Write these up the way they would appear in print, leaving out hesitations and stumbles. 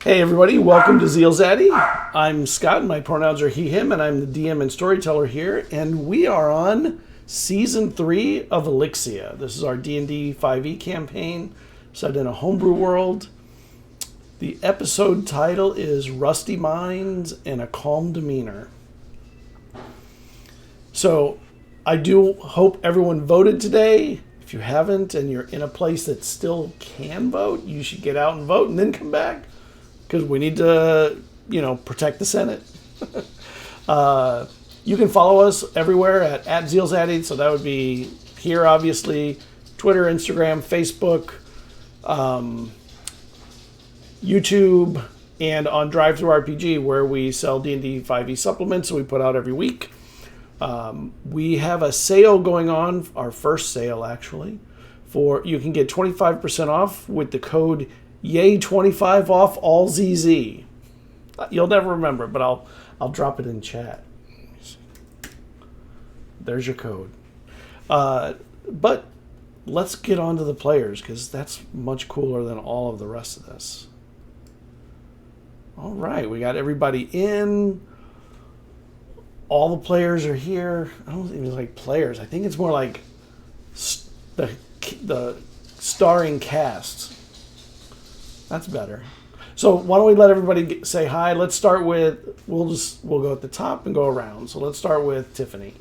Hey everybody, welcome to ZealZaddy. I'm Scott, and my pronouns are he, him, and I'm the DM and Storyteller here, and we are on Season 3 of Elixia. This is our D&D 5e campaign set in a homebrew world. The episode title is Rusty Minds and a Calm Demeanor. So, I do hope everyone voted today. If you haven't and you're in a place that still can vote, you should get out and vote and then come back. Because we need to, protect the Senate. You can follow us everywhere at ZealZaddy. So that would be here, obviously, Twitter, Instagram, Facebook, YouTube, and on DriveThruRPG, where we sell D&D 5e supplements that we put out every week. We have a sale going on, our first sale, actually, for you can get 25% off with the code Yay25 off all ZZ. You'll never remember, but I'll drop it in chat. There's your code. But let's get on to the players, because that's much cooler than all of the rest of this. All right, we got everybody in. All the players are here. I don't even like players. I think it's more like the starring cast. That's better. So why don't we let everybody say hi? Let's start with, we'll go at the top and go around. So let's start with Tiffany.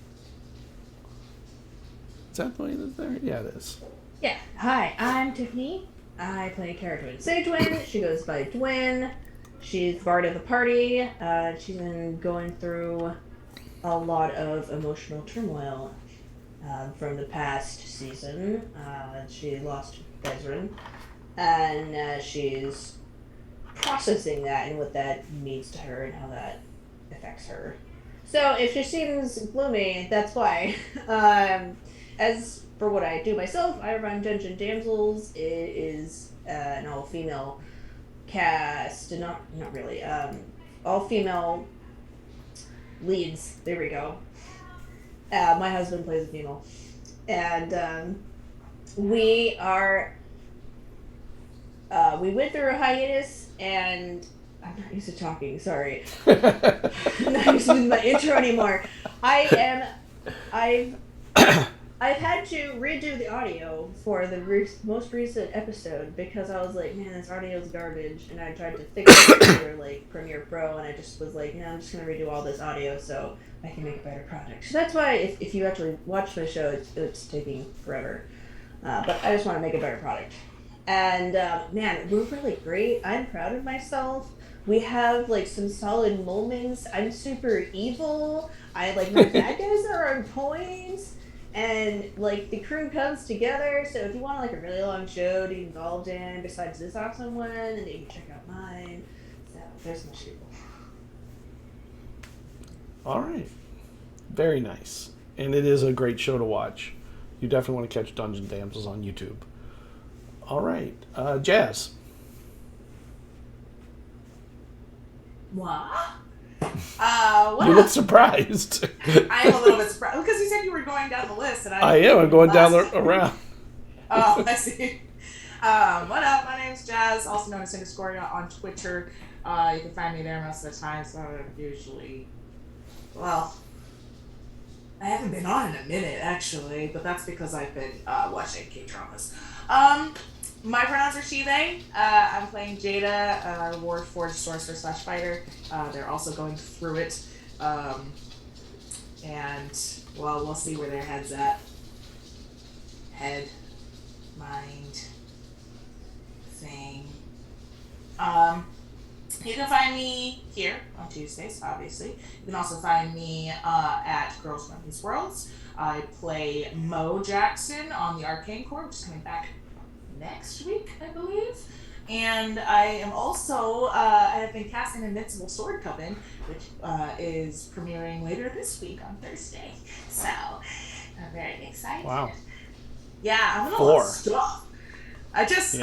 Is that the way that's there? Yeah, it is. Yeah. Hi, I'm Tiffany. I play character Sagewynd. She goes by Dwyn. She's bard of the party. She's been going through a lot of emotional turmoil from the past season. She lost Vesryn. And she's processing that and what that means to her and how that affects her. So if she seems gloomy, that's why. As for what I do myself, I run Dungeon Damsels. It is an all-female cast. Not really. All-female leads. There we go. My husband plays a female. And we are... we went through a hiatus, and I'm not used to talking, sorry. I'm not used to my intro anymore. I've had to redo the audio for the most recent episode because I was like, man, this audio's garbage, and I tried to fix it through Premiere Pro, and I just was like, no, I'm just going to redo all this audio so I can make a better product. So that's why if you actually watch my show, it's taking forever. But I just want to make a better product. And, man, we're really great. I'm proud of myself. We have, some solid moments. I'm super evil. My bad guys are on point. And, the crew comes together. So if you want, a really long show to get involved in, besides this awesome one, and you can check out mine. So there's my show. All right. Very nice. And it is a great show to watch. You definitely want to catch Dungeon Damsels on YouTube. All right. Jazz. What? You look surprised. I am a little bit surprised because you said you were going down the list, and I am. I'm going down around. Oh, I see. What up? My name's Jazz, also known as Scoria on Twitter. You can find me there most of the time. So usually, I haven't been on in a minute actually, but that's because I've been watching K-dramas. My pronouns are she, they. I'm playing Jada, Warforged Sorcerer / Fighter. They're also going through it. And, we'll see where their head's at. Head, mind, thing. You can find me here on Tuesdays, obviously. You can also find me at Girls Women's Worlds. I play Mo Jackson on the Arcane Corps, which is coming back next week, I believe. And I am also, I have been casting Invincible Sword Coven, which is premiering later this week on Thursday. So, I'm very excited. Wow. Yeah, I'm in a lot of stuff. I just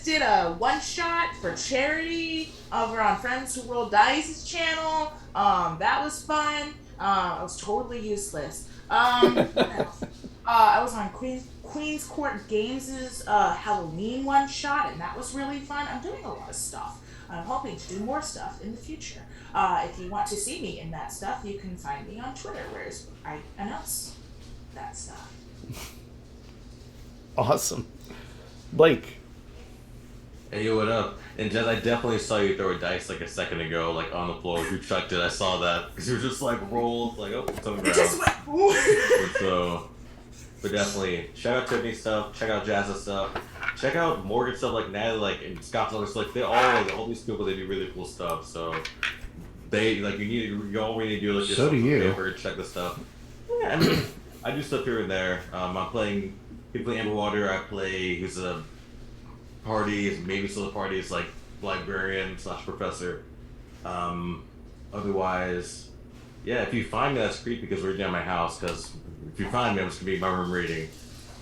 did a one-shot for charity over on Friends Who Roll Dice's channel. That was fun. I was totally useless. I was on Queen's Court Games' Halloween one shot, and that was really fun. I'm doing a lot of stuff. I'm hoping to do more stuff in the future. If you want to see me in that stuff, you can find me on Twitter, where I announce that stuff. Awesome. Blake. Hey, yo, what up? And Jez, I definitely saw you throw a dice like a second ago, like on the floor. You chucked it. I saw that because you were just like rolled, like, oh, it's on the It ground. just went. Ooh. So, but definitely check out Tiffany stuff, check out Jazz's stuff, check out Morgan stuff, like Natalie, like and Scott's other stuff. Like they all these people, they do really cool stuff. So they like you all we need to do like So do you. favor, check the stuff. Yeah, I mean, I do stuff here and there. I'm playing. You play Amberwater. I play. Who's a party? Maybe still a party. It's like librarian / professor. Otherwise, yeah. If you find me, that's creepy because we're down my house. Because if you find me, I'm just gonna be in my room reading.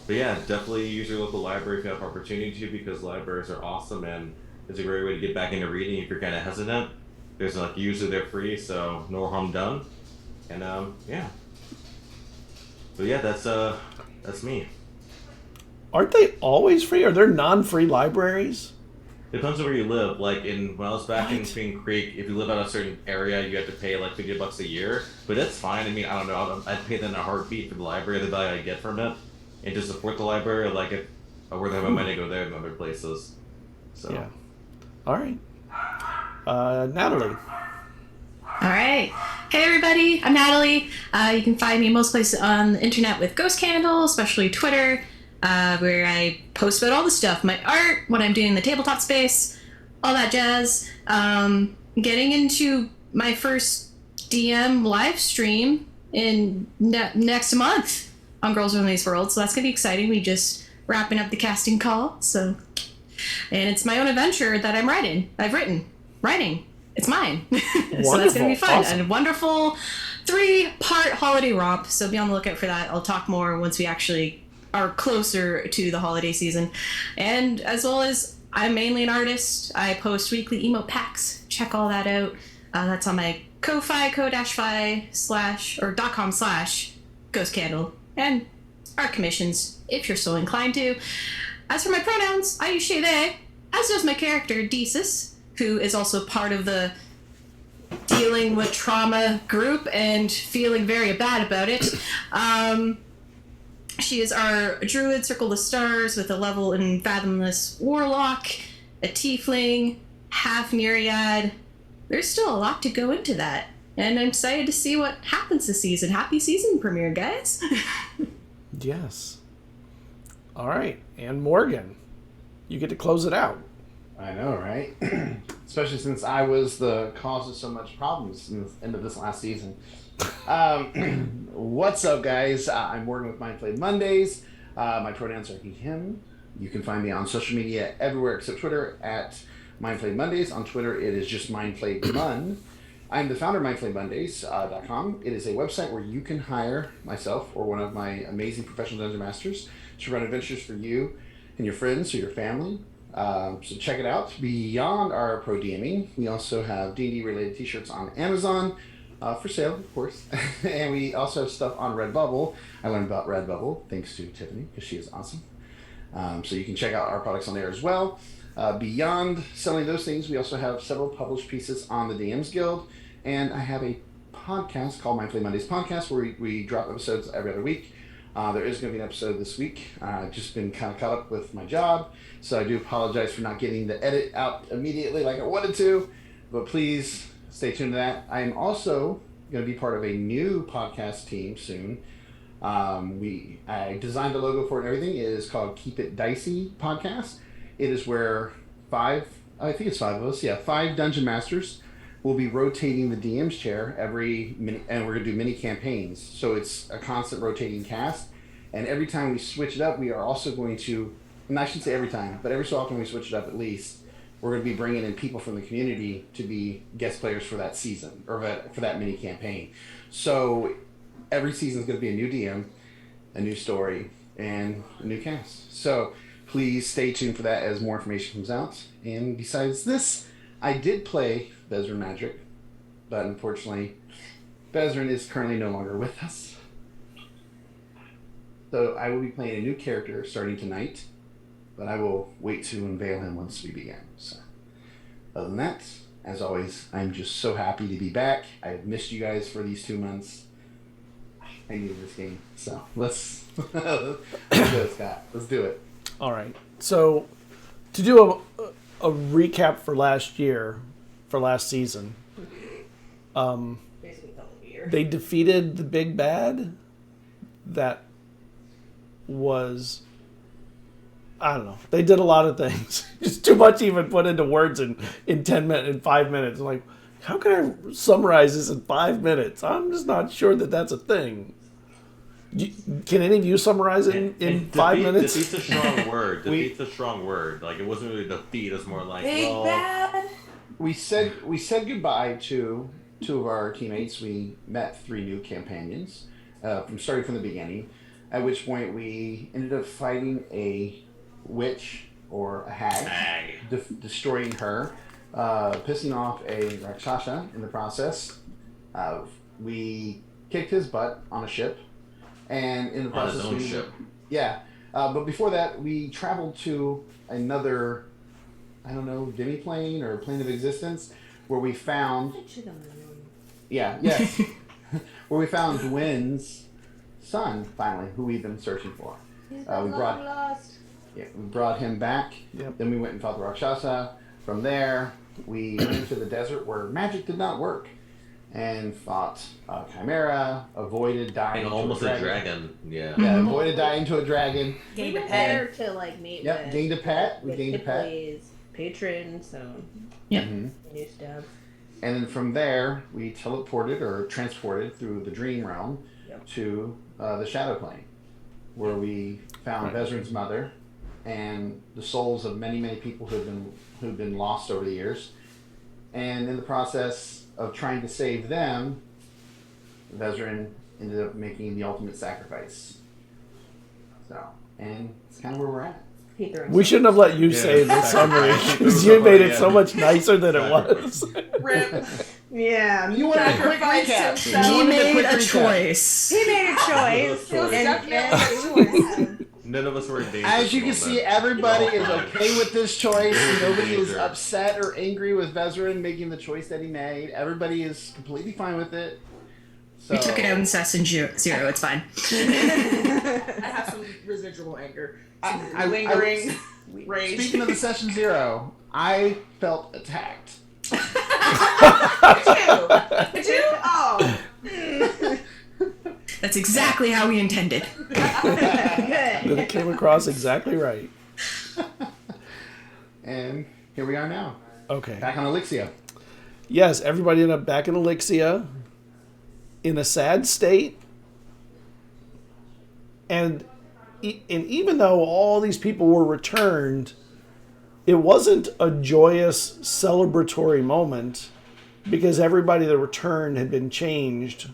But yeah, definitely use your local library if you have opportunity to, because libraries are awesome and it's a great way to get back into reading if you're kind of hesitant. There's like usually they're free, so no harm done. And yeah. But yeah, that's me. Aren't they always free? Are there non-free libraries? Depends on where you live. Like when I was back in What? Spring Creek, if you live out a certain area, you have to pay like $50 a year. But that's fine. I mean, I don't know. I'd pay that in a heartbeat for the library, the value I get from it, and to support the library. Like if I were to have my money go there than other places. So Yeah. All right. Natalie. All right. Hey, everybody. I'm Natalie. You can find me most places on the internet with Ghost Candle, especially Twitter, where I post about all the stuff, my art, what I'm doing in the tabletop space, all that jazz. Getting into my first DM live stream in next month on Girls Run These Worlds, so that's going to be exciting. We just wrapping up the casting call, so... And it's my own adventure that I'm writing. Writing. It's mine. So that's going to be fun. Awesome. And a wonderful 3-part holiday romp. So be on the lookout for that. I'll talk more once we actually are closer to the holiday season. And as well as I'm mainly an artist. I post weekly emote packs. Check all that out. That's on my Ko-Fi, ko-fi .com/Ghost Candle. And art commissions, if you're so inclined to. As for my pronouns, I use she, they, as does my character, Desus, who is also part of the dealing with trauma group and feeling very bad about it. She is our druid, Circle the Stars, with a level in Fathomless Warlock, a tiefling, half Nereid. There's still a lot to go into that, and I'm excited to see what happens this season. Happy season premiere, guys! Yes. All right. And Morgan, you get to close it out. I know, right? Especially since I was the cause of so much problems in the end of this last season. What's up, guys? I'm Morgan with Mindplay Mondays. My pronouns are he, him. You can find me on social media everywhere except Twitter at Mindplay Mondays. On Twitter, it is just MindplayMon. I'm the founder of MindplayMondays.com. It is a website where you can hire myself or one of my amazing professional dungeon masters to run adventures for you and your friends or your family. So check it out. Beyond our pro DMing, we also have D&D related t-shirts on Amazon for sale, of course. And we also have stuff on Redbubble. I learned about Redbubble thanks to Tiffany because she is awesome. So you can check out our products on there as well. Beyond selling those things, we also have several published pieces on the DMs Guild. And I have a podcast called Mindplay Mondays Podcast where we drop episodes every other week. There is going to be an episode this week. I've just been kind of caught up with my job, so I do apologize for not getting the edit out immediately like I wanted to, but please stay tuned to that. I am also going to be part of a new podcast team soon. I designed the logo for it and everything. It is called Keep It Dicey Podcast. It is where 5 of us, 5 Dungeon Masters will be rotating the DM's chair and we're going to do mini campaigns. So it's a constant rotating cast. And every time we switch it up, we are also going to, and I shouldn't say every time, but every so often we switch it up at least, we're going to be bringing in people from the community to be guest players for that season, or for that mini campaign. So every season is going to be a new DM, a new story, and a new cast. So please stay tuned for that as more information comes out. And besides this, I did play Vesryn Magic, but unfortunately, Vesryn is currently no longer with us. So I will be playing a new character starting tonight, but I will wait to unveil him once we begin. So, other than that, as always, I'm just so happy to be back. I've missed you guys for these 2 months. I needed this game, so let's do it, Scott. Let's do it. All right. So, to do a recap for last season, Basically, the whole year. they defeated the big bad. That was, I don't know. They did a lot of things. Just too much to even put into words in 10 minutes, in 5 minutes. Like, how can I summarize this in 5 minutes? I'm just not sure that that's a thing. Can any of you summarize it in 5 minutes? Defeat's a strong word. Defeat's a strong word. Like, it wasn't really defeat. It's more like, Big bad. We said goodbye to 2 of our teammates. We met 3 new companions starting from the beginning. At which point we ended up fighting a witch or a hag, destroying her, pissing off a Rakshasa in the process. We kicked his butt on a ship, and in the process, on his own ship. Yeah, but before that, we traveled to another, I don't know, demi-plane or plane of existence, where we found, where we found Dwin's son, finally, who we've been searching for. He's we brought him back. Yep. Then we went and fought the Rakshasa. From there, we went into the desert where magic did not work, and fought a chimera, avoided dying And to almost a a dragon. Yeah. Yeah, avoided dying to a dragon. Gained a pet to like meet Yep, with. gained a pet. We with gained a pet. Tiffany's patron, so Yeah. Mhm. new stuff. And then from there, we teleported or transported through the dream realm to the shadow plane, where we found Vesryn's mother and the souls of many, many people who've been lost over the years. And in the process of trying to save them, Vesryn ended up making the ultimate sacrifice. So, and it's kind of where we're at. He threw We shouldn't have let you say the summary because you made it so much nicer than it was. Rip. Yeah, You wanted a quick Sacrificed recap. himself. You He wanted made quick a recap. choice. he made a choice. It was and definitely a choice. None of us were in danger. As you can see, everybody is okay with this choice. Nobody is Danger. upset or angry with Vesryn making the choice that he made. Everybody is completely fine with it. So, We took it out in Session Zero. It's fine. I have some residual anger. Some lingering rage. Speaking of the Session Zero, I felt attacked. Did you? Oh. That's exactly how we intended. That it came across exactly right. And here we are now. Okay. Back on Elixia. Yes, everybody ended up back in Elixia in a sad state. And even though all these people were returned, it wasn't a joyous celebratory moment because everybody that returned had been changed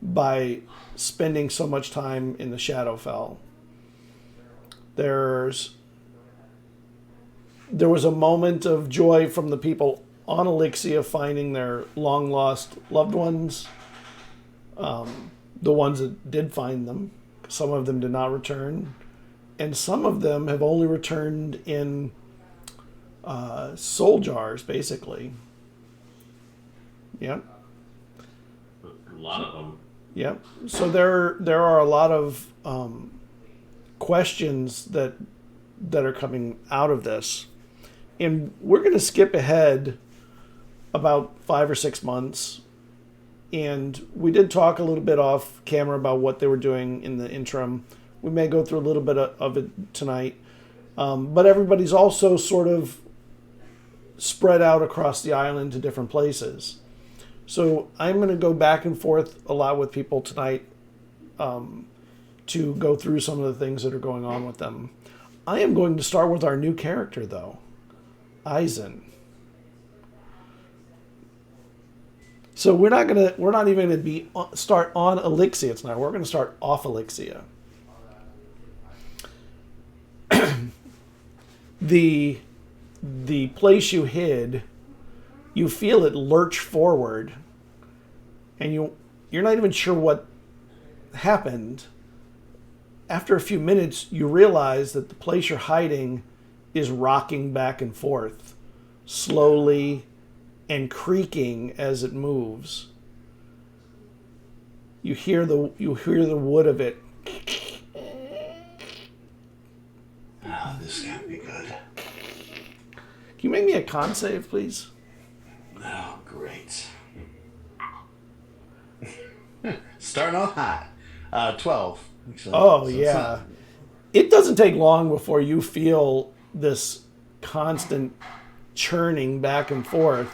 by spending so much time in the Shadowfell. There was a moment of joy from the people on Elixia finding their long lost loved ones. The ones that did find them. Some of them did not return. And some of them have only returned in soul jars, basically. Yep. A lot of them. Yep. So there are a lot of questions that are coming out of this. And we're going to skip ahead about 5 or 6 months. And we did talk a little bit off camera about what they were doing in the interim. We may go through a little bit of it tonight. But everybody's also sort of spread out across the island to different places. So I'm going to go back and forth a lot with people tonight to go through some of the things that are going on with them. I am going to start with our new character, though, Eisen. So we're not even going to start on Elixia tonight. We're going to start off Elixia. The place you hid, you feel it lurch forward, and you're not even sure what happened, after a few minutes, you realize that the place you're hiding is rocking back and forth, slowly and creaking as it moves. You hear the wood of it. Oh, this can't be good. Can you make me a con save, please? Oh, great. Starting off hot. 12. Actually. Oh, So it's yeah. not- It doesn't take long before you feel this constant churning back and forth.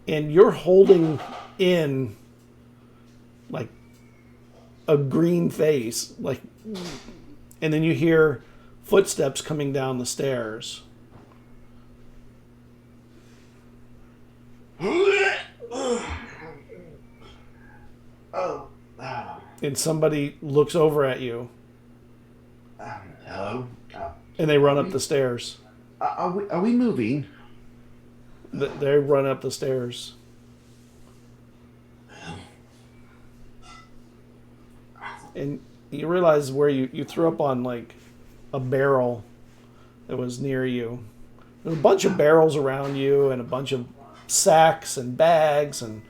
And you're holding in like a green face. And then you hear footsteps coming down the stairs. Oh. And somebody looks over at you. Hello? And they run up the stairs. Are we moving? They run up the stairs. And you realize where you threw up on like a barrel that was near you. There's a bunch of barrels around you and a bunch of sacks and bags and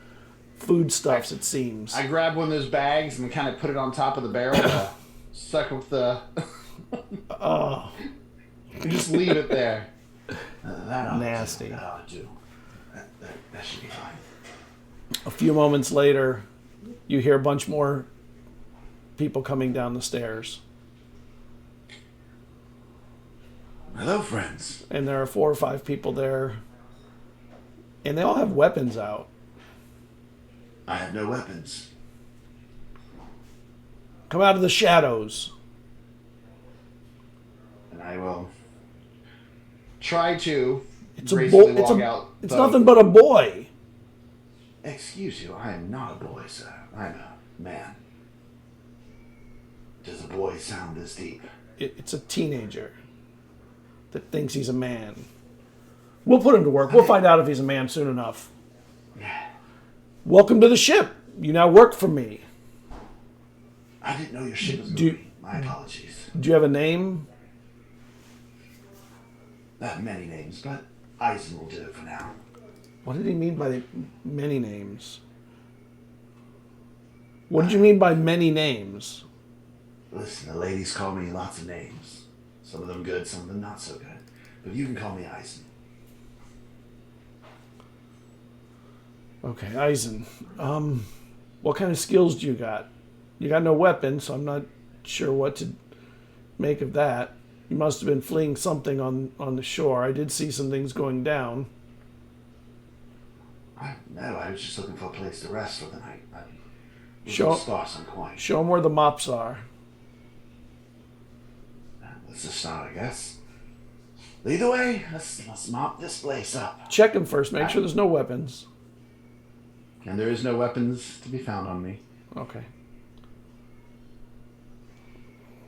foodstuffs, it seems. I grab one of those bags and kind of put it on top of the barrel to suck with the... Oh, Just leave it there. That ought Nasty. That ought to do. That should be fine. a few moments later, you hear a bunch more people coming down the stairs. Hello, friends. And there are 4 or 5 people there. And they all have weapons out. I have no weapons. Come out of the shadows. And I will try to It's a gracefully boy. walk out. It's the- nothing but a boy. Excuse you, I am not a boy, sir. I'm a man. Does a boy sound this deep? It's a teenager that thinks he's a man. We'll put him to work. We'll find out if he's a man soon enough. Welcome to the ship. You now work for me. I didn't know your ship was Do- moving. My apologies. Do you have a name? I have many names, but Eisen will do it for now. What did he mean by many names? What did you mean by many names? Listen, the ladies call me lots of names. Some of them good, some of them not so good. But you can call me Eisen. Okay, Eisen. What kind of skills do you got? You got no weapon, so I'm not sure what to make of that. You must have been fleeing something on the shore. I did see some things going down. No, I was just looking for a place to rest for the night. I was Show- gonna store some coin. Show them where the mops are. Let's just start, I guess. Either way, let's mop this place up. Check them first. Make sure there's no weapons. And there is no weapons to be found on me. Okay.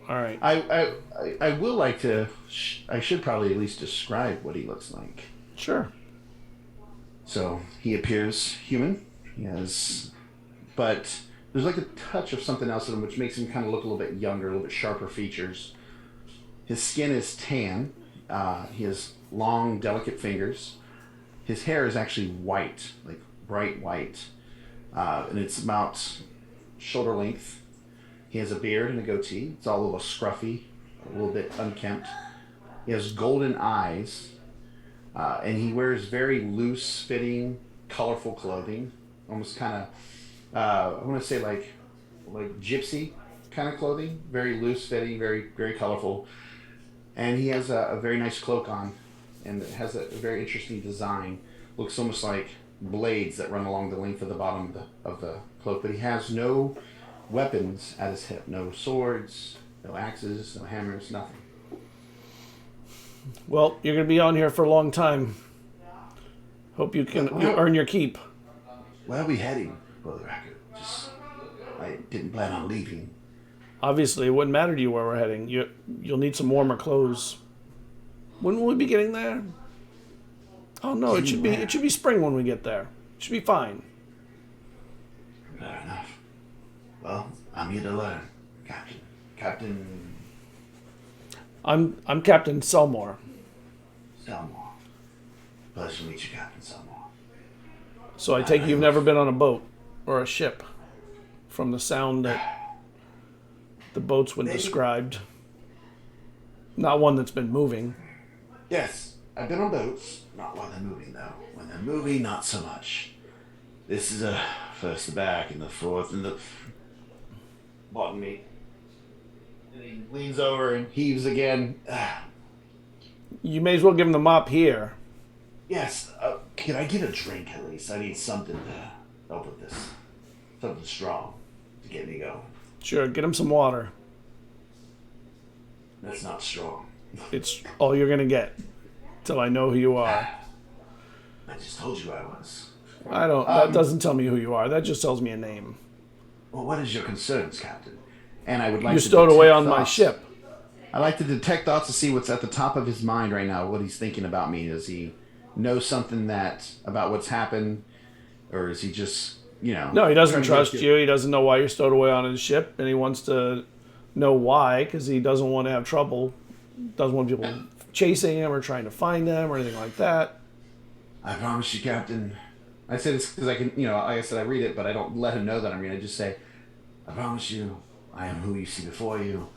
All right. I will like to... I should probably at least describe what he looks like. Sure. So, he appears human. He has... But there's like a touch of something else in him which makes him kind of look a little bit younger, a little bit sharper features. His skin is tan. He has long, delicate fingers. His hair is actually white, like bright white. And it's about shoulder length. He has a beard and a goatee. It's all a little scruffy, a little bit unkempt. He has golden eyes. And he wears very loose-fitting, colorful clothing. Almost kind of, I want to say like gypsy kind of clothing. Very loose-fitting, very, very colorful. And he has a very nice cloak on. And it has a very interesting design. Looks almost like blades that run along the length of the bottom of the cloak. But he has no weapons at his hip. No swords, no axes, no hammers, nothing. Well, you're going to be on here for a long time. Hope you can earn your keep. Where are we heading, for the record? I didn't plan on leaving. Obviously, it wouldn't matter to you where we're heading. You'll need some warmer clothes. When will we be getting there? Oh no, it should be spring when we get there. It should be fine. Fair enough. Well, I'm here to learn, Captain. Captain I'm Captain Selmore. Selmore. Pleasure to meet you, Captain Selmore. So I take it you've never been on a boat or a ship, from the sound that the boats would described. Not one that's been moving. Yes, I've been on boats. Not while they're moving, though. When they're moving, not so much. This is a first the back and the fourth and the bottom me. And he leans over and heaves again. You may as well give him the mop here. Yes, can I get a drink at least? I need something to help with this. Something strong to get me going. Sure, get him some water. That's not strong. It's all you're gonna get till I know who you are. I just told you I was. I don't. That doesn't tell me who you are. That just tells me a name. Well, what is your concerns, Captain? And I would like You to stowed away detect on my thoughts. ship. I like to detect thoughts to see what's at the top of his mind right now, what he's thinking about me. Does he know something about what's happened? Or is he just, No, he doesn't trying to trust get you. He doesn't know why you're stowed away on his ship, and he wants to know why because he doesn't want to have trouble. Doesn't want people chasing him or trying to find them or anything like that. I promise you, Captain. I say this because I can, like I said, I read it, but I don't let him know that I'm reading. I just say, I promise you, I am who you see before you.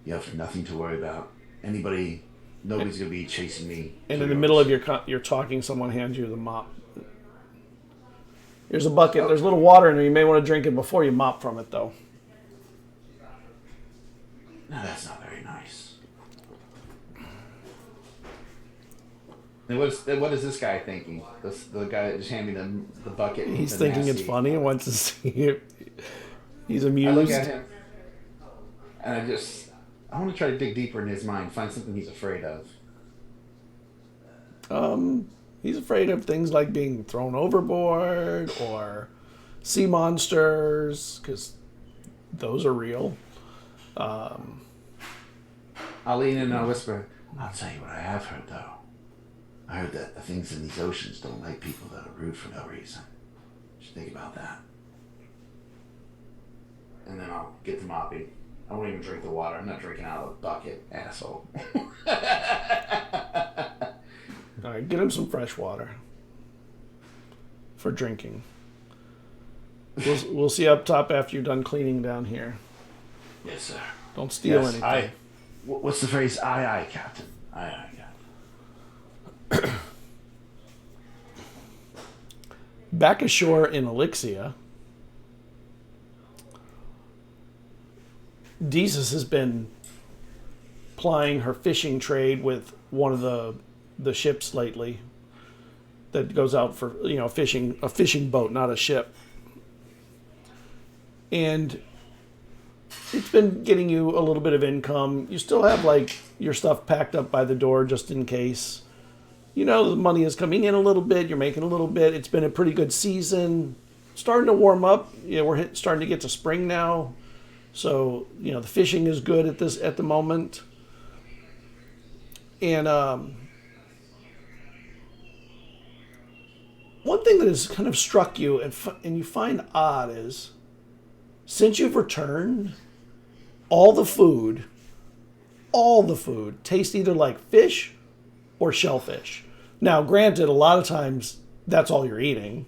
You have nothing to worry about. Nobody's going to be chasing me. And in the middle of your talking, someone hands you the mop. Here's a bucket. There's a little water in there. You may want to drink it before you mop from it, though. No, that's not very nice. And what is this guy thinking? The guy that just handed me the bucket. He's the thinking it's nasty- funny and wants to see it. He's I amused. look at him, and I want to try to dig deeper in his mind, find something he's afraid of. He's afraid of things like being thrown overboard or sea monsters, because those are real. I'll lean in and I'll whisper, I'll tell you what I have heard, though. I heard that the things in these oceans don't like people that are rude for no reason. You should think about that. And then I'll get the mopping. I won't even drink the water. I'm not drinking out of a bucket, asshole. All right, get him some fresh water for drinking. We'll see up top after you're done cleaning down here. Yes, sir. Don't steal Yes, anything. what's the phrase? Aye, aye, Captain. Aye, aye, Captain. Back ashore in Elixia, Desus has been plying her fishing trade with one of the ships lately that goes out for fishing, a fishing boat, not a ship. And it's been getting you a little bit of income. You still have like your stuff packed up by the door just in case. The money is coming in a little bit. You're making a little bit. It's been a pretty good season. Starting to warm up. We're starting to get to spring now. So, the fishing is good at the moment. And one thing that has kind of struck you and you find odd is, since you've returned, all the food tastes either like fish or shellfish. Now, granted, a lot of times that's all you're eating.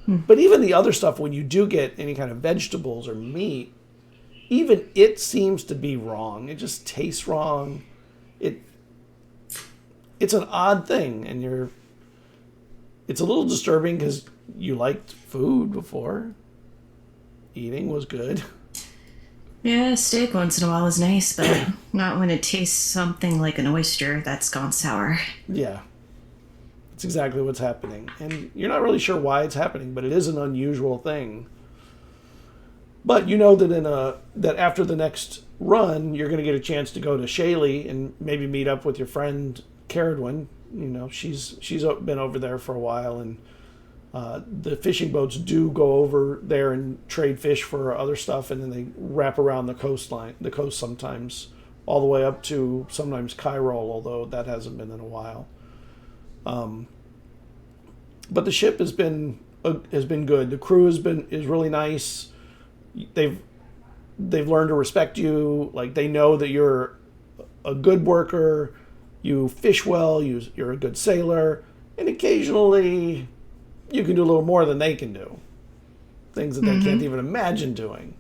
But even the other stuff, when you do get any kind of vegetables or meat, even it seems to be wrong. It just tastes wrong. It's an odd thing, and it's a little disturbing because you liked food before. Eating was good. Yeah, steak once in a while is nice, but not when it tastes something like an oyster that's gone sour. Yeah. That's exactly what's happening. And you're not really sure why it's happening, but it is an unusual thing. But you know that that after the next run, you're going to get a chance to go to Shaley and maybe meet up with your friend Cerridwen. She's been over there for a while, and the fishing boats do go over there and trade fish for other stuff, and then they wrap around the coast sometimes, all the way up to sometimes Cairo, although that hasn't been in a while. But the ship has been good. The crew is really nice. They've they've learned to respect you. Like, they know that you're a good worker, you fish well, you're a good sailor, and occasionally you can do a little more than they can do. Things that they can't even imagine doing.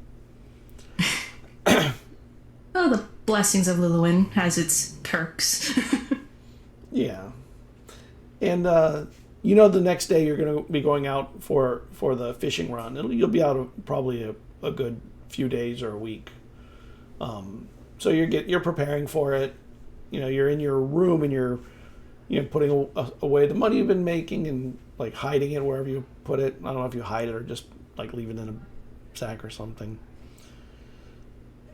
Oh, the blessings of Luluin has its perks. Yeah. And, the next day you're going to be going out for the fishing run. You'll be out probably a good few days or a week. So you're preparing for it. You're in your room and you're putting away the money you've been making and like hiding it wherever you put it. I don't know if you hide it or just like leave it in a sack or something.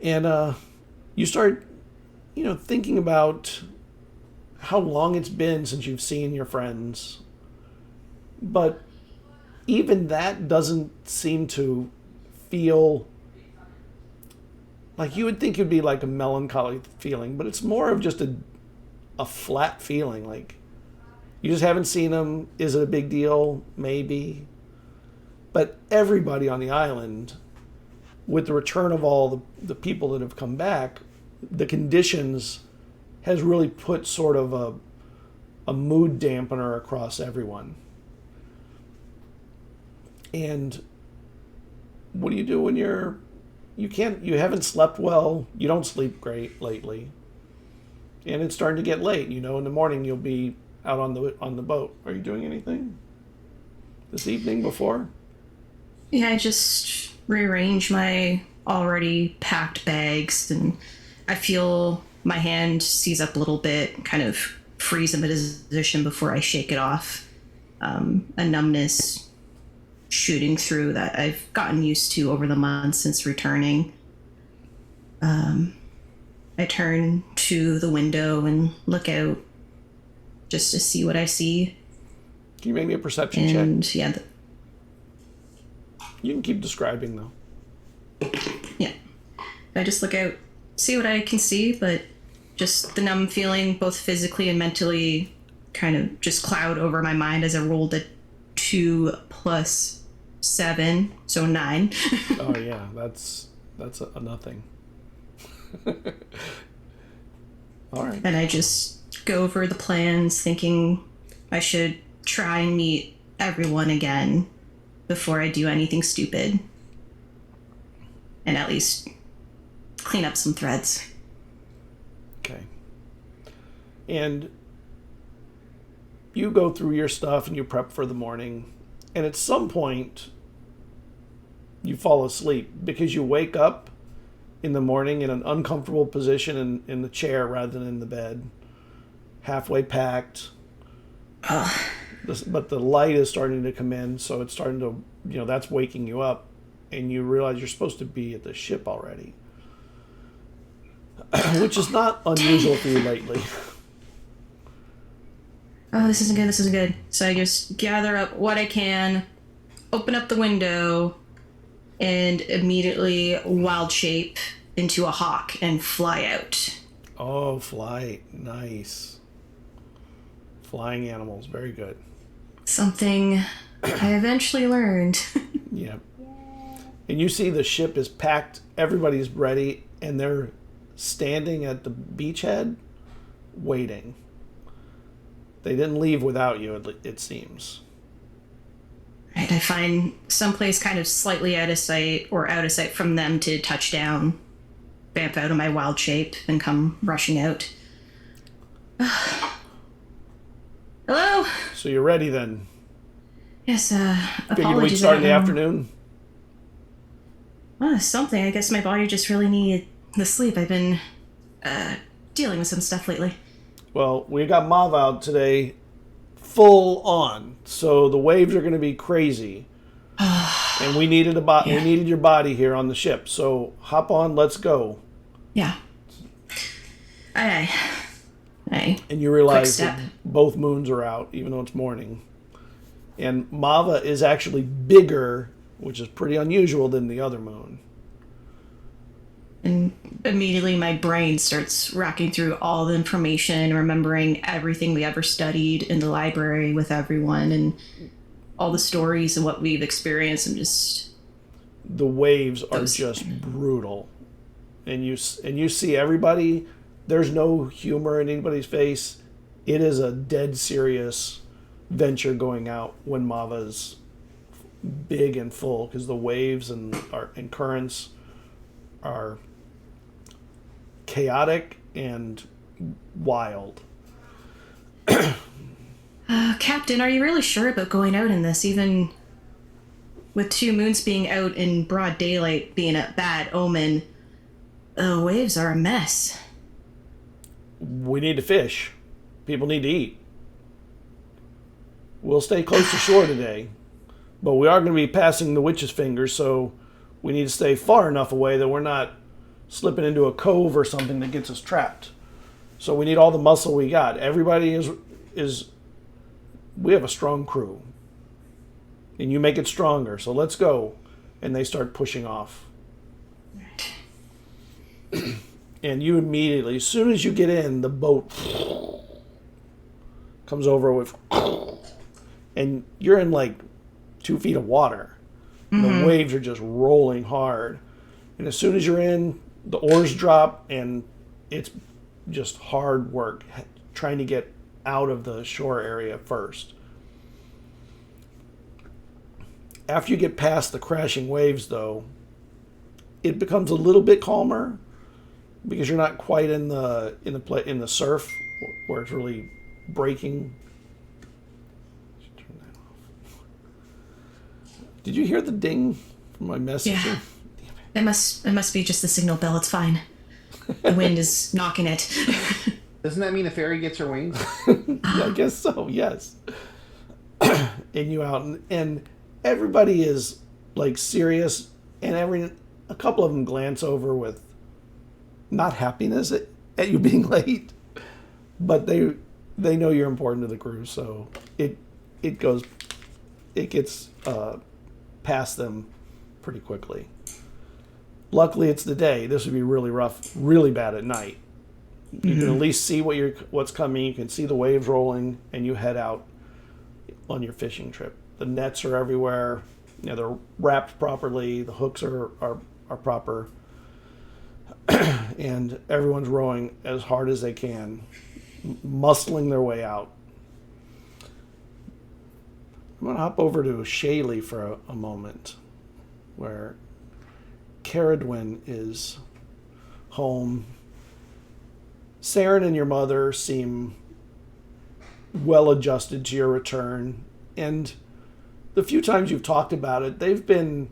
And you start, thinking about how long it's been since you've seen your friends. But even that doesn't seem to feel like you would think it'd be like a melancholy feeling, but it's more of just a flat feeling. Like you just haven't seen them. Is it a big deal? Maybe. But everybody on the island, with the return of all the people that have come back, the conditions has really put sort of a mood dampener across everyone. And what do you do when you haven't slept well, you don't sleep great lately, and it's starting to get late. In the morning you'll be out on the boat. Are you doing anything this evening before? Yeah, I just rearrange my already packed bags, and I feel my hand seize up a little bit, kind of freeze in position before I shake it off. A numbness shooting through that I've gotten used to over the months since returning. I turn to the window and look out just to see what I see. Can you make me a perception check? And yeah, you can keep describing though. Yeah, I just look out, see what I can see, but just the numb feeling, both physically and mentally, kind of just cloud over my mind as I rolled a 2 + 7, so 9. Oh yeah, that's a nothing. All right. And I just go over the plans, thinking I should try and meet everyone again before I do anything stupid, and at least clean up some threads. Okay. And you go through your stuff and you prep for the morning, and at some point you fall asleep because you wake up in the morning in an uncomfortable position in the chair rather than in the bed, halfway packed. But the light is starting to come in, so it's starting to, that's waking you up, and you realize you're supposed to be at the ship already, which is not unusual for you lately. Oh, this isn't good. So I just gather up what I can, open up the window, and immediately wild shape into a hawk and fly out. Oh, flight. Nice. Flying animals. Very good. Something I eventually learned. Yeah. And you see the ship is packed. Everybody's ready, and they're standing at the beachhead waiting. They didn't leave without you, it seems. Right, I find someplace kind of slightly out of sight from them to touch down, vamp out of my wild shape, and come rushing out. Hello? So you're ready then? Yes, Figured we'd apologies. start in the afternoon? Something. I guess my body just really needed the sleep. I've been dealing with some stuff lately. Well, we got Mav out today full on, so the waves are going to be crazy. And we needed we needed your body here on the ship. So hop on, let's go. Yeah. Aye. And you realize that both moons are out, even though it's morning. And Mava is actually bigger, which is pretty unusual, than the other moon. And immediately my brain starts racking through all the information, remembering everything we ever studied in the library with everyone and all the stories and what we've experienced. I'm just the waves are Those- just brutal, and you see everybody. There's no humor in anybody's face. It is a dead serious venture going out when Mava's big and full, because the waves and currents are chaotic and wild. Captain, are you really sure about going out in this, even with 2 moons being out in broad daylight being a bad omen? The waves are a mess. We need to fish. People need to eat. We'll stay close to shore today, but we are going to be passing the witch's fingers, so we need to stay far enough away that we're not slipping into a cove or something that gets us trapped. So we need all the muscle we got. Everybody is we have a strong crew. And you make it stronger, so let's go. And they start pushing off. And you immediately, as soon as you get in, the boat comes over with, and you're in like 2 feet of water. And the waves are just rolling hard. And as soon as you're in, the oars drop, and it's just hard work trying to get out of the shore area first. After you get past the crashing waves, though, it becomes a little bit calmer because you're not quite in the surf where it's really breaking. Turn that off. Did you hear the ding from my message? Yeah. It must be just the signal bell. It's fine. The wind is knocking it. Doesn't that mean a fairy gets her wings? I guess so, yes. And you out, and everybody is like serious, and a couple of them glance over with not happiness at you being late, but they know you're important to the crew, so it gets past them pretty quickly. Luckily, it's the day. This would be really rough, really bad at night. You can at least see what's coming. You can see the waves rolling, and you head out on your fishing trip. The nets are everywhere. They're wrapped properly. The hooks are proper, and everyone's rowing as hard as they can, muscling their way out. I'm gonna hop over to Shaylee for a moment, where Cerridwen is home. Saren and your mother seem well adjusted to your return, and the few times you've talked about it, they've been,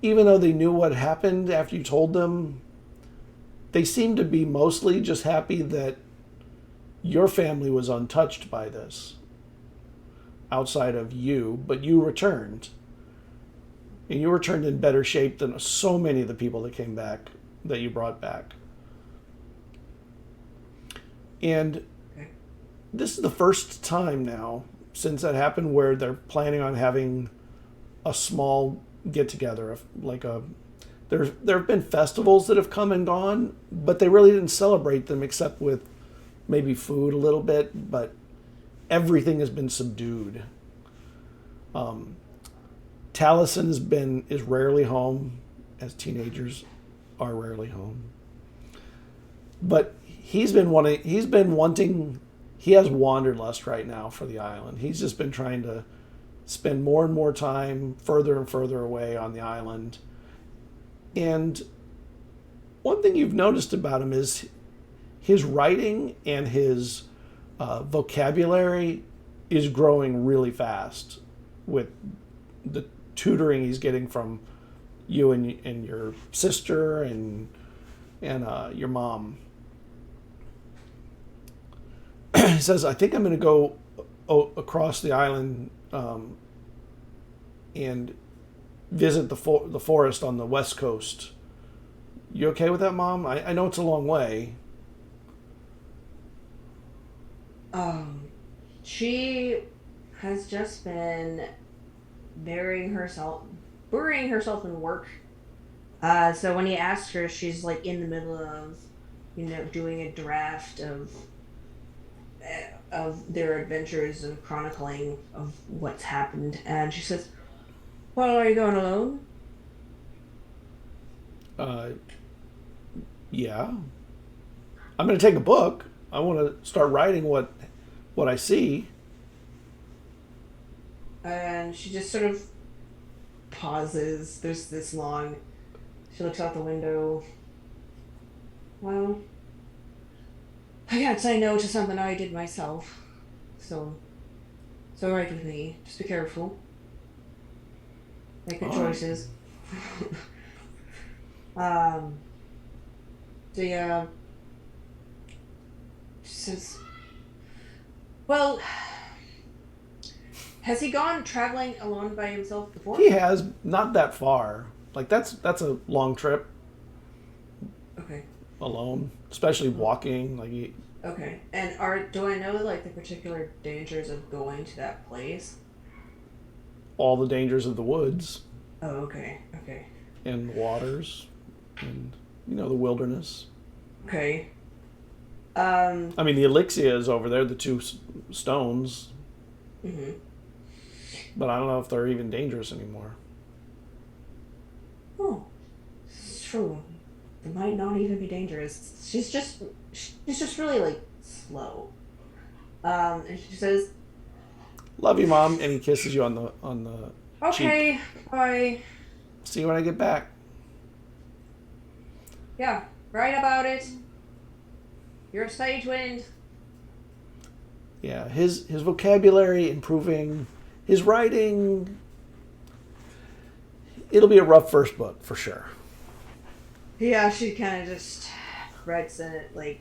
even though they knew what happened after you told them, they seem to be mostly just happy that your family was untouched by this, outside of you, but you returned. And you returned in better shape than so many of the people that came back, that you brought back. And this is the first time now since that happened where they're planning on having a small get-together. There have been festivals that have come and gone, but they really didn't celebrate them except with maybe food a little bit, but everything has been subdued. Taliesin is rarely home, as teenagers are rarely home. But he has wanderlust right now for the island. He's just been trying to spend more and more time further and further away on the island. And one thing you've noticed about him is his writing and his vocabulary is growing really fast with the tutoring he's getting from you and your sister and your mom. He says, I think I'm going to go across the island and visit the forest on the west coast. You okay with that, Mom? I know it's a long way. She has just been burying herself in work. So when he asked her, she's like in the middle of, doing a draft of their adventures and chronicling of what's happened. And she says, "Well, are you going alone?" Yeah. I'm going to take a book. I want to start writing what I see. And she just sort of pauses. There's this long... She looks out the window. Well, I can't say no to something I did myself. So, it's alright with me. Just be careful. Make good choices. She says, well, has he gone traveling alone by himself before? He has, not that far. Like, that's a long trip Okay. alone, especially walking. Like, Okay. And do I know like the particular dangers of going to that place? all the dangers of the woods Oh, okay. Okay. and waters and, the wilderness. Okay. I mean, the Elixia is over there, the two stones, Mm-hmm. but I don't know if they're even dangerous anymore. Oh, it's true. They might not even be dangerous. She's just really like slow. And she says, Love you, Mom, and he kisses you on the "Okay, cheek. bye. See you when I get back. Yeah, right about it. You're a Sagewynd." Yeah, his vocabulary improving, his writing. It'll be a rough first book for sure. Yeah, she kind of just writes in it like,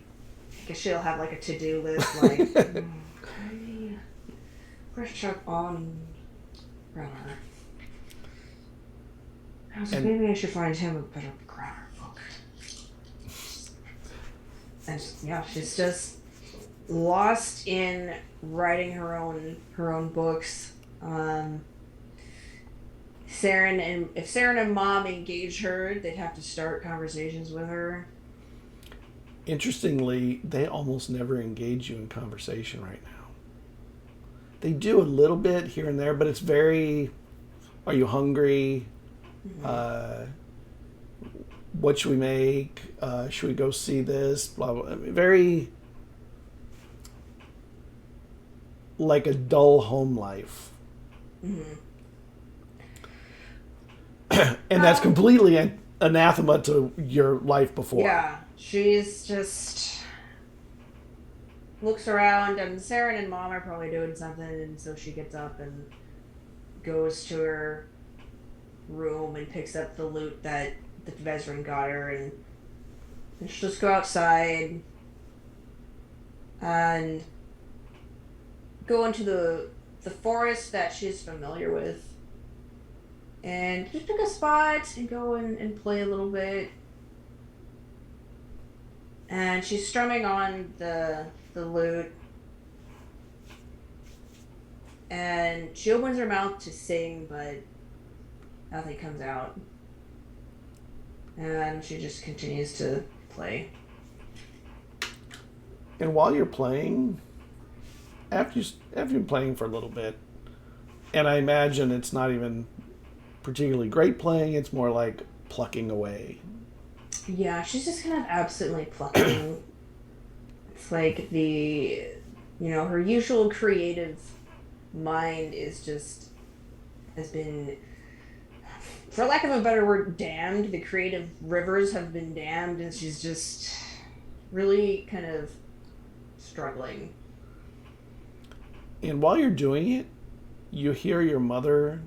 I guess she'll have like a to-do list like, okay, brush up on grammar. I was like, And- maybe I should find him a better grammar book. And yeah, she's just lost in writing her own books. If Saren and Mom engage her, they'd have to start conversations with her. Interestingly, they almost never engage you in conversation right now. They do a little bit here and there, but it's very, are you hungry? Mm-hmm. What should we make? Should we go see this? Blah, blah. I mean, very like a dull home life. Mm-hmm. And that's completely anathema to your life before. Yeah, she's just looks around, and Saren and Mom are probably doing something, and so she gets up and goes to her room and picks up the loot that Vesryn got her, and she'll just go outside and go into the forest that she's familiar with. And just pick a spot and go and play a little bit. And she's strumming on the lute. And she opens her mouth to sing, but nothing comes out. And she just continues to play. And while you're playing, after you've been playing for a little bit, and I imagine it's not even particularly great playing, it's more like plucking away. Yeah, she's just kind of absently plucking. It's like her usual creative mind has been, for lack of a better word, damned. The creative rivers have been damned, and she's just really kind of struggling. And while you're doing it, you hear your mother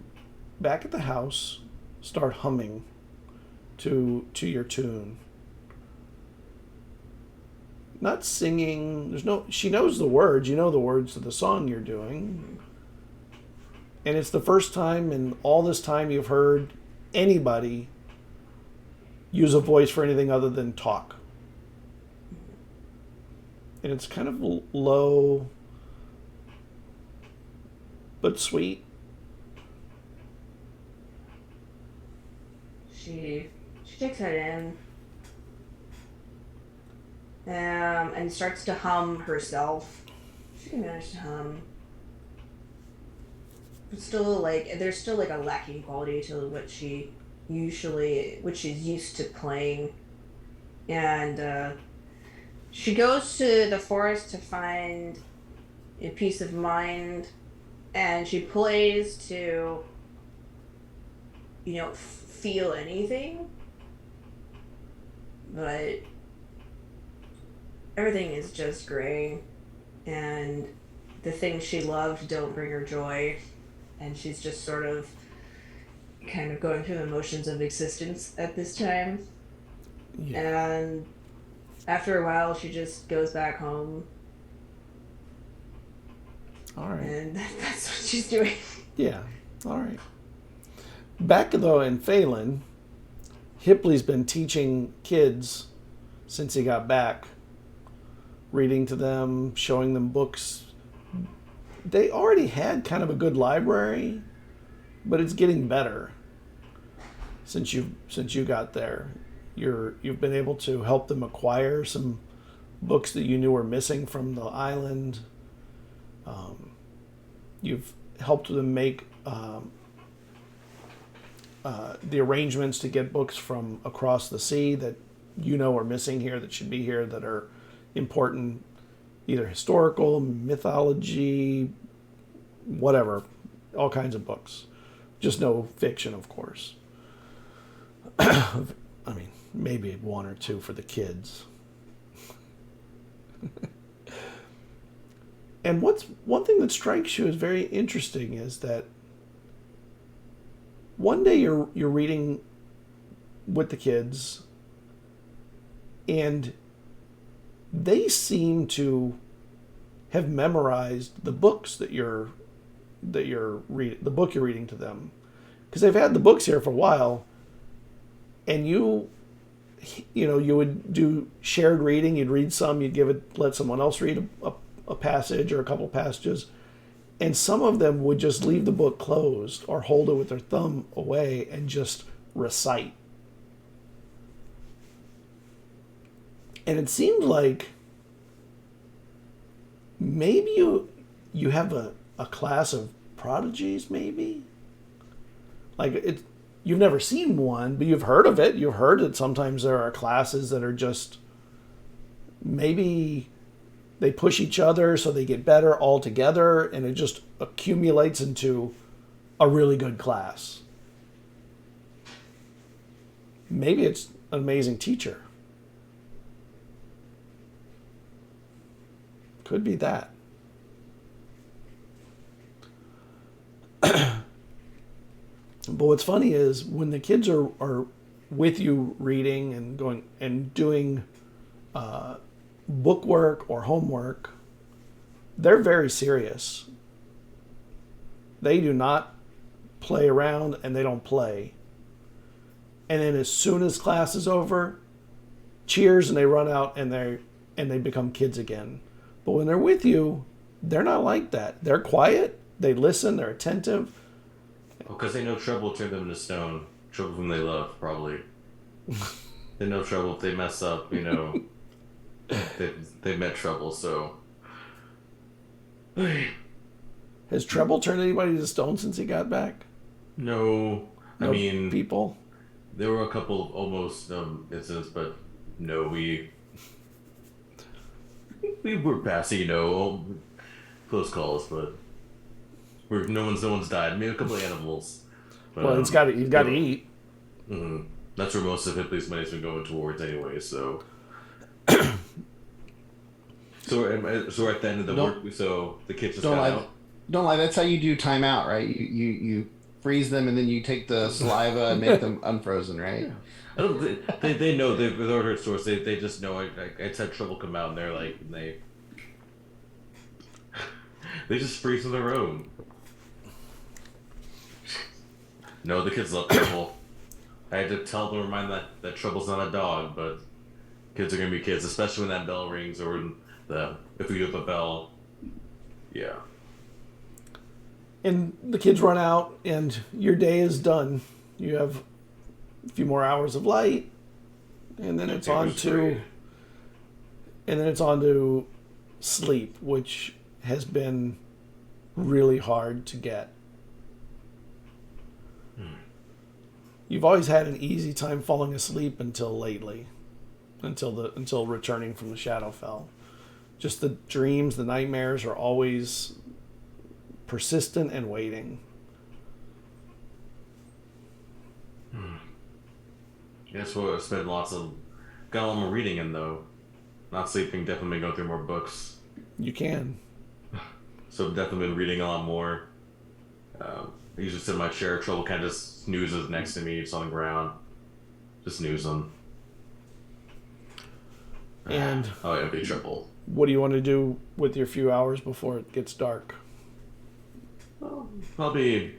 back at the house start humming to your tune. Not singing, she knows the words, you know the words to the song you're doing. And it's the first time in all this time you've heard anybody use a voice for anything other than talk. And it's kind of low but sweet. She takes that in, and starts to hum herself. She can manage to hum. But still, there's still a lacking quality to what she which she's used to playing. And she goes to the forest to find a peace of mind, and she plays to, feel anything. But everything is just gray, and the things she loved don't bring her joy, and she's just sort of kind of going through the motions of existence at this time. Yeah. And after a while, she just goes back home, All right. and that's what she's doing. Yeah. All right. Back though in Phelan, Hipley's been teaching kids since he got back, reading to them, showing them books. They already had kind of a good library, but it's getting better since you got there. You've been able to help them acquire some books that you knew were missing from the island. You've helped them make the arrangements to get books from across the sea that are missing here, that should be here, that are important, either historical, mythology, whatever, all kinds of books. Just no fiction, of course. I mean, maybe one or two for the kids. And one thing that strikes you as very interesting is that one day you're reading with the kids, and they seem to have memorized the books that you're reading, the book you're reading to them, because they've had the books here for a while, and you would do shared reading. You'd read some, let someone else read a passage or a couple passages, and some of them would just leave the book closed or hold it with their thumb away and just recite. And it seemed like maybe you have a class of prodigies, maybe? Like, you've never seen one, but you've heard of it. You've heard that sometimes there are classes that are just, maybe they push each other so they get better all together, and it just accumulates into a really good class. Maybe it's an amazing teacher. Could be that. But what's funny is when the kids are with you reading and going and doing book work or homework, they're very serious. They do not play around, and they don't play. And then as soon as class is over, cheers, and they run out and they become kids again. But when they're with you, they're not like that. They're quiet, they listen, they're attentive. Because they know trouble will turn them into stone. Trouble whom they love, probably. They know trouble if they mess up, They met trouble, so. Has Treble turned anybody to stone since he got back? No. No people? There were a couple of almost incidents, but no, we were past, close calls, but no one's died. Maybe a couple of animals. But, well, he's got to eat. Mm-hmm. That's where most of Hipley's money's been going towards anyway, so. So we're at the end of the work, so the kids just got out? Don't lie, that's how you do timeout, right? You freeze them, and then you take the saliva and make them unfrozen, right? Yeah. I don't, they know, they've heard stories, they just know I had trouble come out, and they're like, they just freeze on their own. No, the kids love Trouble. I had to remind that Trouble's not a dog, but kids are gonna be kids, especially when that bell rings or if we do the bell. Yeah. And the kids run out, and your day is done. You have a few more hours of light, and then it's on to sleep, which has been really hard to get. You've always had an easy time falling asleep until lately, until returning from the Shadowfell. Just the dreams, the nightmares are always persistent and waiting. That's what I spent got a lot more reading in though. Not sleeping, definitely been going through more books. You can. So I've definitely been reading a lot more. I usually sit in my chair, Trouble kind of just snoozes next to me, it's on the ground. Just snooze them. And oh yeah, big Trouble. what do you want to do with your few hours before it gets dark? Probably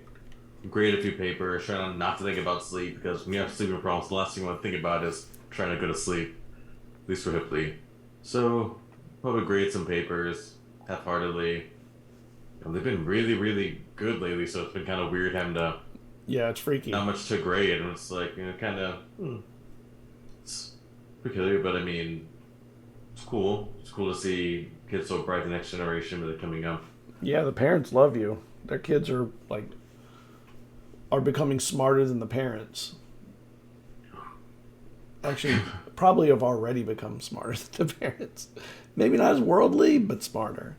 grade a few papers, trying not to think about sleep, because when you have sleeping problems, the last thing you want to think about is trying to go to sleep, at least for Hipley. So, probably grade some papers, half-heartedly. They've been really, really good lately, so it's been kind of weird having to... Yeah, it's freaky. Not much to grade, and it's like, kind of... It's peculiar, but I mean, it's cool. It's cool to see kids so bright, the next generation that are coming up. Yeah, the parents love you. Their kids are becoming smarter than the parents. Actually, probably have already become smarter than the parents. Maybe not as worldly, but smarter.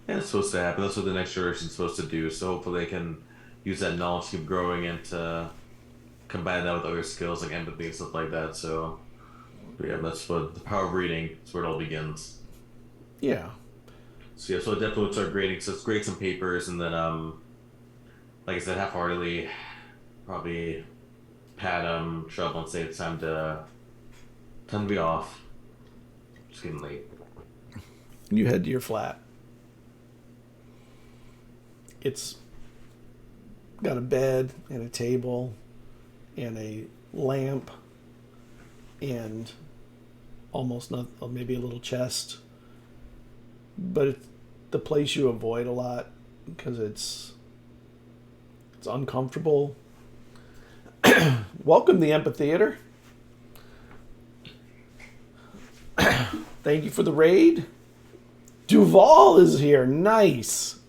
Yeah, it's supposed to happen. That's what the next generation's supposed to do. So hopefully they can use that knowledge, keep growing, and to combine that with other skills like empathy and stuff like that. So, but yeah, that's what the power of reading. That's where it all begins. Yeah. So yeah, so I definitely would start grading. So let's grade some papers, and then like I said, half-heartedly, probably pat them, shove and say it's time to be off. It's getting late. You head to your flat. It's got a bed and a table and a lamp and almost maybe a little chest. But it's the place you avoid a lot because it's uncomfortable. Welcome to the amphitheater. Thank you for the raid. Duval is here. Nice.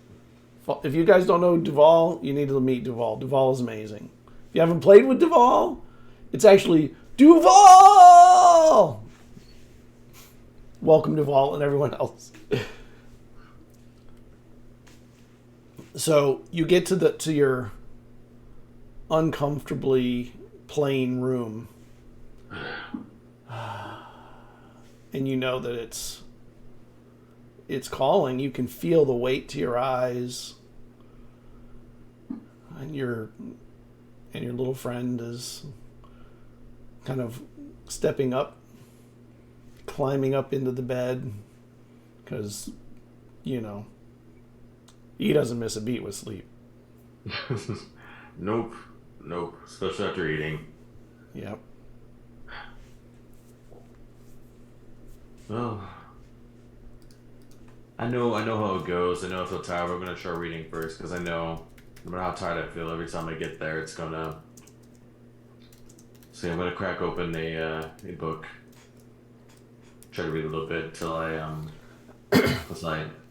If you guys don't know Duval, you need to meet Duval. Duval is amazing. If you haven't played with Duval, it's actually Duval! Welcome Duval and everyone else. So you get to your uncomfortably plain room, and you know that it's calling. You can feel the weight to your eyes, and your little friend is kind of stepping up, climbing up into the bed, because he doesn't miss a beat with sleep. Nope. Especially after eating. Yep. Well, I know how it goes. I know I feel tired, but I'm gonna start reading first because I know no matter how tired I feel, every time I get there, it's gonna. So I'm gonna crack open a book, try to read a little bit till I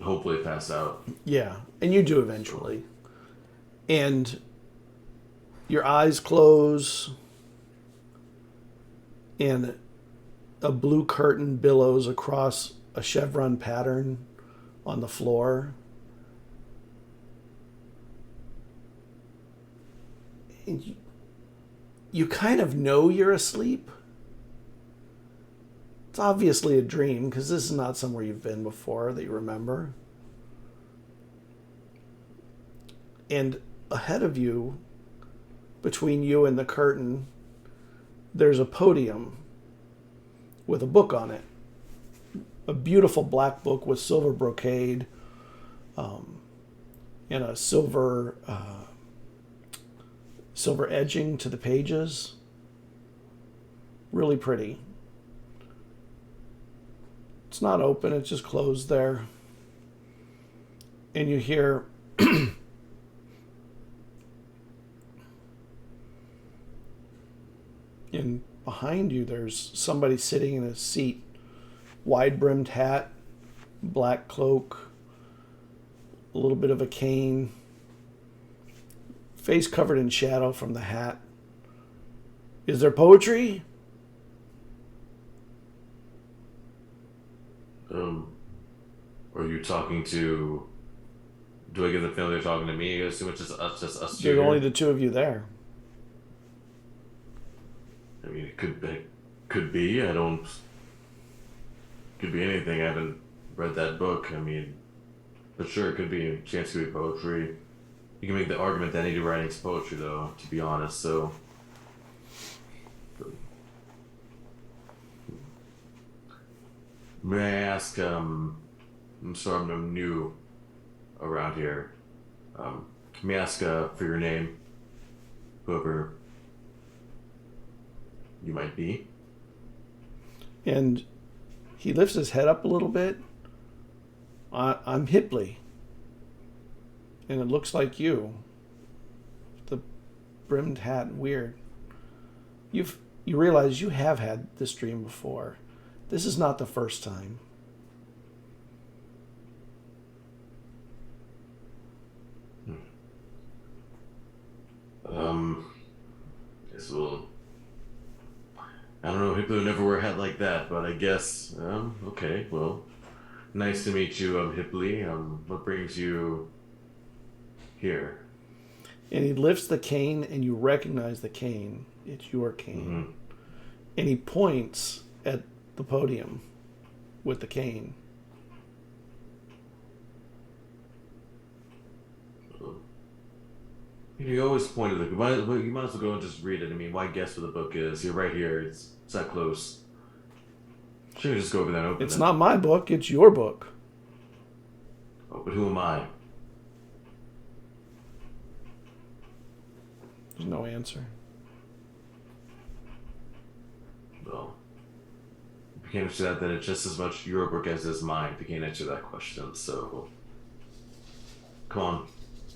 hopefully pass out. Yeah, and you do eventually. And your eyes close, and a blue curtain billows across a chevron pattern on the floor. And you kind of know you're asleep. It's obviously a dream because this is not somewhere you've been before that you remember. And ahead of you, between you and the curtain, there's a podium with a book on it. A beautiful black book with silver brocade and a silver edging to the pages. Really pretty. It's not open, it's just closed there. And you hear and behind you there's somebody sitting in a seat, wide-brimmed hat, black cloak, a little bit of a cane, face covered in shadow from the hat, Is there poetry? Are you talking to? Do I get the feeling you're talking to me? I assume it's just us two. There's here? only the two of you there. I mean, it could be. I don't. Could be anything. I haven't read that book. I mean, but sure, it could be a chance to be poetry. You can make the argument that any writing's poetry, though. To be honest, so. May I ask? I'm sorry, I'm new around here. May I ask for your name, whoever you might be? And he lifts his head up a little bit. I'm Hipley. And it looks like you. The brimmed hat, weird. You realize you have had this dream before. This is not the first time. Guess we'll. I don't know, Hipley never wear a hat like that, but I guess, okay, well, nice to meet you, Hipley. What brings you here? And he lifts the cane, and you recognize the cane. It's your cane. Mm-hmm. And he points at the podium with the cane. You always point at the. You might as well go and just read it. I mean, why guess what the book is? You're right here. It's that close. Should we just go over there and open it? It's not my book, it's your book. Oh, but who am I? There's no answer. Well, if you can't answer that, then it's just as much your book as is mine. If you can't answer that question, so come on,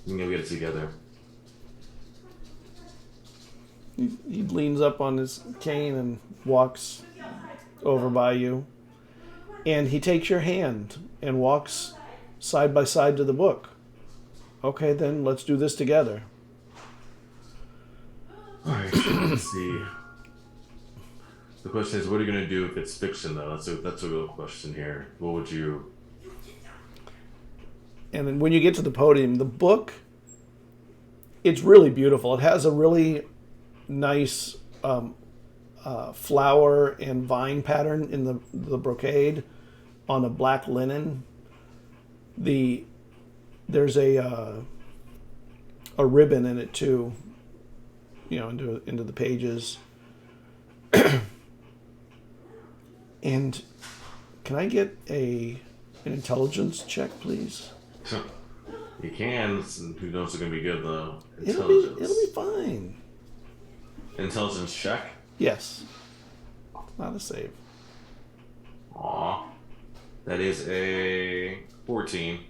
we can go get it together. He leans up on his cane and walks over by you. And he takes your hand and walks side by side to the book. Okay, then let's do this together. Alright, let's see. The question is, what are you going to do if it's fiction, though? That's a real question here. What would you... And then when you get to the podium, the book, it's really beautiful. It has a really nice flower and vine pattern in the brocade on a black linen. There's a ribbon in it too, into the pages. And can I get an intelligence check, please? You can. Who knows it's going to be good, though. It'll be fine. Intelligence check? Yes. Not a save. Aw. That is a 14.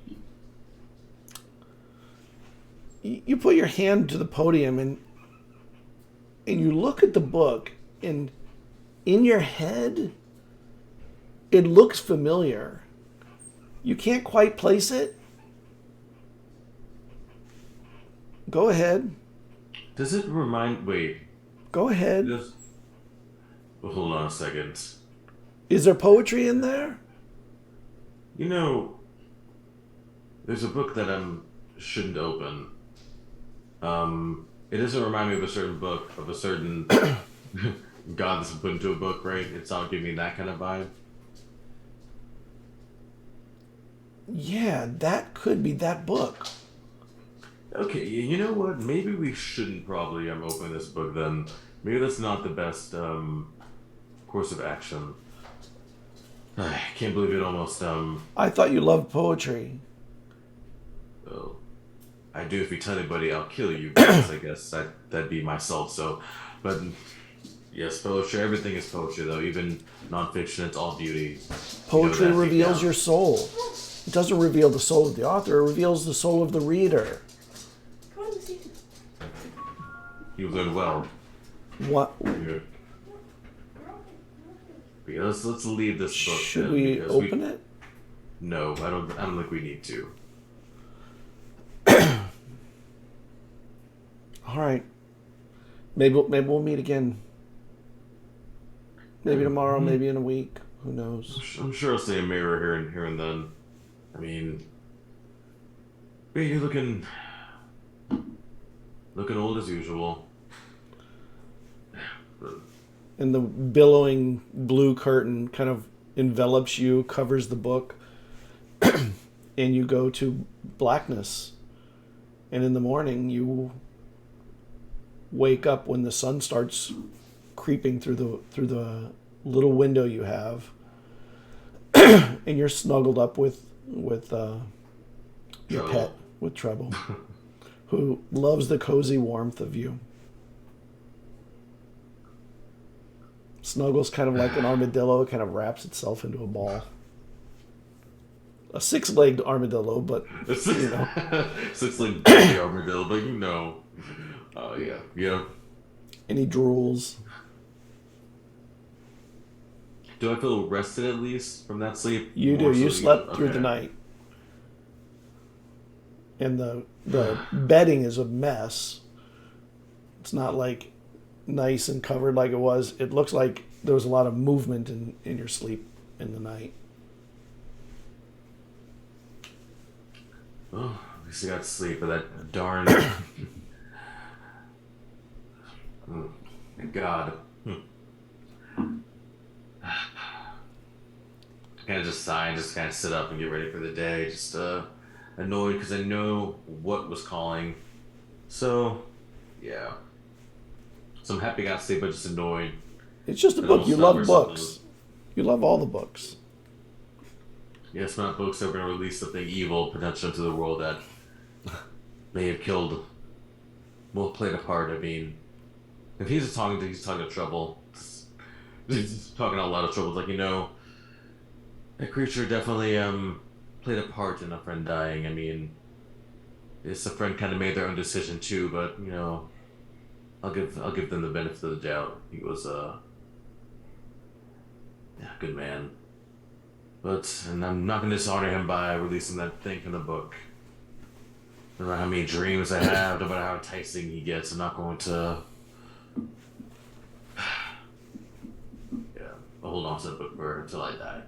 You put your hand to the podium and you look at the book, and in your head, it looks familiar. You can't quite place it. Go ahead. Does it remind... Wait. Go ahead. Well, hold on a second. Is there poetry in there? There's a book that I shouldn't open. It doesn't remind me of a certain book, of a certain god that's put into a book, right? It's not giving me that kind of vibe. Yeah, that could be that book. Okay, you know what? Maybe we shouldn't probably open this book then. Maybe that's not the best course of action. I can't believe it almost... I thought you loved poetry. Well, I do. If you tell anybody, I'll kill you, because I guess that'd be myself, so... But, yes, poetry. Everything is poetry, though. Even non-fiction, it's all beauty. Poetry reveals your soul. It doesn't reveal the soul of the author. It reveals the soul of the reader. You've learned well. What? Good. Yeah, let's leave this book. Should we open it? No, I don't think we need to. All right. Maybe we'll meet again Maybe tomorrow, maybe in a week. Who knows? I'm sure I'll see a mirror here and then. I mean, you're looking old as usual. And the billowing blue curtain kind of envelops you, covers the book, and you go to blackness. And in the morning, you wake up when the sun starts creeping through the little window you have, and you're snuggled up with your pet, with Treble, who loves the cozy warmth of you. Snuggles kind of like an armadillo. It kind of wraps itself into a ball. A six-legged armadillo, but you know. Six-legged baby armadillo, but you know. Oh, yeah. And he drools. Do I feel rested at least from that sleep? You do. You slept through okay. the night. And the bedding is a mess. It's not like nice and covered like it was. It looks like there was a lot of movement in your sleep in the night. Oh, at least I got to sleep, but that darn... oh, thank God. Kind of just sigh and just kind of sit up and get ready for the day. Just annoyed because I know what was calling. So, yeah. So I'm happy I got to sleep, but just annoyed. It's just a book. You love books. You love all the books. Yes, not books that are going to release something evil potentially into the world that may have killed, well, played a part. I mean, if he's talking to Trouble. He's talking a lot of trouble. It's like, that creature definitely played a part in a friend dying. I mean, it's a friend kind of made their own decision too, but I'll give them the benefit of the doubt. He was a good man. And I'm not going to dishonor him by releasing that thing from the book. No matter how many dreams I have, no matter how enticing he gets, I'm not going to... I'll hold on to the book until I die.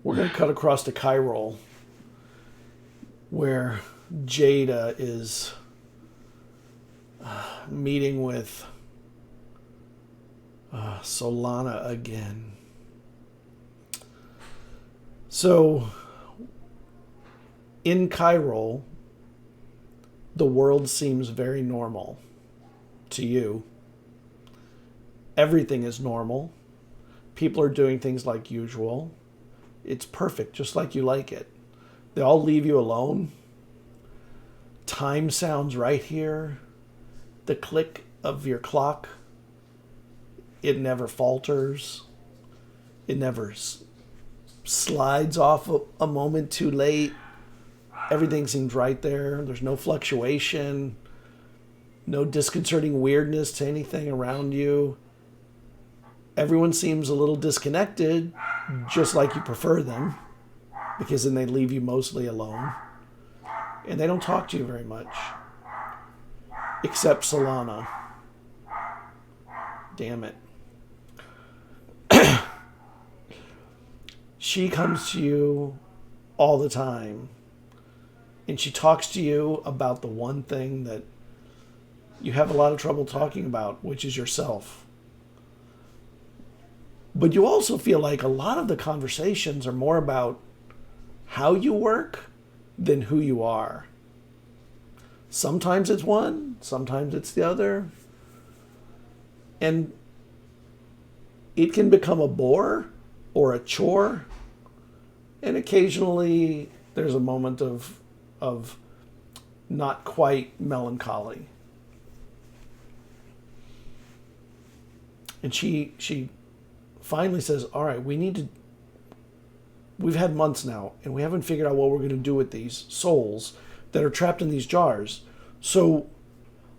We're going to cut across to Cairo, where Jada is meeting with Solana again. So, in Cairo, the world seems very normal to you. Everything is normal. People are doing things like usual. It's perfect, just like you like it. They all leave you alone. Time sounds right here. The click of your clock, it never falters. It never slides off a moment too late. Everything seems right there. There's no fluctuation, no disconcerting weirdness to anything around you. Everyone seems a little disconnected, just like you prefer them, because then they leave you mostly alone. And they don't talk to you very much. Except Solana. Damn it. She comes to you all the time. And she talks to you about the one thing that you have a lot of trouble talking about, which is yourself. But you also feel like a lot of the conversations are more about how you work than who you are. Sometimes it's one, sometimes it's the other. And it can become a bore or a chore. And occasionally there's a moment of not quite melancholy. And she finally says, all right, we've had months now, and we haven't figured out what we're going to do with these souls that are trapped in these jars. So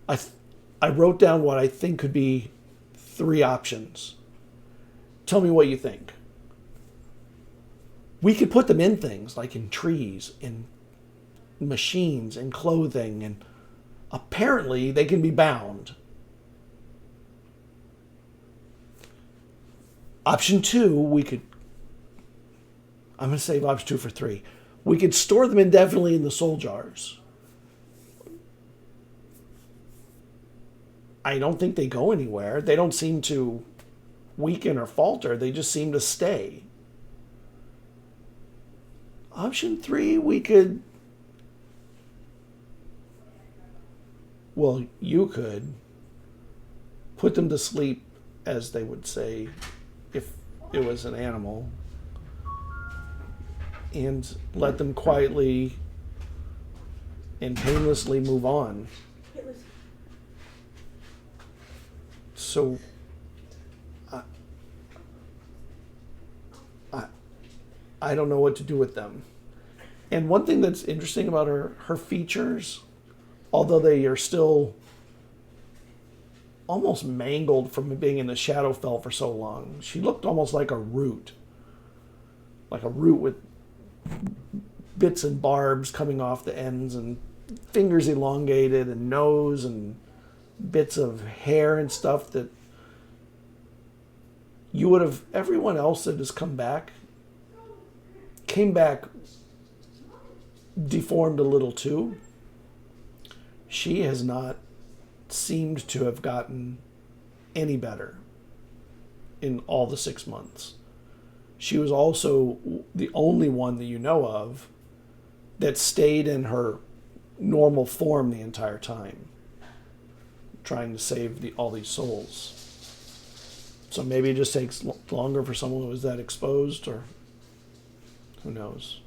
I wrote down what I think could be 3 options. Tell me what you think. We could put them in things, like in trees, in machines, in clothing, and apparently they can be bound. Option 2, we could... I'm going to save option 2 for 3. We could store them indefinitely in the soul jars. I don't think they go anywhere. They don't seem to weaken or falter. They just seem to stay. Option 3, we could... Well, you could put them to sleep, as they would say, if it was an animal, and let them quietly and painlessly move on. So, I don't know what to do with them. And one thing that's interesting about her features, although they are still almost mangled from being in the Shadowfell for so long, she looked almost like a root. Like a root with bits and barbs coming off the ends and fingers elongated and nose and bits of hair and stuff that you would have... Everyone else that has come back came back deformed a little too. She has not seemed to have gotten any better in all the 6 months. She was also the only one that you know of that stayed in her normal form the entire time, trying to save all these souls. So maybe it just takes longer for someone who was that exposed, or who knows.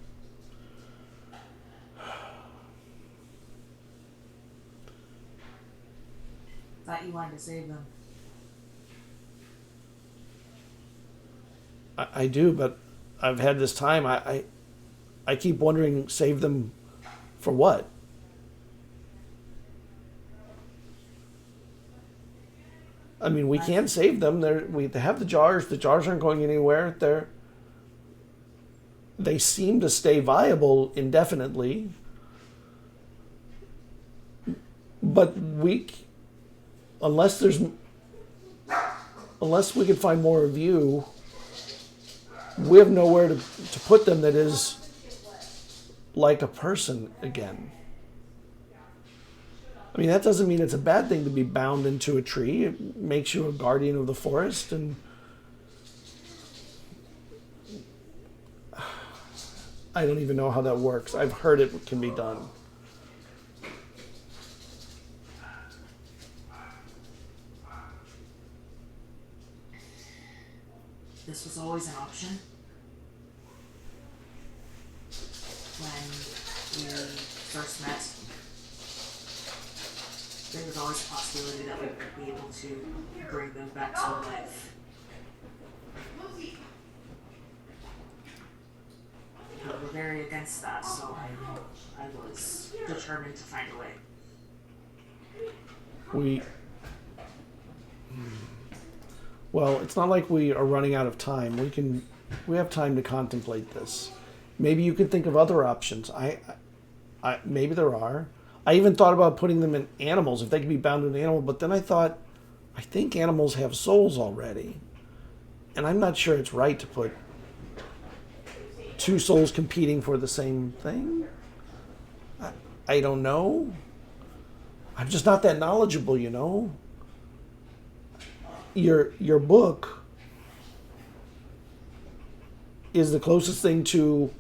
Thought you wanted to save them. I do, but I've had this time. I keep wondering, save them for what? I mean, we can't save them. We have the jars. The jars aren't going anywhere. They seem to stay viable indefinitely. But unless we can find more of you, we have nowhere to put them that is like a person again. I mean, that doesn't mean it's a bad thing to be bound into a tree. It makes you a guardian of the forest, and I don't even know how that works. I've heard it can be done. This was always an option. When we first met, there was always a possibility that we would be able to bring them back to life. But we're very against that, so I was determined to find a way. Well, it's not like we are running out of time. We have time to contemplate this. Maybe you can think of other options. Maybe there are. I even thought about putting them in animals, if they could be bound to an animal, but then I thought, I think animals have souls already. And I'm not sure it's right to put two souls competing for the same thing. I don't know. I'm just not that knowledgeable, you know. Your book is the closest thing to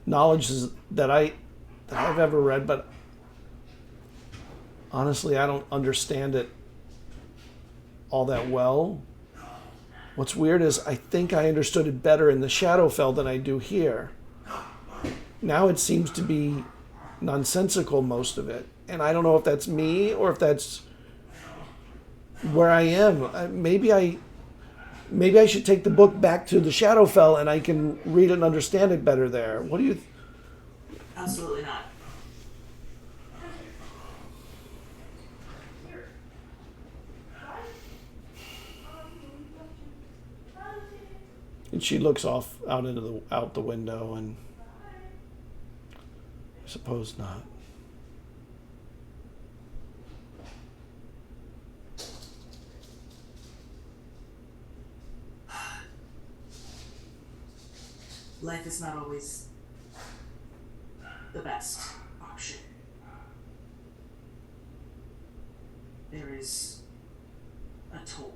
knowledge that I've ever read, but honestly, I don't understand it all that well. What's weird is I think I understood it better in the Shadowfell than I do here. Now it seems to be nonsensical, most of it, and I don't know if that's me or if that's where I am. Maybe I should take the book back to the Shadowfell and I can read it and understand it better there. What do you... Absolutely not. And she looks off out the window, and I suppose not. life is not always the best option. There is a toll.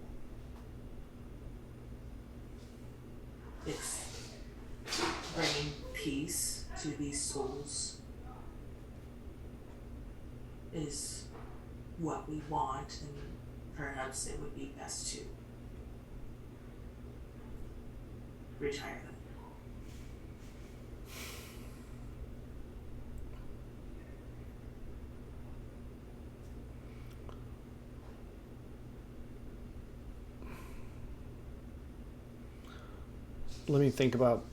If bringing peace to these souls is what we want, then perhaps it would be best to retire them. Let me think about.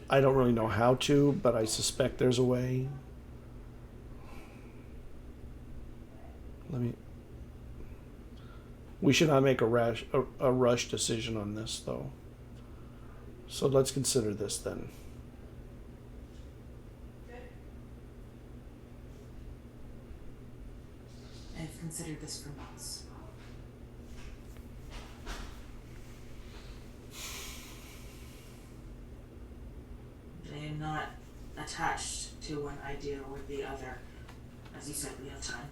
I don't really know how to, but I suspect there's a way. We should not make a rush decision on this, though. So let's consider this then. I've considered this for months. I am not attached to one idea or the other. As you said, we have time.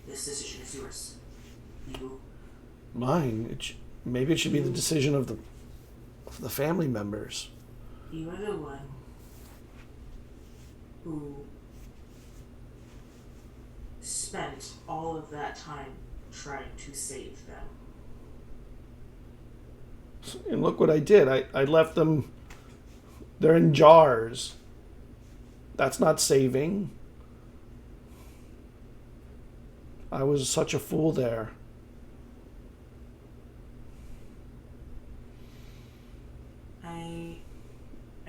This decision is yours. Mine? Maybe it should be the decision of the family members. You are the one who spent all of that time trying to save them. And look what I did. I left them. They're in jars. That's not saving. I was such a fool there.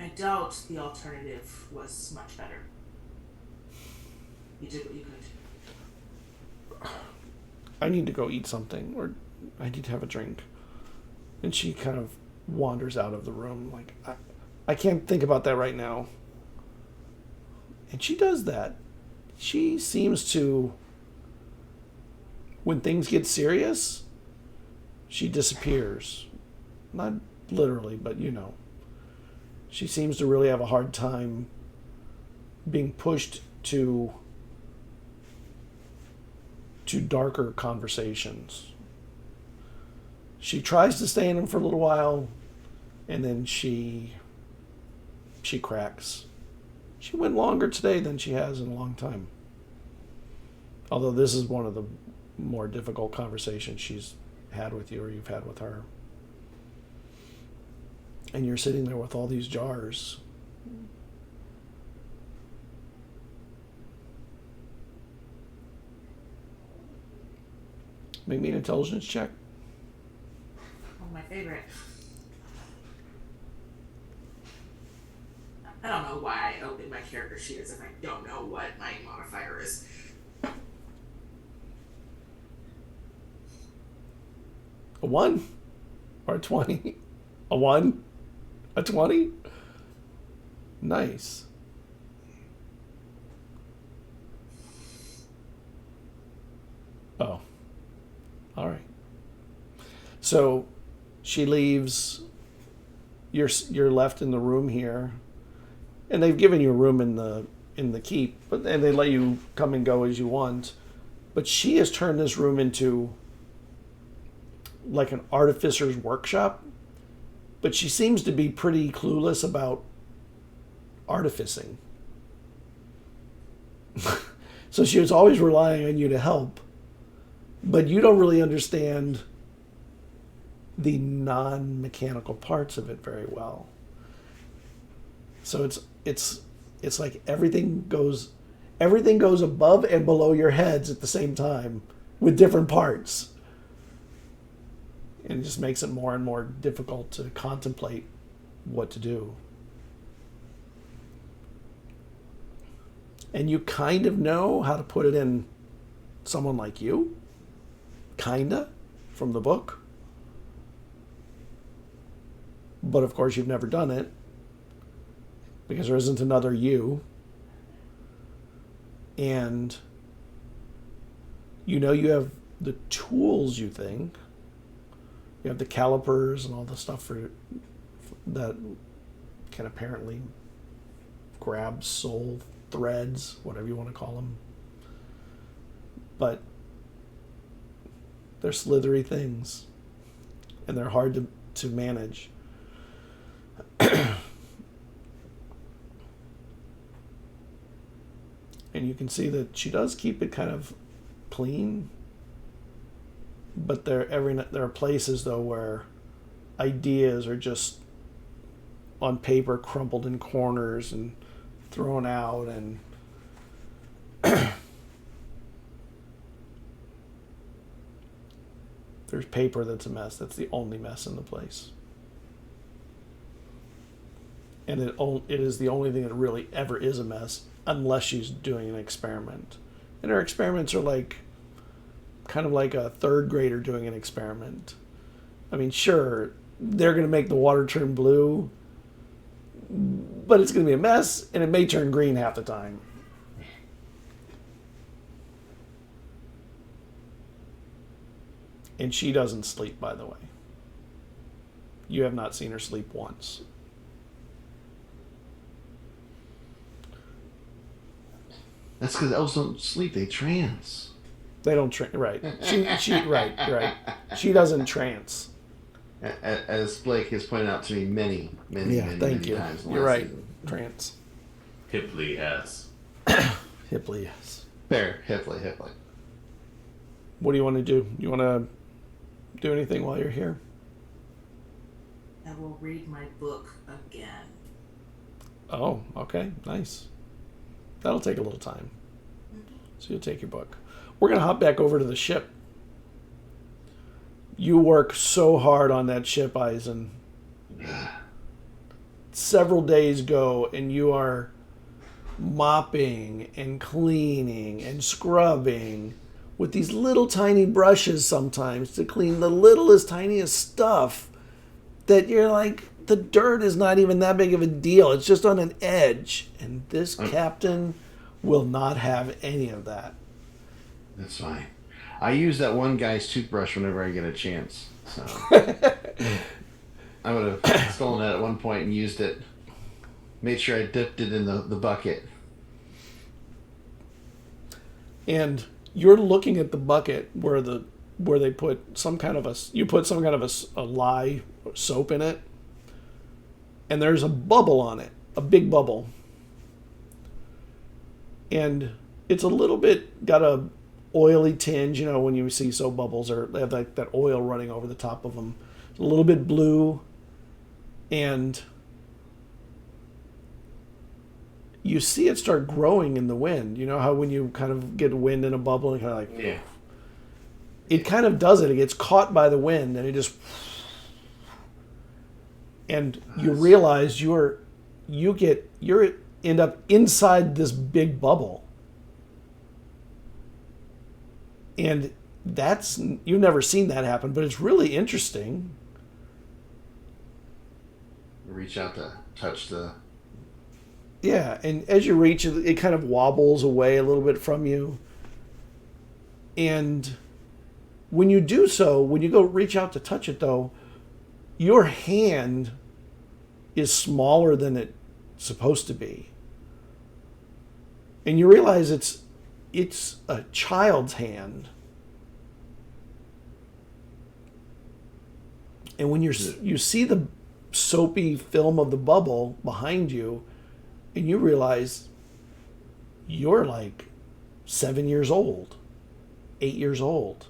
I doubt the alternative was much better. You did what you could. I need to go eat something, or I need to have a drink. And she kind of wanders out of the room like, I can't think about that right now. And she does that. She seems to, when things get serious, she disappears. Not literally, but you know. She seems to really have a hard time being pushed to darker conversations. She tries to stay in them for a little while, and then she cracks. She went longer today than she has in a long time. Although this is one of the more difficult conversations she's had with you or you've had with her. And you're sitting there with all these jars. Make me an intelligence check. Oh, my favorite. I don't know why I opened my character sheet as if I don't know what my modifier is. A 1 or a 20? A 1? A 20? Nice. Oh. All right. So she leaves. You're left in the room here, and they've given you a room in the keep, and they let you come and go as you want. But she has turned this room into like an artificer's workshop. But she seems to be pretty clueless about artificing. So she was always relying on you to help. But you don't really understand the non-mechanical parts of it very well. So it's like everything goes above and below your heads at the same time with different parts. And it just makes it more and more difficult to contemplate what to do. And you kind of know how to put it in someone like you. Kinda. From the book. But of course you've never done it. Because there isn't another you. And you know you have the tools, you think. You have the calipers and all the stuff for that can apparently grab soul threads, whatever you want to call them. But they're slithery things, and they're hard to manage. And you can see that she does keep it kind of clean, but there are places though where ideas are just on paper crumpled in corners and thrown out, and there's paper that's a mess. That's the only mess in the place. And it is the only thing that really ever is a mess, unless she's doing an experiment. And her experiments are kind of like a third grader doing an experiment. I mean, sure, they're going to make the water turn blue, but it's going to be a mess, and it may turn green half the time. And she doesn't sleep, by the way. You have not seen her sleep once. That's because elves don't sleep; they trance. They don't right. Right. She doesn't trance. As Blake has pointed out to me many thank you. times. You're right. Season. Trance. Hipley has. Hipley, yes. Fair, Hipley. What do you want to do? You want to do anything while you're here? I will read my book again. Oh, okay. Nice. That'll take a little time. So you'll take your book. We're going to hop back over to the ship. You work so hard on that ship, Eisen. Several days go, and you are mopping and cleaning and scrubbing with these little tiny brushes sometimes to clean the littlest, tiniest stuff that you're like, the dirt is not even that big of a deal. It's just on an edge. And this captain will not have any of that. That's fine. I use that one guy's toothbrush whenever I get a chance. So I would have stolen it at one point and used it. Made sure I dipped it in the bucket. And you're looking at the bucket where they put some kind of a lye soap in it, and there's a bubble on it, a big bubble, and it's a little bit got a oily tinge. You know, when you see soap bubbles, or they have like that oil running over the top of them. It's a little bit blue, and you see it start growing in the wind. You know how when you kind of get wind in a bubble and kind of like, yeah, it kind of does it. It gets caught by the wind, and it just, and you realize you end up inside this big bubble, and you've never seen that happen, but it's really interesting. Reach out to touch the. Yeah, and as you reach, it kind of wobbles away a little bit from you. And when you do so, when you go reach out to touch it, though, your hand is smaller than it's supposed to be. And you realize it's a child's hand. And when you see the soapy film of the bubble behind you, and you realize you're like 7 years old, 8 years old.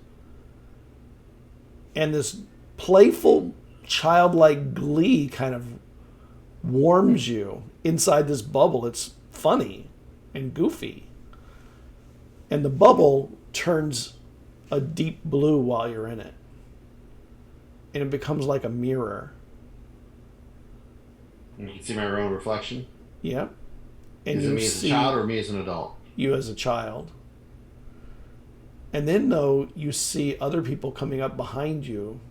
And this playful, childlike glee kind of warms you inside this bubble. It's funny and goofy. And the bubble turns a deep blue while you're in it. And it becomes like a mirror. You can see my own reflection. Yep. And Is it me as a child or me as an adult? You as a child. And then, though, you see other people coming up behind you,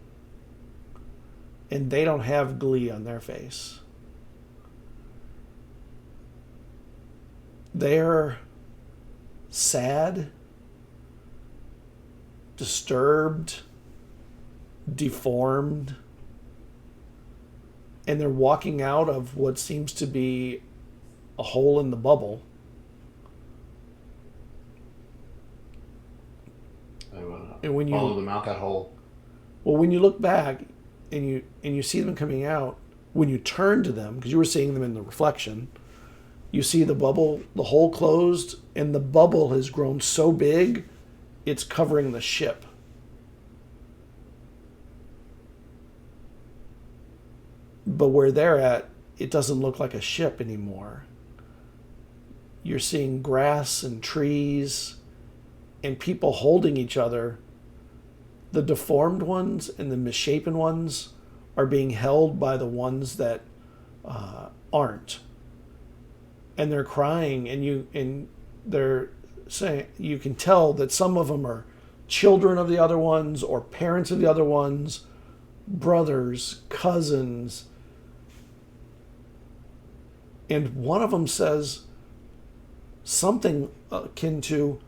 and they don't have glee on their face. They're sad, disturbed, deformed, and they're walking out of what seems to be a hole in the bubble. I will And when you follow them out that hole. Well, when you look back and you see them coming out, when you turn to them, because you were seeing them in the reflection, you see the bubble, the hole closed, and the bubble has grown so big, it's covering the ship. But where they're at, it doesn't look like a ship anymore. You're seeing grass and trees and people holding each other. The deformed ones and the misshapen ones are being held by the ones that aren't, and they're crying, and they're saying, you can tell that some of them are children of the other ones or parents of the other ones, brothers, cousins, and one of them says something akin to,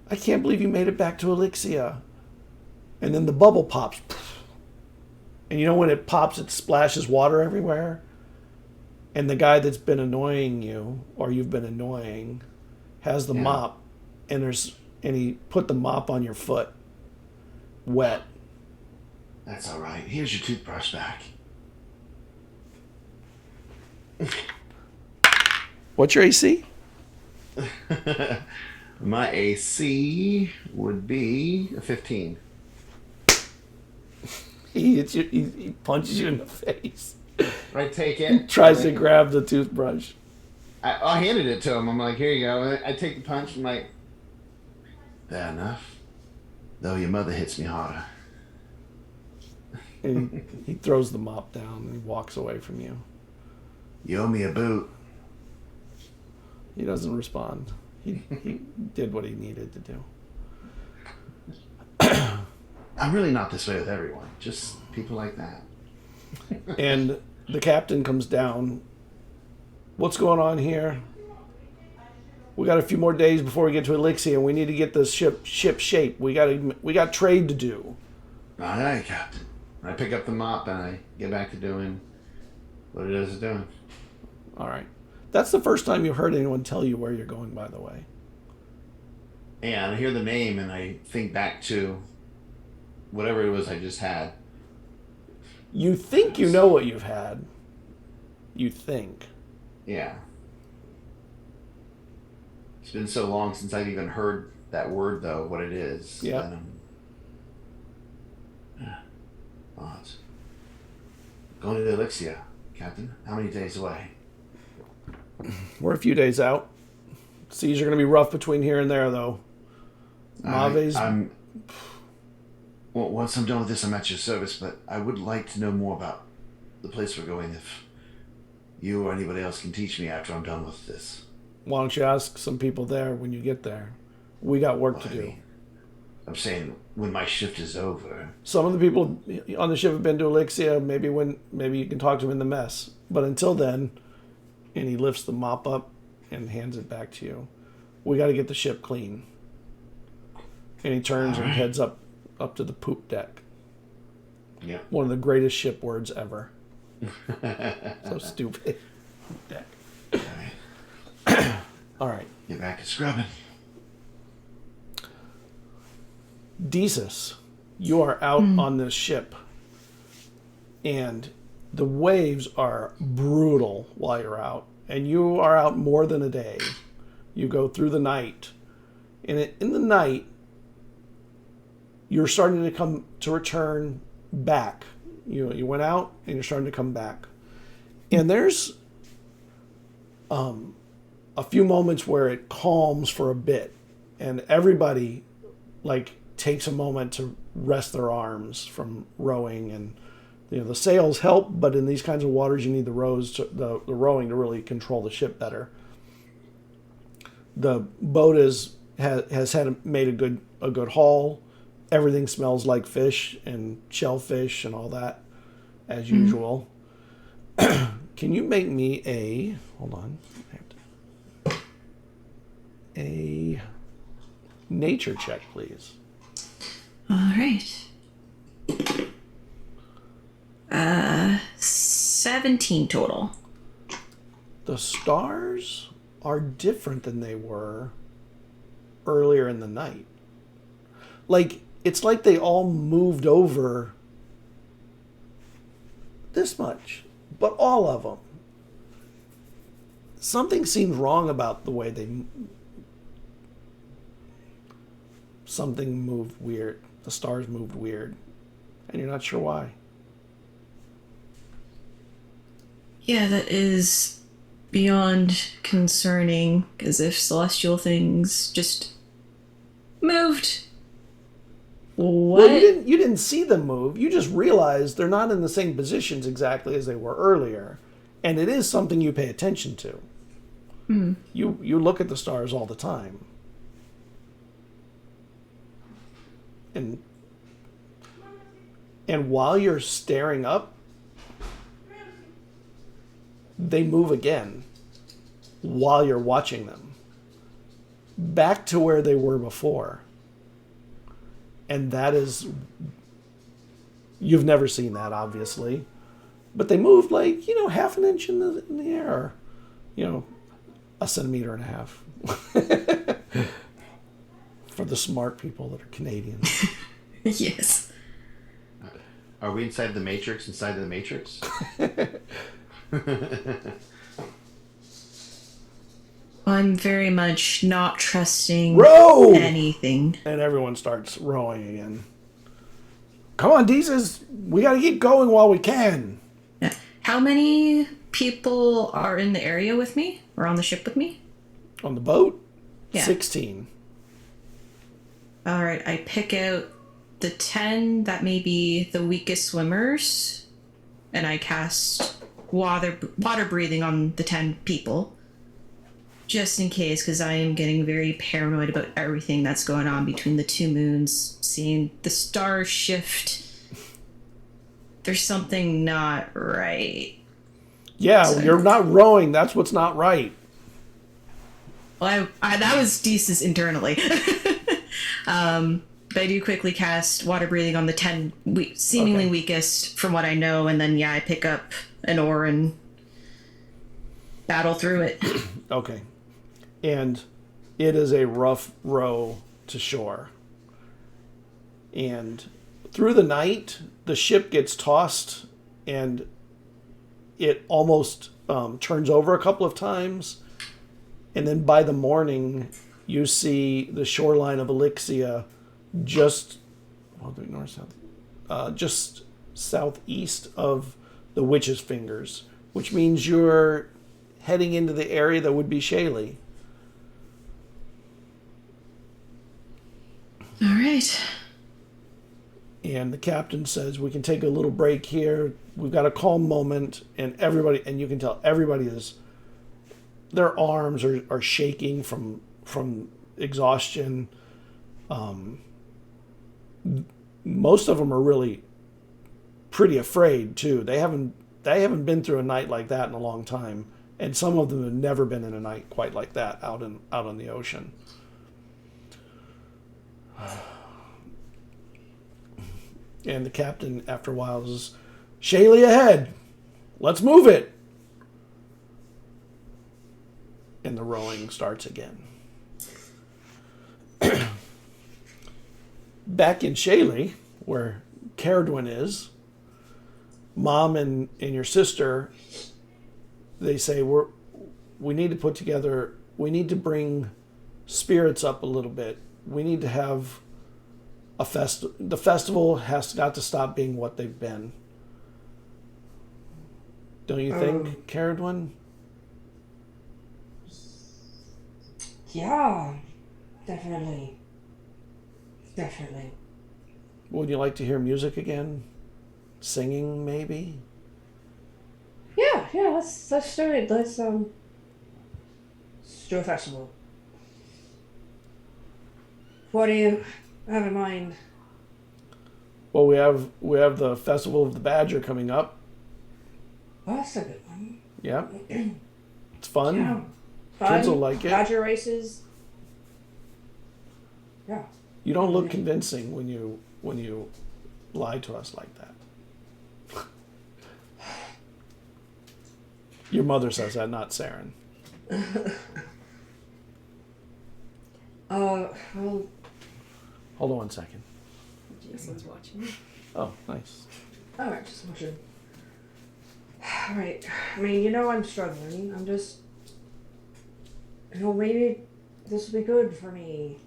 "I can't believe you made it back to Elixia." And then the bubble pops. And you know when it pops, it splashes water everywhere? And the guy that's been annoying you, or you've been annoying, has the mop, and he put the mop on your foot. Wet. That's all right. Here's your toothbrush back. What's your AC? My AC would be a 15. He punches you in the face. I take it. Tries to grab the toothbrush. I handed it to him. I'm like, here you go. I take the punch. I'm like, fair enough. Though your mother hits me harder. And he throws the mop down and he walks away from you. You owe me a boot. He doesn't respond. He did what he needed to do. I'm really not this way with everyone. Just people like that. And the captain comes down. What's going on here? We got a few more days before we get to Elixia, and we need to get the ship shape. We got trade to do. All right, Captain. I pick up the mop and I get back to doing what it is doing. All right. That's the first time you've heard anyone tell you where you're going, by the way. And I hear the name and I think back to whatever it was I just had. You think you know what you've had. You think. Yeah. It's been so long since I've even heard that word, though, what it is. Yeah. Odd. Going to Elixia, Captain. How many days away? We're a few days out. Seas are going to be rough between here and there, though. Mave's... Well, once I'm done with this, I'm at your service, but I would like to know more about the place we're going if you or anybody else can teach me after I'm done with this. Why don't you ask some people there when you get there? We got work to do. I'm saying when my shift is over. Some of the people on the ship have been to Elixia. Maybe you can talk to them in the mess. But until then, and he lifts the mop up and hands it back to you. We got to get the ship clean. And he turns and heads up to the poop deck. Yeah. One of the greatest ship words ever. So stupid. Poop deck. All right. Get back to scrubbing. Desus, you are out on this ship, and the waves are brutal while you're out, and you are out more than a day. You go through the night, and in the night, you're starting to return back. You went out, and you're starting to come back, and there's a few moments where it calms for a bit, and everybody takes a moment to rest their arms from rowing, and the sails help, but in these kinds of waters you need the rowing to really control the ship better. The boat has made a good haul. Everything smells like fish and shellfish and all that as usual. Can you make me a nature check, please? All right. 17 total. The stars are different than they were earlier in the night. Like, it's like they all moved over this much, but all of them. Something seemed wrong about the way something moved weird. The stars moved weird, and you're not sure why. Yeah, that is beyond concerning, as if celestial things just moved. What? Well, you didn't see them move. You just realized they're not in the same positions exactly as they were earlier, and it is something you pay attention to. You look at the stars all the time, and while you're staring up, they move again while you're watching them, back to where they were before. And that is, you've never seen that, obviously, but they moved like, half an inch in the air, a centimeter and a half. For the smart people that are Canadian. Yes. Are we inside the Matrix? Inside the Matrix? I'm very much not trusting Row! anything. And everyone starts rowing again. Come on, Deezes. We got to keep going while we can. Yeah. How many people are in the area with me? Or on the ship with me? On the boat? Yeah. 16. Alright, I pick out the 10 that may be the weakest swimmers, and I cast water breathing on the 10 people. Just in case, because I am getting very paranoid about everything that's going on between the two moons, seeing the stars shift. There's something not right. Yeah, you're not rowing. That's what's not right. Well, that was Deese's internally. But I do quickly cast water breathing on the 10 seemingly weakest from what I know, and then, I pick up an oar and battle through it. Okay. And it is a rough row to shore. And through the night, the ship gets tossed and it almost turns over a couple of times. And then by the morning, you see the shoreline of Elixia just southeast of the Witch's Fingers, which means you're heading into the area that would be Shaley. All right. And the captain says, we can take a little break here. We've got a calm moment. And you can tell everybody their arms are shaking from exhaustion. Most of them are really pretty afraid too. They haven't been through a night like that in a long time. And some of them have never been in a night quite like that out on the ocean. And the captain, after a while, says, Shaley ahead. Let's move it. And the rowing starts again. Back in Shaley, where Cerridwen is, Mom and your sister, they say, we need to bring spirits up a little bit. We need to have the festival has got to stop being what they've been. Don't you think, Cerridwen? Yeah, definitely. Definitely. Would you like to hear music again? Singing, maybe? Yeah, let's do it. Let's do a festival. What do you have in mind? Well, we have the Festival of the Badger coming up. Oh, that's a good one. Yeah. It's fun. Yeah. Fun. Kids will like it. Badger races. Yeah. You don't look convincing when you lie to us like that. Your mother says that, not Saren. Well, Hold on 1 second. Jason's watching. Oh, nice. alright, just watching. Alright, I mean, I'm struggling. I'm just, maybe this will be good for me.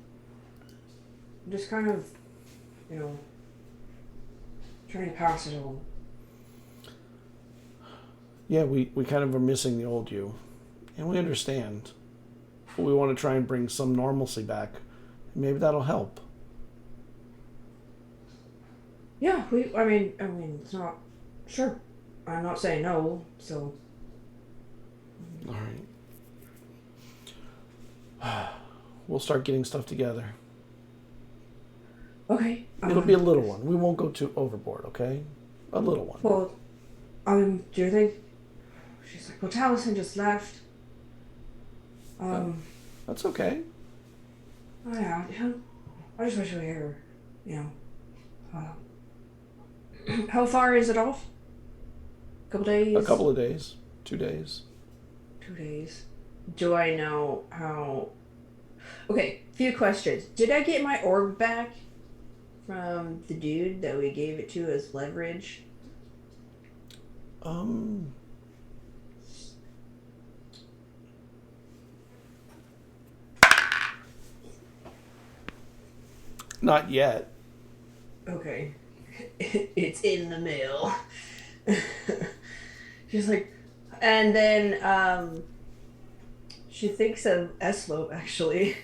I'm just kind of, trying to pass it on. Yeah, we kind of are missing the old you. And we understand. But we want to try and bring some normalcy back. Maybe that'll help. Yeah, I mean, it's not, sure. I'm not saying no, so. All right. We'll start getting stuff together. Okay. It'll be a little one. We won't go too overboard, okay? A little one. Well, do you think? She's like, well, Taliesin just left. That's okay. Oh yeah, I just wish we were, how far is it off? A couple days? A couple of days. 2 days. 2 days. Do I know how... Okay, few questions. Did I get my orb back from the dude that we gave it to as leverage? Not yet. Okay. It's in the mail. She's like... And then, she thinks of Eslope, actually.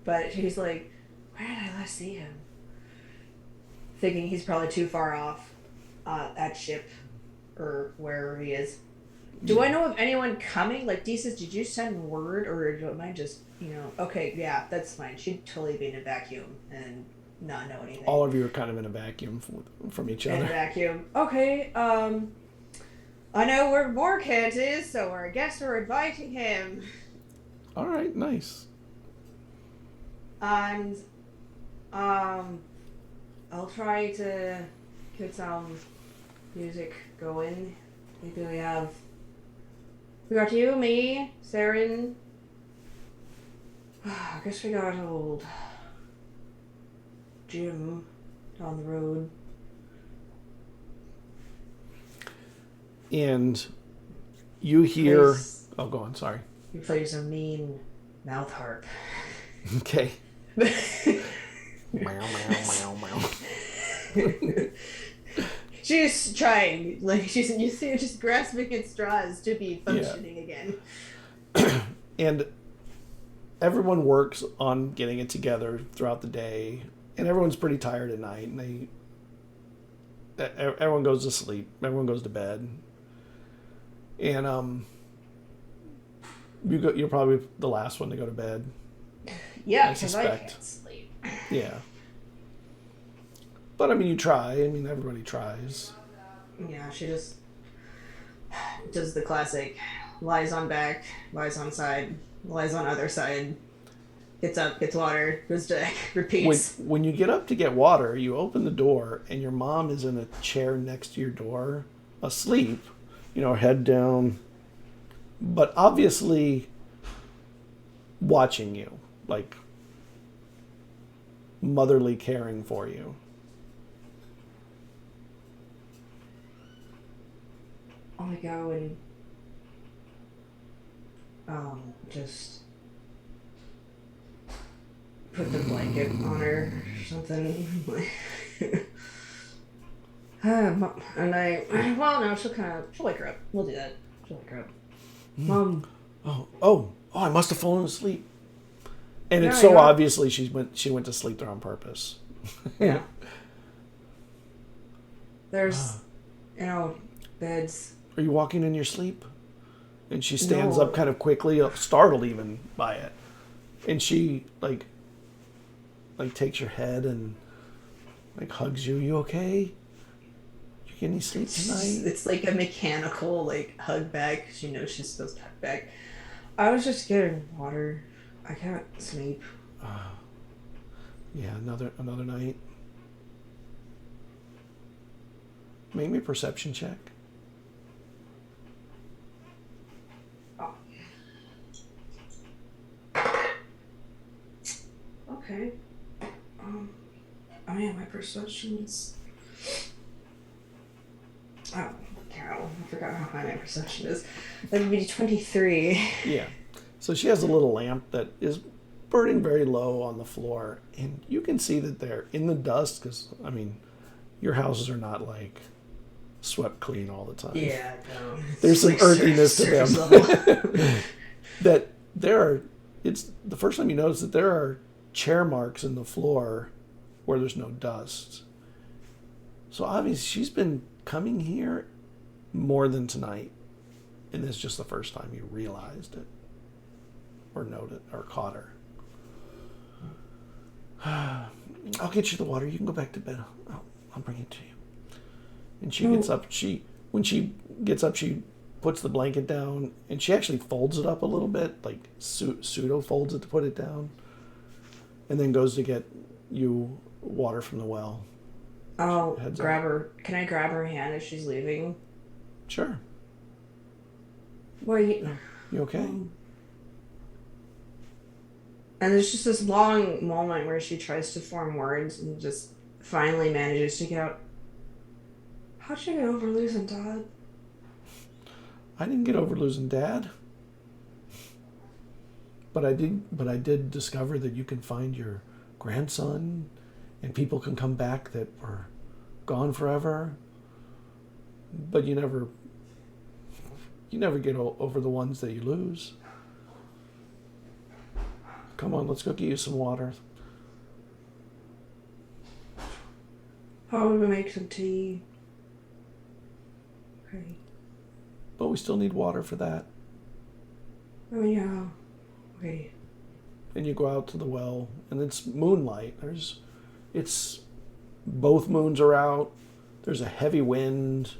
But she's like, where did I last see him? Thinking he's probably too far off at ship. Or wherever he is. Do I know of anyone coming? Like, Deezus, did you send word? Or am I just, Okay, yeah, that's fine. She'd totally be in a vacuum and not know anything. All of you are kind of in a vacuum from each In a other. vacuum. Okay, I know where Morkant is, so I guess we're inviting him. All right, nice. And, I'll try to get some music going. Maybe we got you, me, Saren. I guess we got old Jim down the road. And you hear... Plays- Oh, go on, sorry. He plays a mean mouth harp. Okay. She's trying, you see her just grasping at straws to be functioning again. And everyone works on getting it together throughout the day, and everyone's pretty tired at night, and everyone goes to sleep. Everyone goes to bed, and you're probably the last one to go to bed. Yeah, I because I suspect. can't sleep. Yeah. But I mean, you try. I mean, everybody tries. Yeah, she just does the classic: lies on back, lies on side, lies on other side, gets up, gets water, goes to deck, repeats. When you get up to get water, you open the door, and your mom is in a chair next to your door, asleep, head down, but obviously watching you, like motherly caring for you. I go and just put the blanket on her or something. And no, she'll wake her up. We'll do that. She'll wake her up. Mom. Oh, I must have fallen asleep. And it's No, so you're not. obviously she went to sleep there on purpose. Yeah. There's, beds. Are you walking in your sleep? And she stands No. up kind of quickly, startled even by it. And she like takes your head and hugs you. You okay? You get any sleep tonight? It's like a mechanical hug back. She knows she's supposed to hug back. I was just getting water. I can't sleep. Yeah, another night. Make me a perception check. Okay. Oh yeah, my perception is. Oh, cow. I forgot how high my perception is. That would be 23. Yeah. So she has a little lamp that is burning very low on the floor, and you can see that they're in the dust because, I mean, your houses are not like swept clean all the time. Yeah, no. There's some Like earthiness to surface them. level. That there are, it's the first time you notice that there are chair marks in the floor where there's no dust. So obviously she's been coming here more than tonight, and this is just the first time you realized it or noted or caught her. I'll get you the water. You can go back to bed. I'll bring it to you. And she gets up. When she gets up, she puts the blanket down, and she actually folds it up a little bit, like pseudo folds it to put it down, and then goes to get you water from the well. I'll Heads grab up. her. Can I grab her hand as she's leaving? Sure. What are you? You okay? And there's just this long moment where she tries to form words and just finally manages to get out. How'd you get over losing Dad? I didn't get over losing Dad. But I did discover that you can find your grandson, and people can come back that were gone forever. But you never get over the ones that you lose. Come on, let's go get you some water. How would we make some tea? Okay. But we still need water for that. Oh yeah. Okay. And you go out to the well, and it's moonlight. It's both moons are out. There's a heavy wind,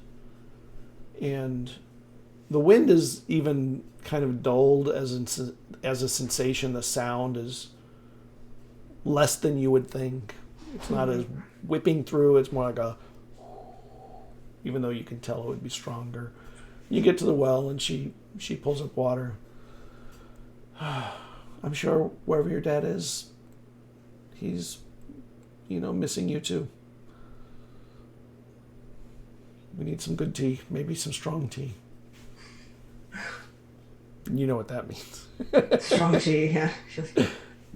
and the wind is even kind of dulled as a sensation. The sound is less than you would think. It's not as whipping through. It's more like a, even though you can tell it would be stronger. You get to the well, and she pulls up water. I'm sure wherever your dad is, he's, missing you too. We need some good tea, maybe some strong tea. You know what that means. Strong tea, yeah.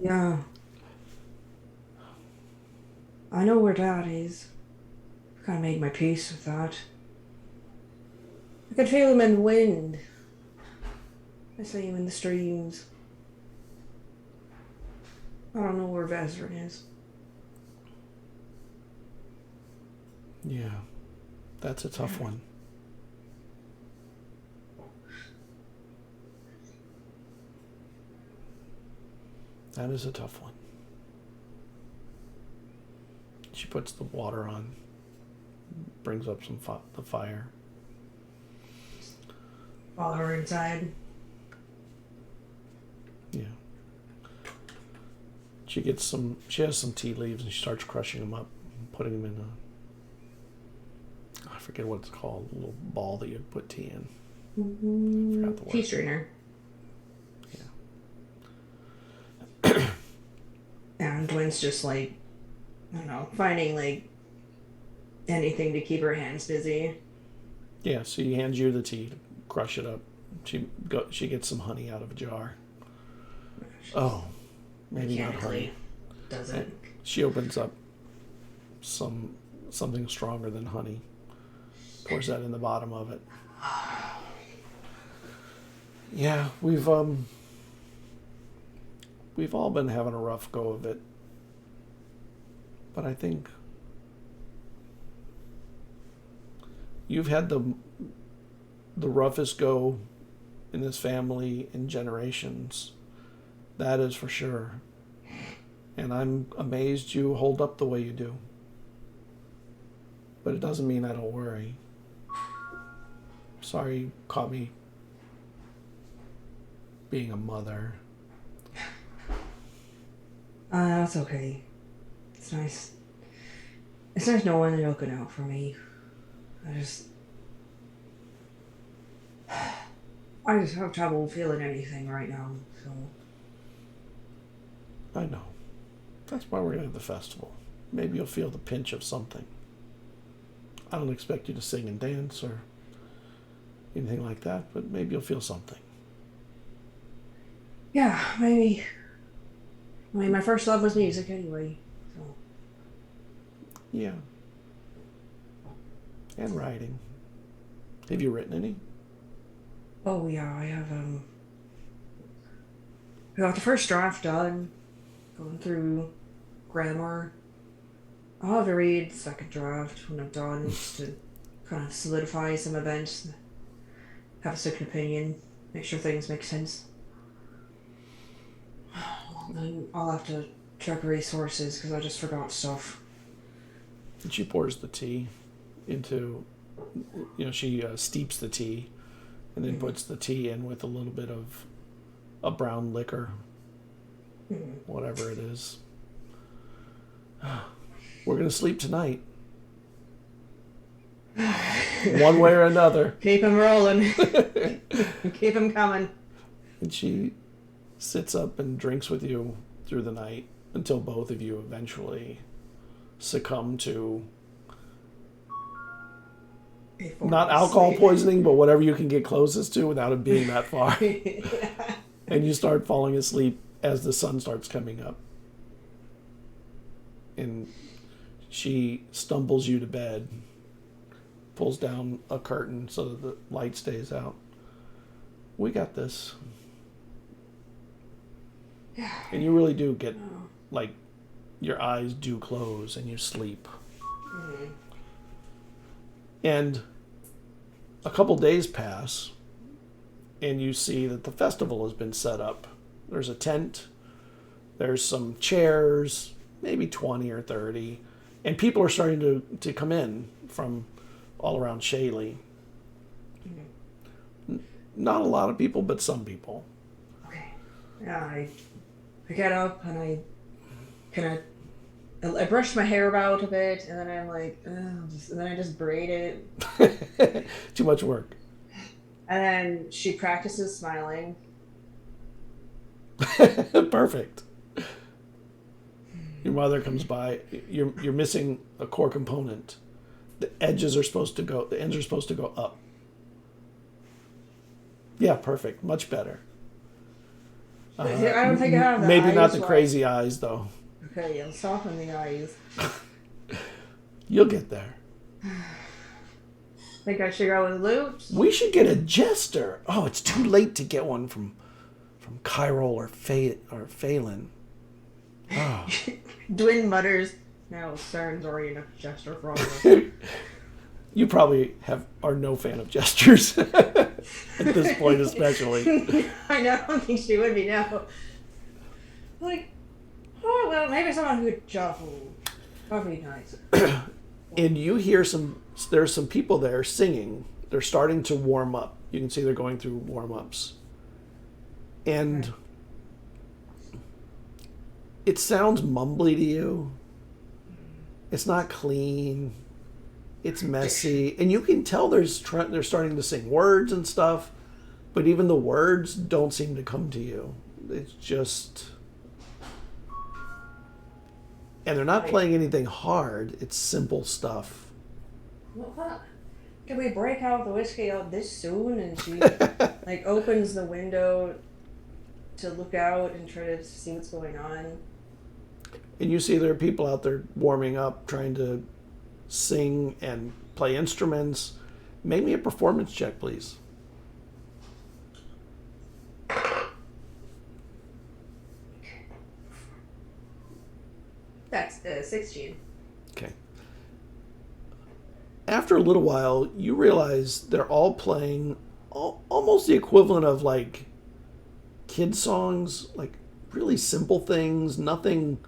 Yeah. I know where Dad is. I've kind of made my peace with that. I could feel him in the wind. I see him in the streams. I don't know where Vesryn is. Yeah, that's a tough one. That is a tough one. She puts the water on, brings up the fire. Follow her inside. Yeah. She has some tea leaves, and she starts crushing them up, putting them in I forget what it's called, a little ball that you put tea in. Forgot the word. Tea strainer. Yeah. And Dwyn's just like, I don't know, finding like anything to keep her hands busy. Yeah, so he hands you the tea to crush it up. She gets some honey out of a jar. Oh, maybe not honey. Does it? She opens up something stronger than honey. Pours that in the bottom of it. Yeah, we've all been having a rough go of it. But I think you've had the roughest go in this family in generations. That is for sure. And I'm amazed you hold up the way you do. But it doesn't mean I don't worry. Sorry you caught me being a mother. That's okay. It's nice. It's nice no one looking out for me. I just have trouble feeling anything right now, so. I know. That's why we're going to have the festival. Maybe you'll feel the pinch of something. I don't expect you to sing and dance or anything like that, but maybe you'll feel something. Yeah, maybe. I mean, my first love was music anyway. So. Yeah. And writing. Have you written any? Oh yeah, I have. I got the first draft done. Going through grammar. I'll have to read the second draft when I'm done, just to kind of solidify some events, have a second opinion, make sure things make sense. Then I'll have to check resources because I just forgot stuff. And she pours the tea into, she steeps the tea and then puts the tea in with a little bit of a brown liquor, whatever it is. We're going to sleep tonight. One way or another. Keep him rolling. Keep him coming. And she sits up and drinks with you through the night until both of you eventually succumb to not alcohol poisoning, but whatever you can get closest to without it being that far. And you start falling asleep as the sun starts coming up. And she stumbles you to bed, pulls down a curtain so that the light stays out. We got this. Yeah. And you really do get, like, your eyes do close and you sleep. Mm-hmm. And a couple days pass, and you see that the festival has been set up. There's a tent, there's some chairs, maybe 20 or 30, and people are starting to come in from all around Shaley. Mm-hmm. Not a lot of people, but some people. Okay. Yeah, I get up and I brush my hair out a bit, and then I'm like, and then I just braid it. Too much work. And then she practices smiling. Perfect. Your mother comes by. You're missing a core component. The ends are supposed to go up. Yeah, perfect. Much better. I don't think I have that. Maybe not the crazy eyes, though. Okay, I'll soften the eyes. You'll get there. Think I should go with loot? We should get a jester. Oh, it's too late to get one from Kyrol or Phelan. Oh. Dwin mutters. Now Cern's already enough jester for all of us. You probably are no fan of gestures at this point, especially. I know. I don't think she would be now. Like, oh well, maybe someone who could shuffle. That'd be nice. And you hear there's some people there singing. They're starting to warm up. You can see they're going through warm-ups. And it sounds mumbly to you. It's not clean. It's messy. And you can tell they're starting to sing words and stuff, but even the words don't seem to come to you. It's just... And they're not playing anything hard. It's simple stuff. What? Can we break out the whiskey out this soon? And she opens the window to look out and try to see what's going on. And you see there are people out there warming up, trying to sing and play instruments. Make me a performance check, please. That's 16. Okay. After a little while, you realize they're all playing almost the equivalent of like kid songs, like really simple things, nothing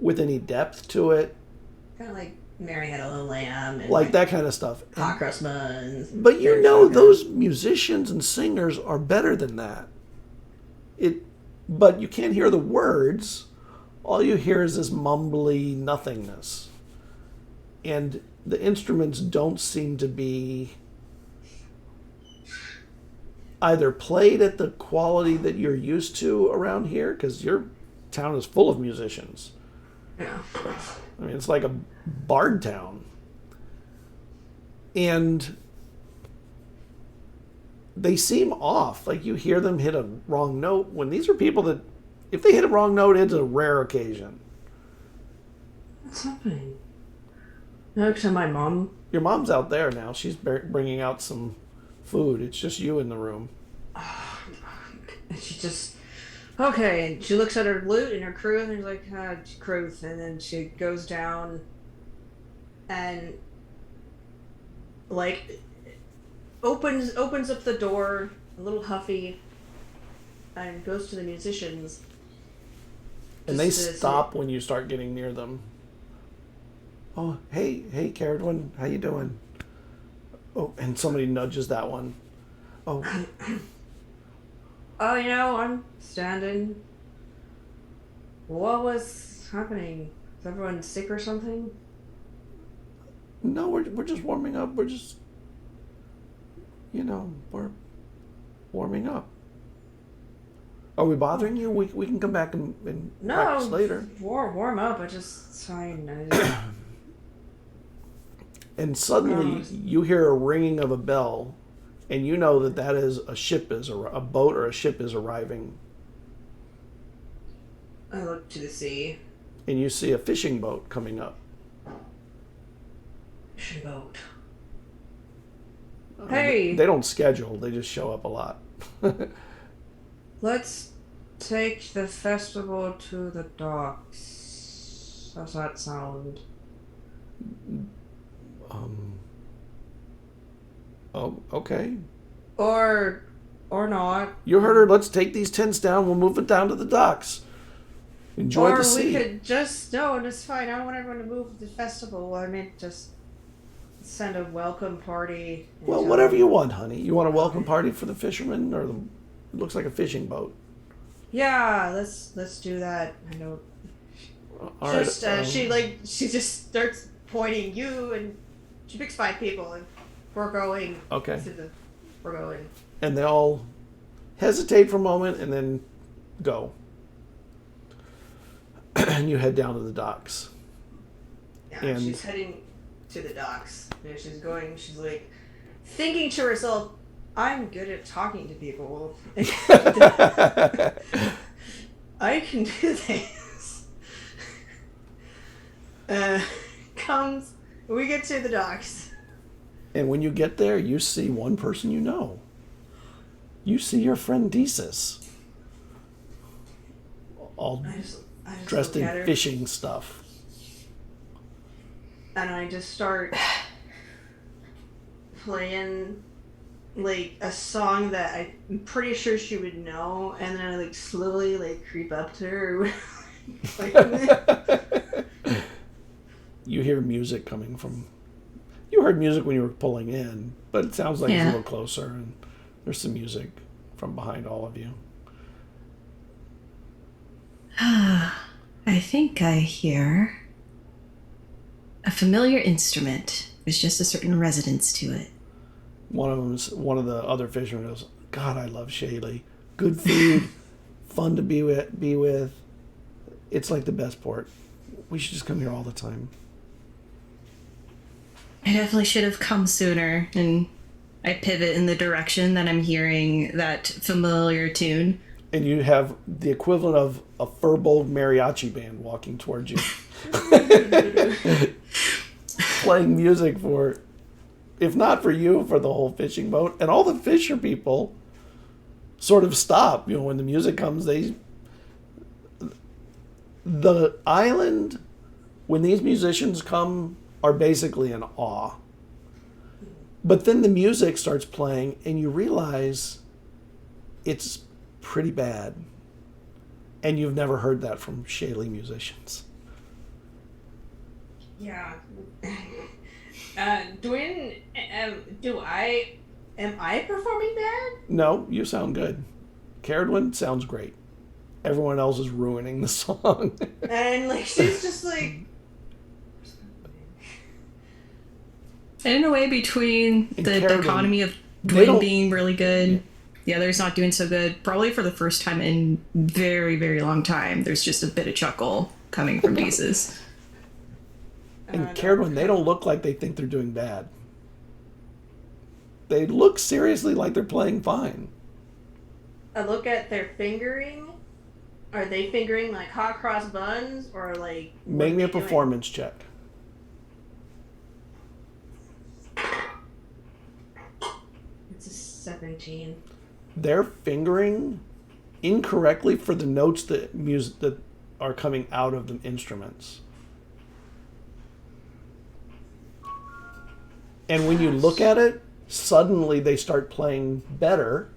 with any depth to it. Kind of like Mary Had a Little Lamb. And like that kind of stuff. Hot Cross Buns. But you know those musicians and singers are better than that. But you can't hear the words. All you hear is this mumbly nothingness. And the instruments don't seem to be either played at the quality that you're used to around here, because you're town is full of musicians. Yeah. I mean, it's like a bard town. And they seem off. Like, you hear them hit a wrong note. When these are people that, if they hit a wrong note, it's a rare occasion. What's happening? Look to my mom. Your mom's out there now. She's bringing out some food. It's just you in the room. And she just... Okay, and she looks at her lute and her crew, and there's like, Cruth, and then she goes down and, like, opens up the door, a little huffy, and goes to the musicians. And they Just to stop when you start getting near them. Oh, hey, Cerridwen, how you doing? Oh, and somebody nudges that one. Oh, Oh, I'm standing. What was happening? Is everyone sick or something? no, we're just warming up. We're just, we're warming up. Are we bothering you? We can come back and practice later. Warm up. It's fine. And suddenly you hear a ringing of a bell, and you know that is a boat or a ship is arriving. I look to the sea. And you see a fishing boat coming up. Fishing boat. Hey! They don't schedule, they just show up a lot. Let's take the festival to the docks. How's that sound? Oh, okay. Or not. You heard her, let's take these tents down, we'll move it down to the docks. Enjoy Or the sea. we could just... No, it's fine. I don't want everyone to move the festival. I meant just send a welcome party. Well, whatever you want, honey. You want a welcome party for the fishermen, or it looks like a fishing boat? Yeah, let's do that. I know. All right. She just starts pointing you, and she picks 5 people, and we're going. Okay. We're going. And they all hesitate for a moment and then go. And you head down to the docks. Yeah, And she's heading to the docks. And she's like thinking to herself, I'm good at talking to people. I can do this. We get to the docks. And when you get there, you see one person you know. You see your friend Desis. All I just dressed look in at her, fishing stuff. and I just start playing like a song that I'm pretty sure she would know, and then I like slowly like creep up to her. You hear music coming from... You heard music when you were pulling in, but it sounds like it's a little closer, and there's some music from behind all of you. I think I hear a familiar instrument. There's just a certain resonance to it. One of the other fishermen goes, God, I love Shaylee. Good food, fun to be with. It's like the best port. We should just come here all the time. I definitely should have come sooner, and I pivot in the direction that I'm hearing that familiar tune. And you have the equivalent of a Firbolg mariachi band walking towards you. Playing music for, if not for you, for the whole fishing boat. And all the fisher people sort of stop. When the music comes, the island, when these musicians come, are basically in awe. But then the music starts playing, and you realize it's pretty bad. And you've never heard that from Shaylee musicians. Yeah. Dwayne, am I performing bad? No, you sound good. Cerridwen sounds great. Everyone else is ruining the song. And like she's just like. And in a way, between the Cerridwen, dichotomy of they Dwayne don't- being really good The other's not doing so good, probably for the first time in very, very long time. There's just a bit of chuckle coming from Deezus. And Cerridwen, they don't look like they think they're doing bad. They look seriously like they're playing fine. I look at their fingering. Are they fingering like hot cross buns or like? Make me a performance check. It's a 17. They're fingering incorrectly for the notes that are coming out of the instruments. And when you look at it, suddenly they start playing better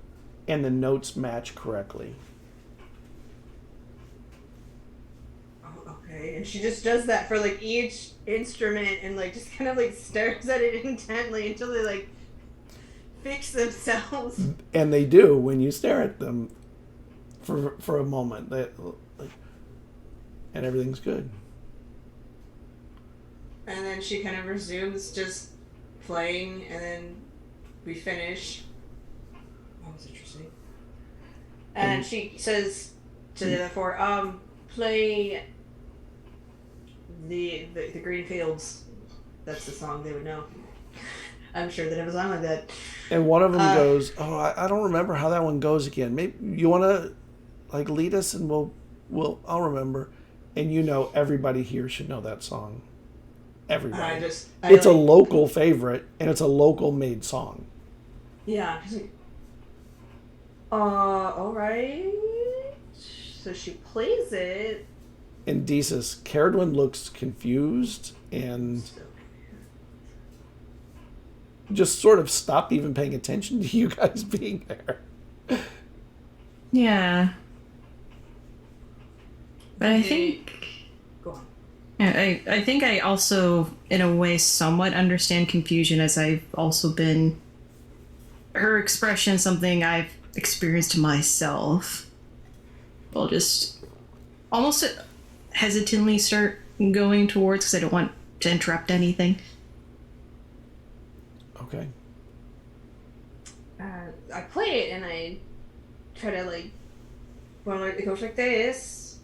and the notes match correctly. Oh, okay. And she just does that for like each instrument and like just kind of like stares at it intently until they like fix themselves. And they do when you stare at them for a moment. And everything's good. And then she kind of resumes just playing, and then we finish. That was interesting. And she says to the other four, play the Green Fields. That's the song they would know. I'm sure they have a song like that. And one of them goes, I don't remember how that one goes again. Maybe you want to like lead us, and I'll remember. And everybody here should know that song. Everybody. It's a local favorite, and it's a local made song. Yeah. All right. So she plays it. And Deezus, Cerridwen looks confused and just sort of stopped even paying attention to you guys being there. Yeah. But I think... Go on. Yeah, I think I also, in a way, somewhat understand confusion, as I've also been... Her expression, something I've experienced myself. I'll just almost hesitantly start going towards, because I don't want to interrupt anything. Okay. I play it and I try to it goes like this.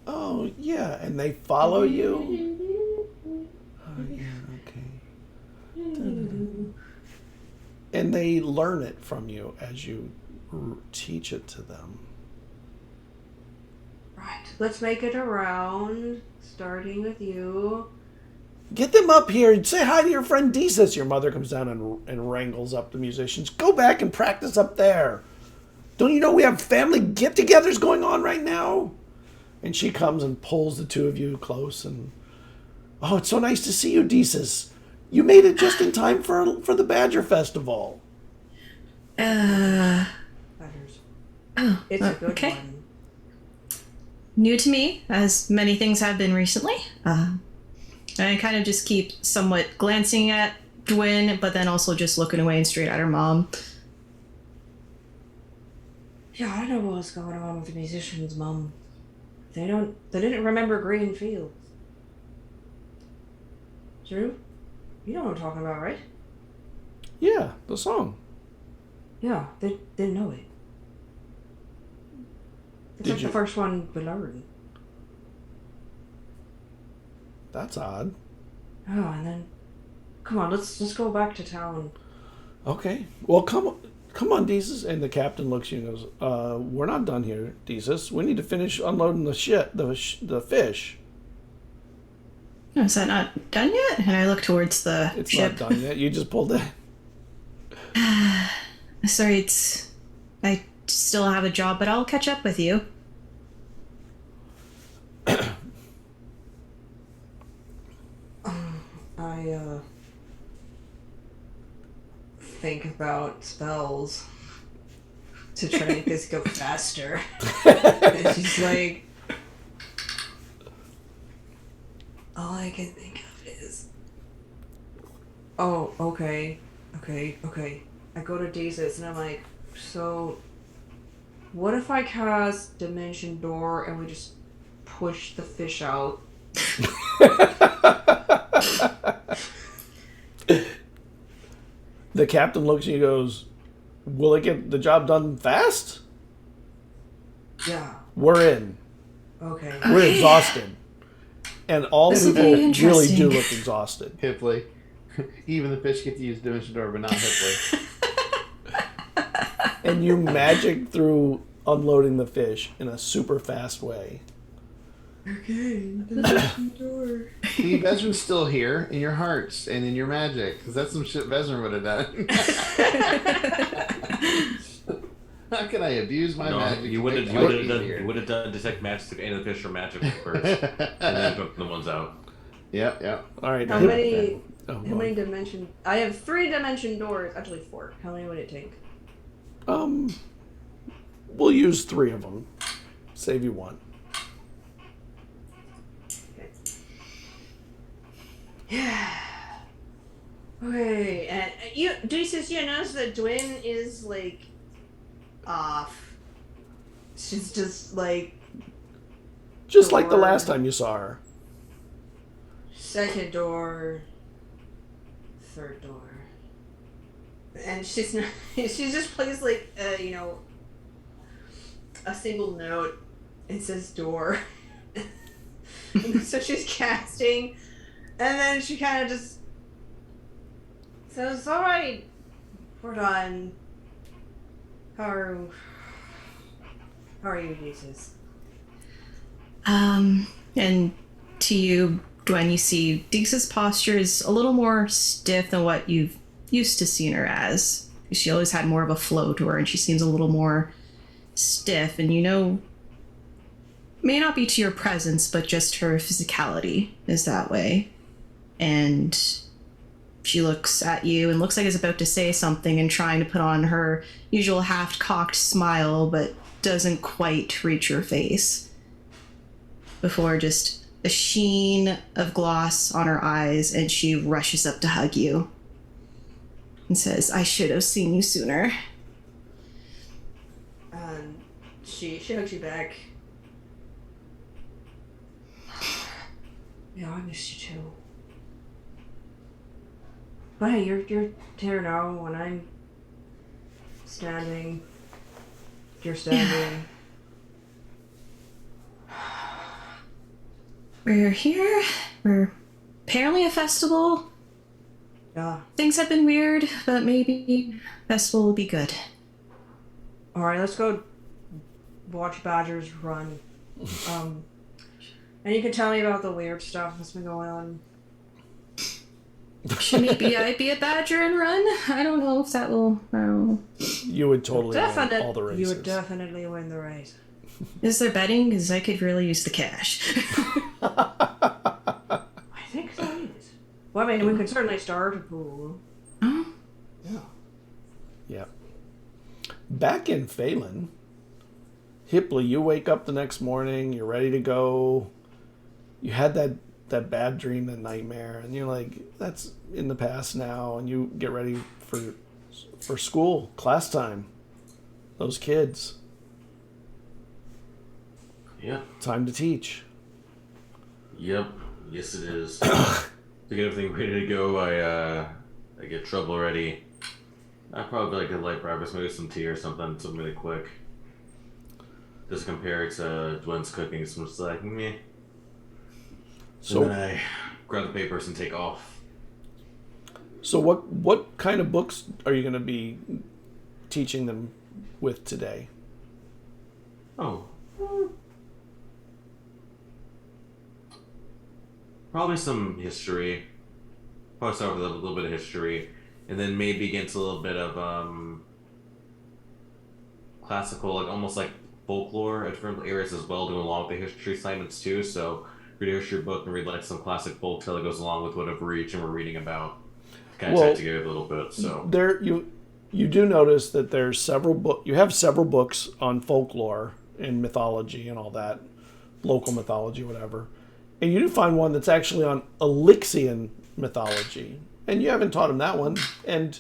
Oh, yeah, and they follow you? Oh, yeah, okay. And they learn it from you as you teach it to them. Right. Let's make it around, starting with you. Get them up here and say hi to your friend Deezus. Your mother comes down and wrangles up the musicians. Go back and practice up there. Don't you know we have family get-togethers going on right now? And she comes and pulls the two of you close. And oh, it's so nice to see you, Deezus. You made it just in time for the Badger Festival. It's a good okay. one. New to me, as many things have been recently. I kind of just keep somewhat glancing at Dwyn, but then also just looking away and straight at her mom. Yeah, I don't know what's going on with the musicians, Mom. They didn't remember Green Fields. Drew? You know what I'm talking about, right? Yeah, the song. Yeah, they didn't know it. It's Did the first one we learned. That's odd. Oh, and then... Come on, let's go back to town. Okay. Well, come on, Deezus. And the captain looks at you and goes, we're not done here, Deezus. We need to finish unloading the fish. Is that not done yet? And I look towards the It's ship. not done yet. You just pulled it. Sorry, I still have a job, but I'll catch up with you. I think about spells to try to make this go faster. And she's like, all I can think of is, oh, okay. I go to Deezus and I'm like, so what if I cast Dimension Door and we just push the fish out? The captain looks at you and goes, will it get the job done fast? Yeah. We're in. Okay. We're exhausted. And all This will be people really interesting. do look exhausted. Hipley. Even the fish get to use Dimension Door, but not Hipley. And you magic through unloading the fish in a super fast way. Okay. See, Vesryn's still here in your hearts and in your magic, because that's some shit Vesryn would have done. How can I abuse my magic? You would have done detect magic to any of the fish or magic first, and then put the ones out. Yep. All right. How many Oh, how many dimension? I have 3 dimension doors. Actually 4. How many would it take? We'll use 3 of them. Save you 1. Yeah. Okay, and since you notice that Dwyn is like off. She's just like Just like the Door. last time you saw her. second door, third door, and she's not. She just plays like a single note. It says door. So she's casting, and then she kind of just says, "All right, we're done. How are you, Jesus?" And to you, Gwen, you see Deex's posture is a little more stiff than what you've used to seen her as. She always had more of a flow to her, and she seems a little more stiff. And may not be to your presence, but just her physicality is that way. And she looks at you and looks like is about to say something and trying to put on her usual half-cocked smile, but doesn't quite reach your face. Before just a sheen of gloss on her eyes, and she rushes up to hug you and says, "I should have seen you sooner." She hugs you back. Yeah, I missed you too. But hey, you're here now, and I'm standing. You're standing. We're here. We're apparently a festival. Yeah. Things have been weird, but maybe festival will be good. All right, let's go watch badgers run. And you can tell me about the weird stuff that's been going on. Should maybe I be a badger and run? I don't know if that will. I don't know. You would totally win all the races. You would definitely win the race. Is there betting? Because I could really use the cash. I think so. Is. Well, I mean, we could certainly start a pool. Oh. Yeah. Yeah. Back in Phelan, Hipley, you wake up the next morning, you're ready to go. You had that bad dream, that nightmare, and you're like, that's in the past now, and you get ready for school, class time. Those kids. Yeah. Time to teach. Yep. Yes, it is. To get everything ready to go, I get trouble ready. I probably like a light breakfast, maybe some tea or something really quick. Just compare it to Dwyn's cooking, so I'm just like, meh. So, and then I grab the papers and take off. So what kind of books are you going to be teaching them with today? Oh. Probably some history. Probably start with a little bit of history. And then maybe get into a little bit of classical, like almost like folklore at different areas as well, doing along with the history assignments too. So read a history book and read like some classic folk tale that goes along with whatever region we're reading about. Kind of tie it together a little bit. So there you do notice that there's several you have several books on folklore and mythology and all that, local mythology, whatever. And you do find one that's actually on Elixian mythology. And you haven't taught him that one. And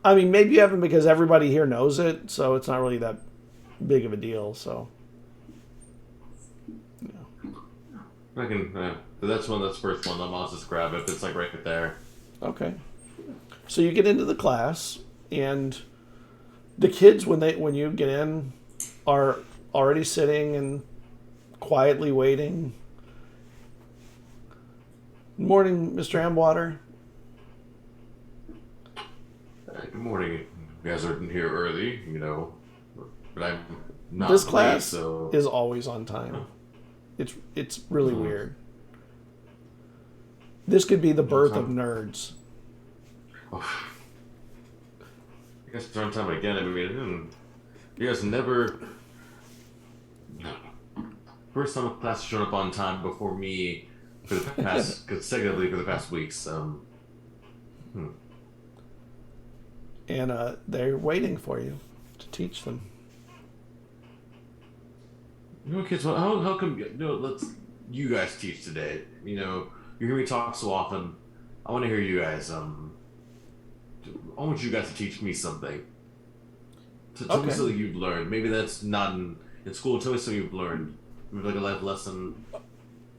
I mean, maybe you haven't because everybody here knows it, so it's not really that big of a deal. So, I can. That's the first one. I'll just grab it. It's like right there. Okay. So you get into the class, and The kids, when you get in, are already sitting and quietly waiting. Morning, Mr. Ambwater. Good morning. You guys are here early, but I'm not. This late, class so is always on time. It's really weird. This could be the birth of nerds. I guess it's on time again. I mean, you guys never. No. First time a class has shown up on time before me for the past, consecutively for the past weeks. And they're waiting for you to teach them. Kids, how come let's you guys teach today? You hear me talk so often. I want to hear you guys. I want you guys to teach me something. Tell me something you've learned. Maybe that's not in school. Tell me something you've learned. Maybe like a life lesson.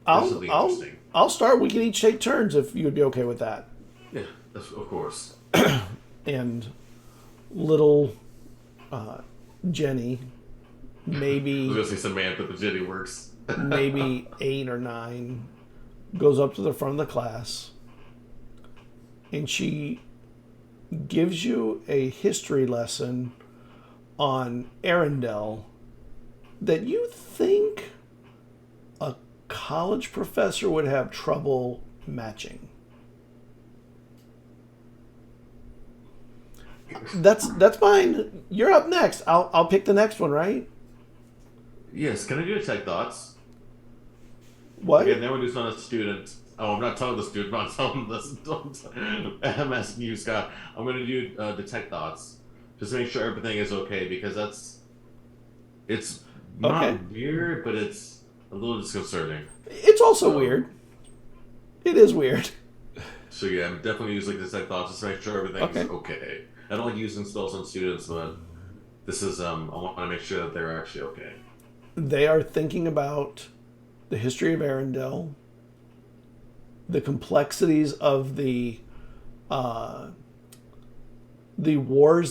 I'll start. We can each take turns if you would be okay with that. Yeah, of course. And little Jenny, maybe I was gonna say Samantha, but Jenny works. maybe 8 or 9, goes up to the front of the class, and she gives you a history lesson on Arendelle that you think a college professor would have trouble matching. That's fine. You're up next. I'll pick the next one, right? Yes. Can I do a tech thoughts? What? Again, now we're just not a student. Oh, I'm not telling the student. I'm not telling this. I'm asking you, Scott. I'm going to do the tech thoughts just to make sure everything is okay, because it's not weird, but it's a little disconcerting. It's also weird. It is weird. So yeah, I'm definitely using the tech thoughts just to make sure everything's okay. I don't like using spells on students, but this is I want to make sure that they're actually okay. They are thinking about the history of Arendelle, the complexities of the wars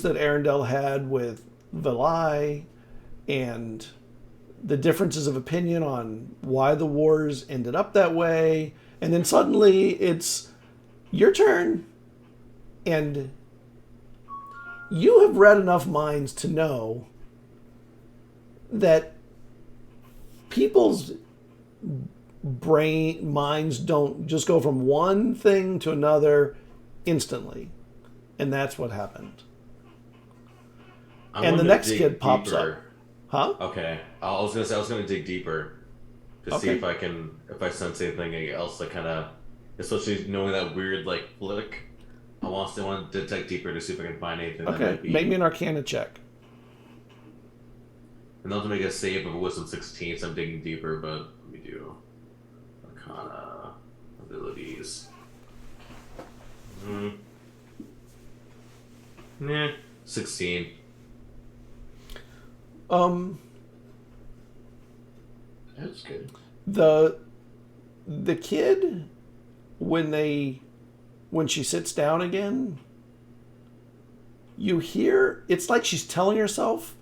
that Arendelle had with Vilai, and the differences of opinion on why the wars ended up that way. And then suddenly it's your turn, and you have read enough minds to know that people's minds don't just go from one thing to another instantly. And that's what happened. And the next kid pops up. Huh? Okay. I was going to say, I was going to dig deeper to see if I sense anything else that kind of, especially knowing that weird, flick. I want to dig deeper to see if I can find anything that might be. Make me an Arcana check. And not to make a save of a wisdom 16, so I'm digging deeper, but let me do Arcana abilities. 16. That's good. The kid, when she sits down again, you hear, it's like she's telling herself,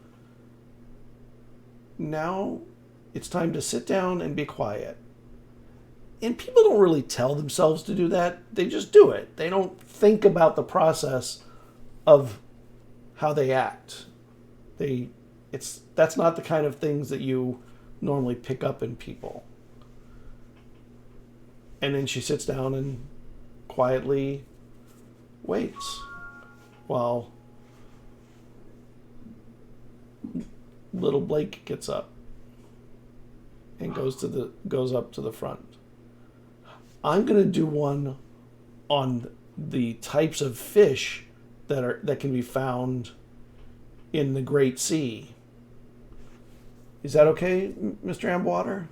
now it's time to sit down and be quiet. And people don't really tell themselves to do that. They just do it. They don't think about the process of how they act. That's not the kind of things that you normally pick up in people. And then she sits down and quietly waits while little Blake gets up and goes up to the front. I'm going to do one on the types of fish that can be found in the Great Sea. Is that okay, Mr. Ambwater?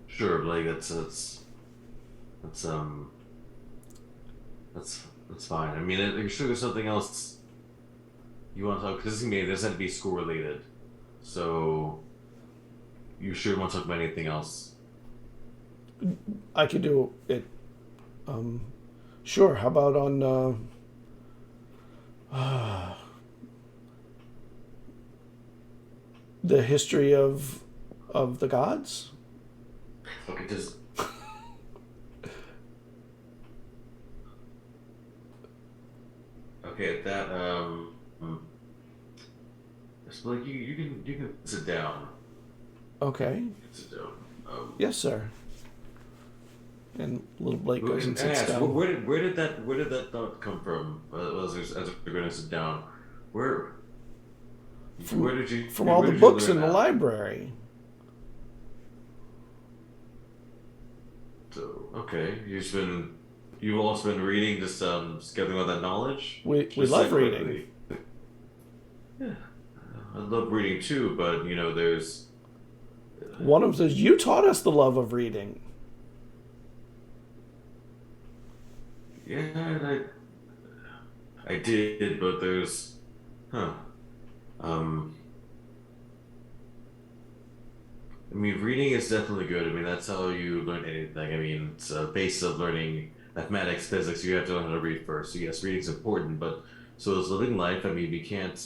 Sure, Blake. That's fine. I mean, I'm sure there's something else you want to talk, because this has to be school related. So you sure want to talk about anything else? I could do it. Sure. How about on The history of the gods. Okay, just. Okay, that it's like you can sit down. Okay. You can sit down. Yes, sir. And little Blake goes and sits ask, down. where did that thought come from? As we're going to sit down, where did you From all the books in the library. So okay, you've also been reading, just gathering all that knowledge. We Just love like reading. Yeah, I love reading too, but there's One of them says, "You taught us the love of reading." yeah, I did, but there's I mean, reading is definitely good. I mean, that's how you learn anything. I mean, it's a base of learning mathematics, physics. You have to learn how to read first. So yes, reading's important, but so is living life. I mean, we can't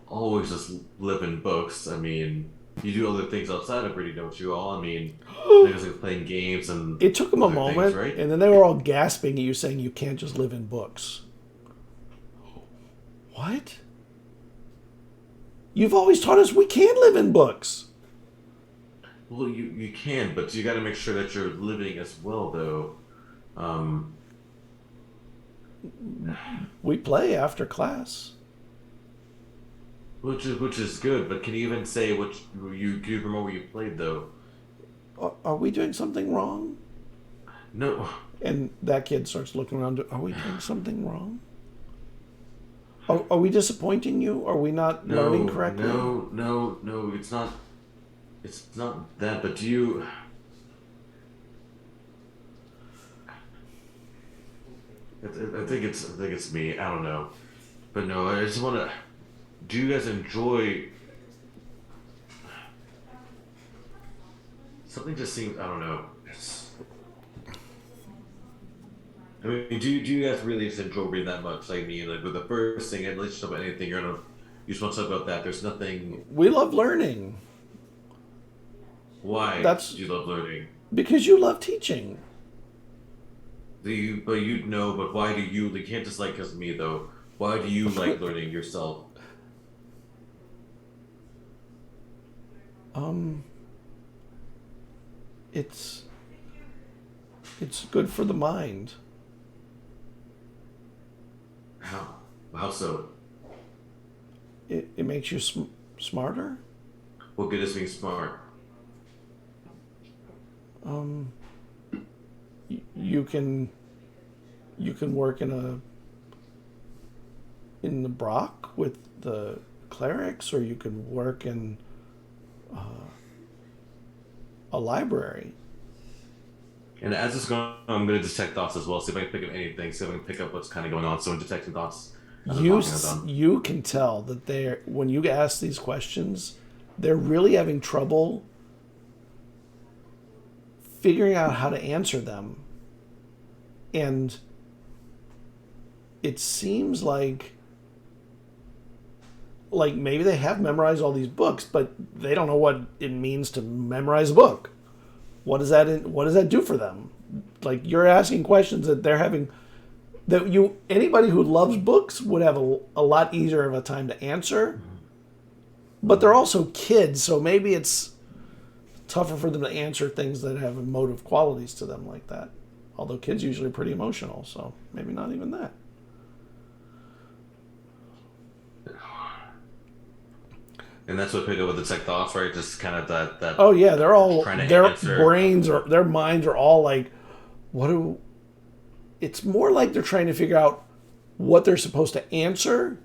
always just live in books. I mean, you do other things outside of reading, don't you all? I mean, things like playing games and It took them a other moment, things, right? and then they were all gasping at you, saying, "You can't just live in books." What? You've always taught us we can live in books. Well, you can, but you got to make sure that you're living as well, though. We play after class. Which is good, but can you even say can you remember what you played though? Are we doing something wrong? No. And that kid starts looking around. Are we doing something wrong? Are we disappointing you? Are we not learning correctly? No. It's not. It's not that. But do you? I think it's me. I don't know. But no, I just want to. Do you guys enjoy? Something just seems. I don't know. I mean, do you guys really just enjoy reading that much? Like me, like with the first thing, and let's talk about anything. You just want to talk about that. There's nothing. We love learning. Why That's- do you love learning? Because you love teaching. But why do you? You can't just like because me though. Why do you like learning yourself? It's good for the mind. How so? It makes you smarter. What good is being smart? You can work in the Brock with the clerics, or you can work in a library. And as it's going on, I'm going to detect thoughts as well. See if I can pick up anything. See if I can pick up what's kind of going on. So I'm detecting thoughts. You can tell that when you ask these questions, they're really having trouble figuring out how to answer them. And it seems like maybe they have memorized all these books, but they don't know what it means to memorize a book. What does that do for them? Like, you're asking questions that they're having, anybody who loves books would have a lot easier of a time to answer. But they're also kids, so maybe it's tougher for them to answer things that have emotive qualities to them like that. Although kids usually are pretty emotional, so maybe not even that. And that's what picked up with the tech thoughts, right? Just kind of that. Oh yeah, they're all trying to their answer. their minds are all like, it's more like they're trying to figure out what they're supposed to answer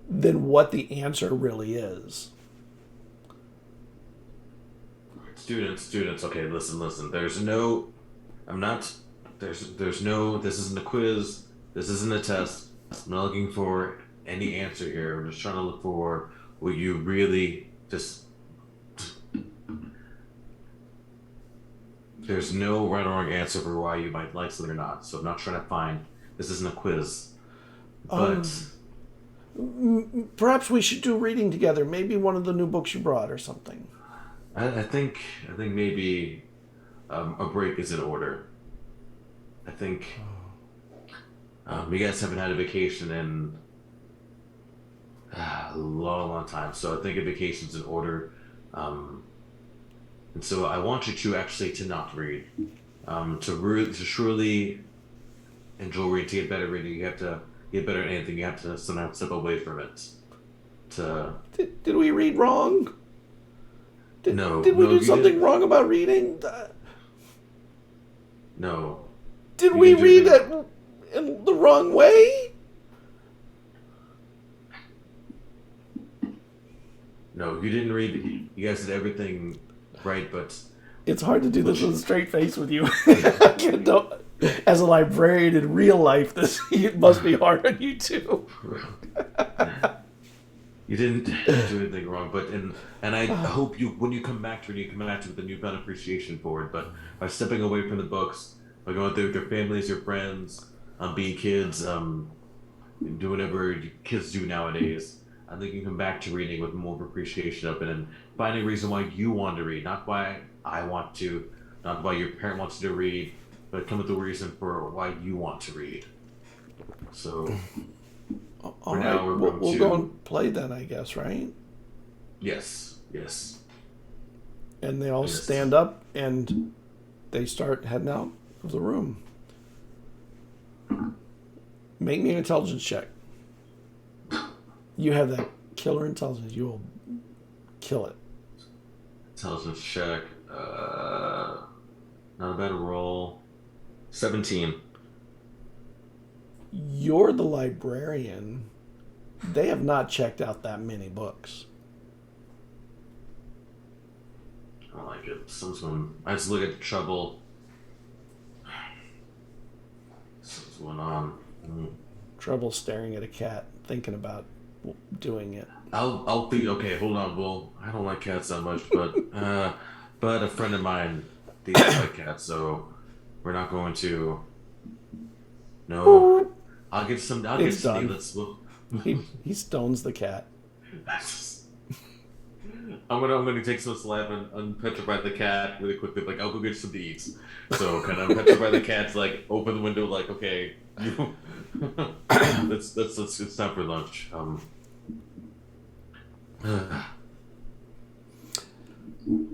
than what the answer really is. Students. Okay, listen. This isn't a quiz. This isn't a test. I'm not looking for any answer here. I'm just trying to look for what you really just. There's no right or wrong answer for why you might like something or not. So I'm not trying to find. This isn't a quiz. But Perhaps we should do reading together. Maybe one of the new books you brought or something. I think maybe a break is in order. I think you guys haven't had a vacation in a long time, so I think a vacation's in order. And so I want you to actually to not read, to truly enjoy reading, to get better at reading. You have to get better at anything. You have to sometimes step away from it. Did we read wrong? No. Did we do you something didn't. wrong about reading? No. Did You we didn't do read that. it in the wrong way? No, you didn't read. You guys did everything right, but It's hard to do this with a straight face with you. As a librarian in real life, it must be hard on you too. you didn't do anything wrong. But and I hope when you come back to it, you come back to it with a newfound appreciation for it. But by stepping away from the books, by going through with your families, your friends, being kids, do whatever kids do nowadays. I think you can come back to reading with more appreciation of it and finding a reason why you want to read, not why I want to, not why your parent wants you to read, but come with a reason for why you want to read. So, All right, now we'll go and play then, I guess, right? yes. And they all Yes. stand up and they start heading out of the room. Make me an intelligence check. You have that killer intelligence. You will kill it. Intelligence check. Not a bad roll. 17. You're the librarian. They have not checked out that many books. I don't like it. I just look at the trouble. What's going on? Trouble staring at a cat, thinking about doing it. I'll think. Okay, hold on. Well, I don't like cats that much, but a friend of mine, they like cats, so we're not going to. No, I'll get some. I'll It's get some. done. He stones the cat. I'm gonna take some slap and unpetrify the cat really quickly. Like, I'll go get some to eat. So kind of unpetrify the cat. Like, open the window. Like, okay, that's it's time for lunch.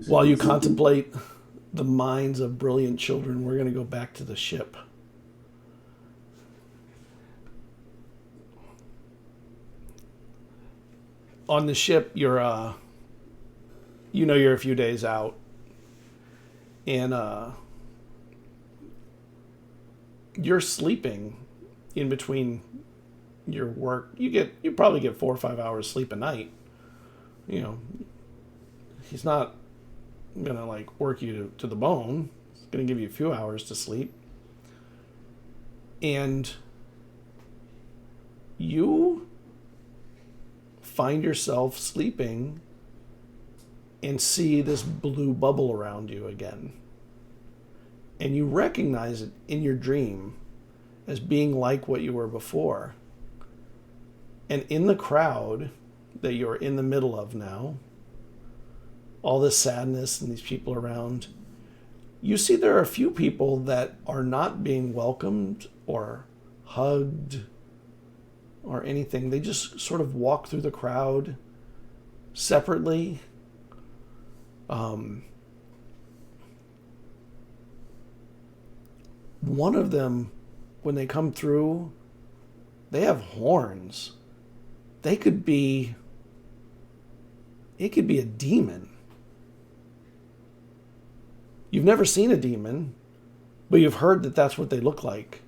While you contemplate the minds of brilliant children, we're going to go back to the ship. On the ship, you're a few days out, and you're sleeping in between your work. You probably get 4 or 5 hours sleep a night. You know, he's not gonna like work you to the bone. He's gonna give you a few hours to sleep, and you find yourself sleeping and see this blue bubble around you again. And you recognize it in your dream as being like what you were before. And in the crowd that you're in the middle of now, all this sadness and these people around, you see there are a few people that are not being welcomed or hugged or anything. They just sort of walk through the crowd separately. One of them, when they come through, they have horns. It could be a demon. You've never seen a demon, but you've heard that that's what they look like.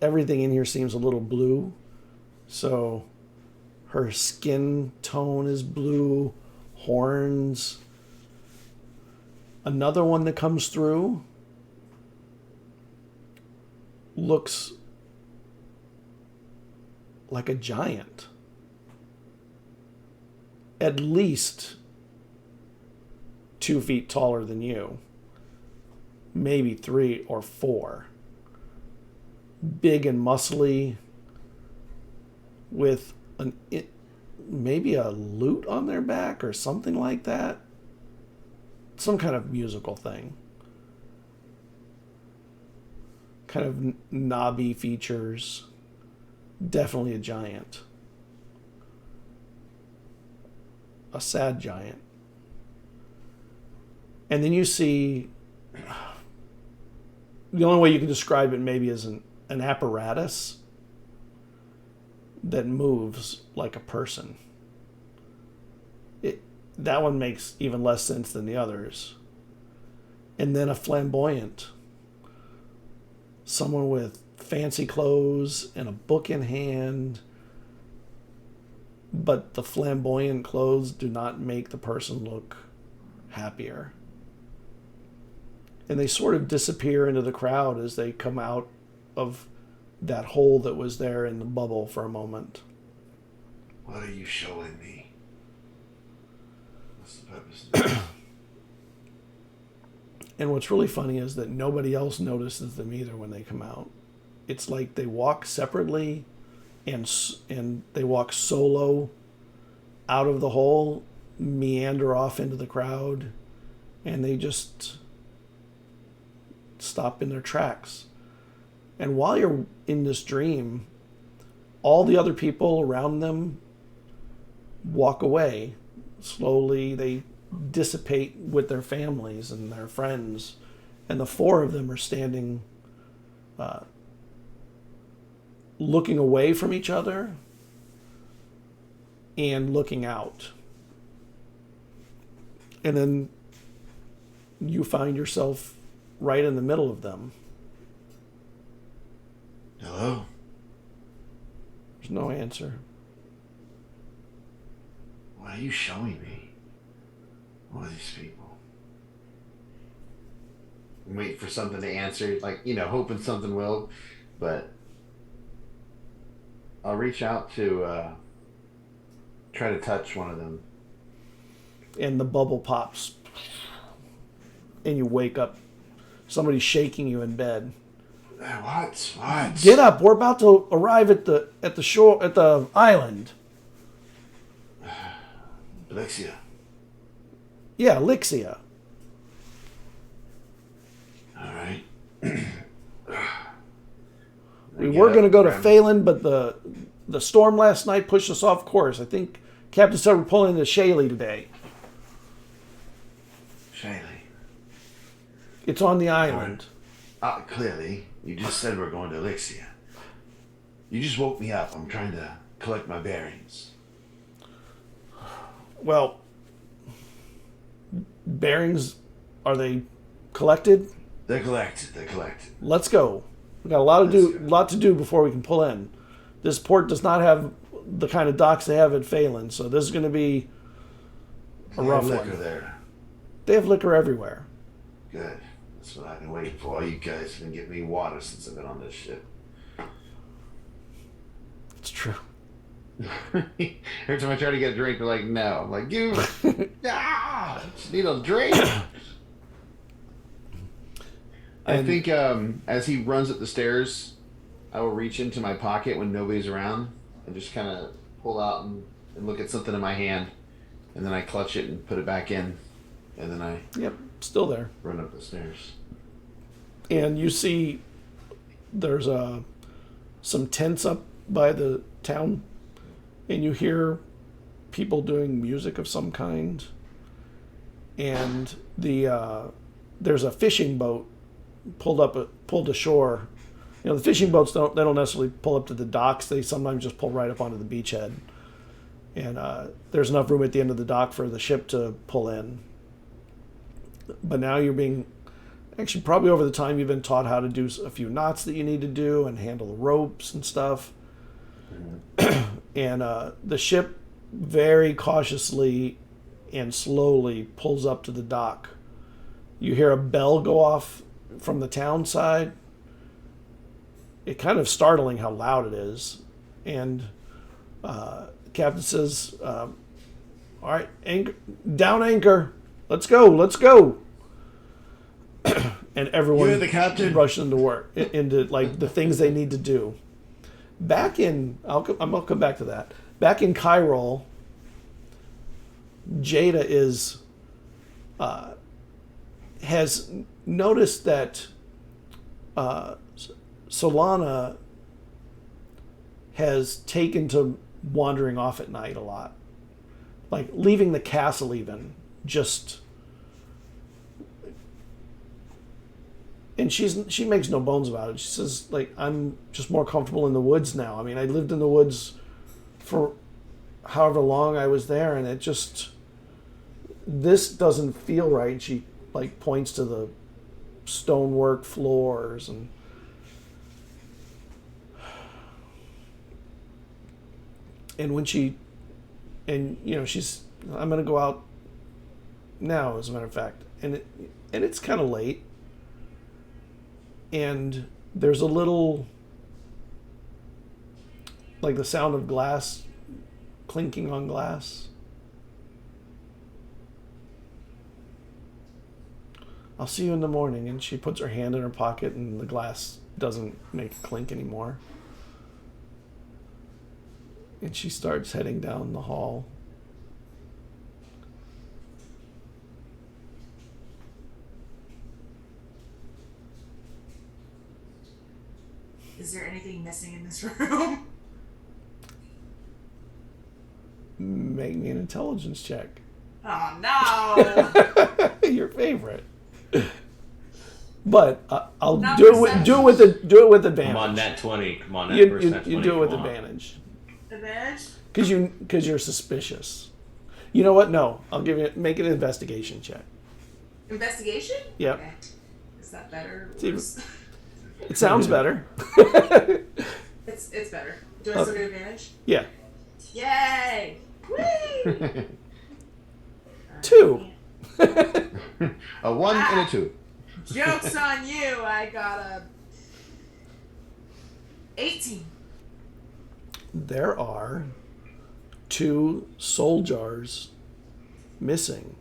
Everything in here seems a little blue. So her skin tone is blue, horns. Another one that comes through looks like a giant. At least 2 feet taller than you. Maybe 3 or 4. Big and muscly. with maybe a lute on their back or something like that. Some kind of musical thing. Kind of knobby features. Definitely a giant. A sad giant. And then you see, the only way you can describe it maybe is an apparatus that moves like a person. That one makes even less sense than the others. And then a flamboyant. Someone with fancy clothes and a book in hand. But the flamboyant clothes do not make the person look happier. And they sort of disappear into the crowd as they come out of that hole that was there in the bubble for a moment. What are you showing me? What's the purpose of this? And what's really funny is that nobody else notices them either when they come out. It's like they walk separately and they walk solo out of the hole, meander off into the crowd, and they just stop in their tracks. And while you're in this dream, all the other people around them walk away. Slowly, they dissipate with their families and their friends. And the four of them are standing, looking away from each other and looking out. And then you find yourself right in the middle of them. Hello? There's no answer. What are you showing me? What are these people? I'm waiting for something to answer, hoping something will, but I'll reach out to try to touch one of them. And the bubble pops. And you wake up. Somebody's shaking you in bed. What? Get up! We're about to arrive at the shore, at the island. Elixia. Yeah, Elixia. All right. We were going to go to Phelan, but the storm last night pushed us off course. I think Captain said we're pulling into Shaley today. Shaley. It's on the island. Clearly. You just said we're going to Elixia. You just woke me up. I'm trying to collect my bearings. Well, bearings, are they collected? They're collected. Let's go. We got a lot to do before we can pull in. This port does not have the kind of docks they have at Phelan, so this is going to be a rough one. Liquor there. They have liquor everywhere. Good. That's what I've been waiting for. You guys have been getting me water since I've been on this ship. It's true. Every time I try to get a drink, they're like, no. I'm like, you just need a drink. I think as he runs up the stairs, I will reach into my pocket when nobody's around and just kind of pull out and look at something in my hand. And then I clutch it and put it back in. And then I still there. Run up the stairs. And you see there's some tents up by the town. And you hear people doing music of some kind. And there's a fishing boat pulled ashore. The fishing boats don't necessarily pull up to the docks. They sometimes just pull right up onto the beachhead. And there's enough room at the end of the dock for the ship to pull in. But now you're being, actually probably over the time you've been taught how to do a few knots that you need to do and handle the ropes and stuff. And the ship very cautiously and slowly pulls up to the dock. You hear a bell go off from the town side. It's kind of startling how loud it is. And the captain says, all right, down anchor. Let's go. And everyone You're the captain. rushes into work, into like the things they need to do. I'll come back to that. Back in Chiral, Jada has noticed that Solana has taken to wandering off at night a lot, like leaving the castle even, and she makes no bones about it. She says, like, I'm just more comfortable in the woods now. I mean, I lived in the woods for however long I was there, and this doesn't feel right. And she like points to the stonework floors and when she's, I'm gonna go out now, as a matter of fact, and it's kind of late, and there's a little, like, the sound of glass clinking on glass. I'll see you in the morning. And she puts her hand in her pocket, and the glass doesn't make a clink anymore. And she starts heading down the hall. Is there anything missing in this room? Make me an intelligence check. Oh no! Your favorite. But I'll Not do it with advantage. Come on, nat 20. Come on, You nat 20. do it with come on. advantage. Advantage? Because you're suspicious. You know what? No, make an investigation check. Investigation? Yep. Okay. Is that better? It's even- Worse? It sounds better. It's better. Do I still get advantage? Yeah. Yay! Whee! 2. A 1 and a 2. Joke's on you! I got a 18. There are 2 soul jars missing.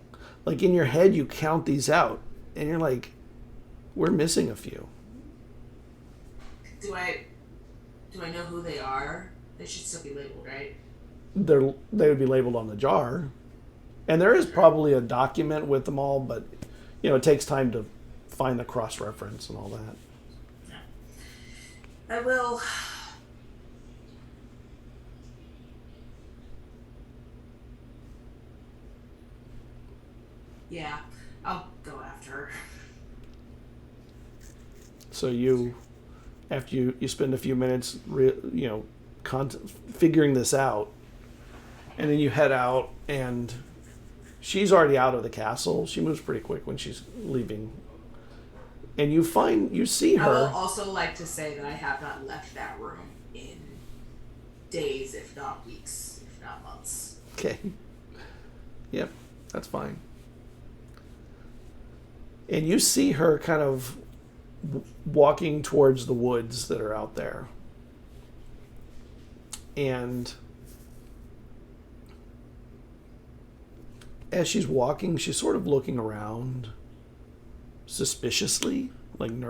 Like, in your head, you count these out, and you're like, we're missing a few. Do I know who they are? They should still be labeled, right? They would be labeled on the jar. And there is probably a document with them all, but, it takes time to find the cross-reference and all that. I will. Yeah, I'll go after her. So after you spend a few minutes, figuring this out, and then you head out, and she's already out of the castle. She moves pretty quick when she's leaving. And you see her. I will also like to say that I have not left that room in days, if not weeks, if not months. Okay. Yep, that's fine. And you see her kind of walking towards the woods that are out there. And as she's walking, she's sort of looking around suspiciously, looking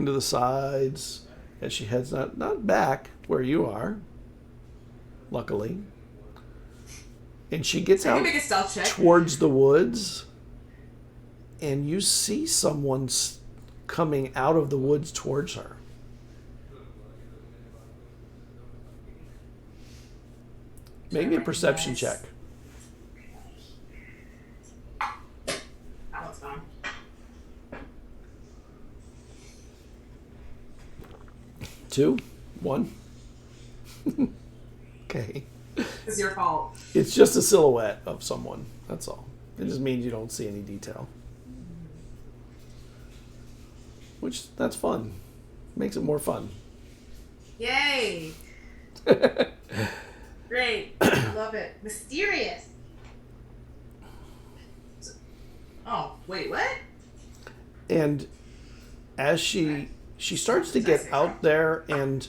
to the sides as she heads not back where you are, luckily. And she gets I out can make a stealth check. towards the woods, and you see someone coming out of the woods towards her. Make me a perception check. That one's fine. 2, 1. Okay. It's your fault. It's just a silhouette of someone. That's all. It just means you don't see any detail. Which, that's fun. Makes it more fun. Yay! Great. Love it. Mysterious. Oh, wait, what? And as she starts to get out there, and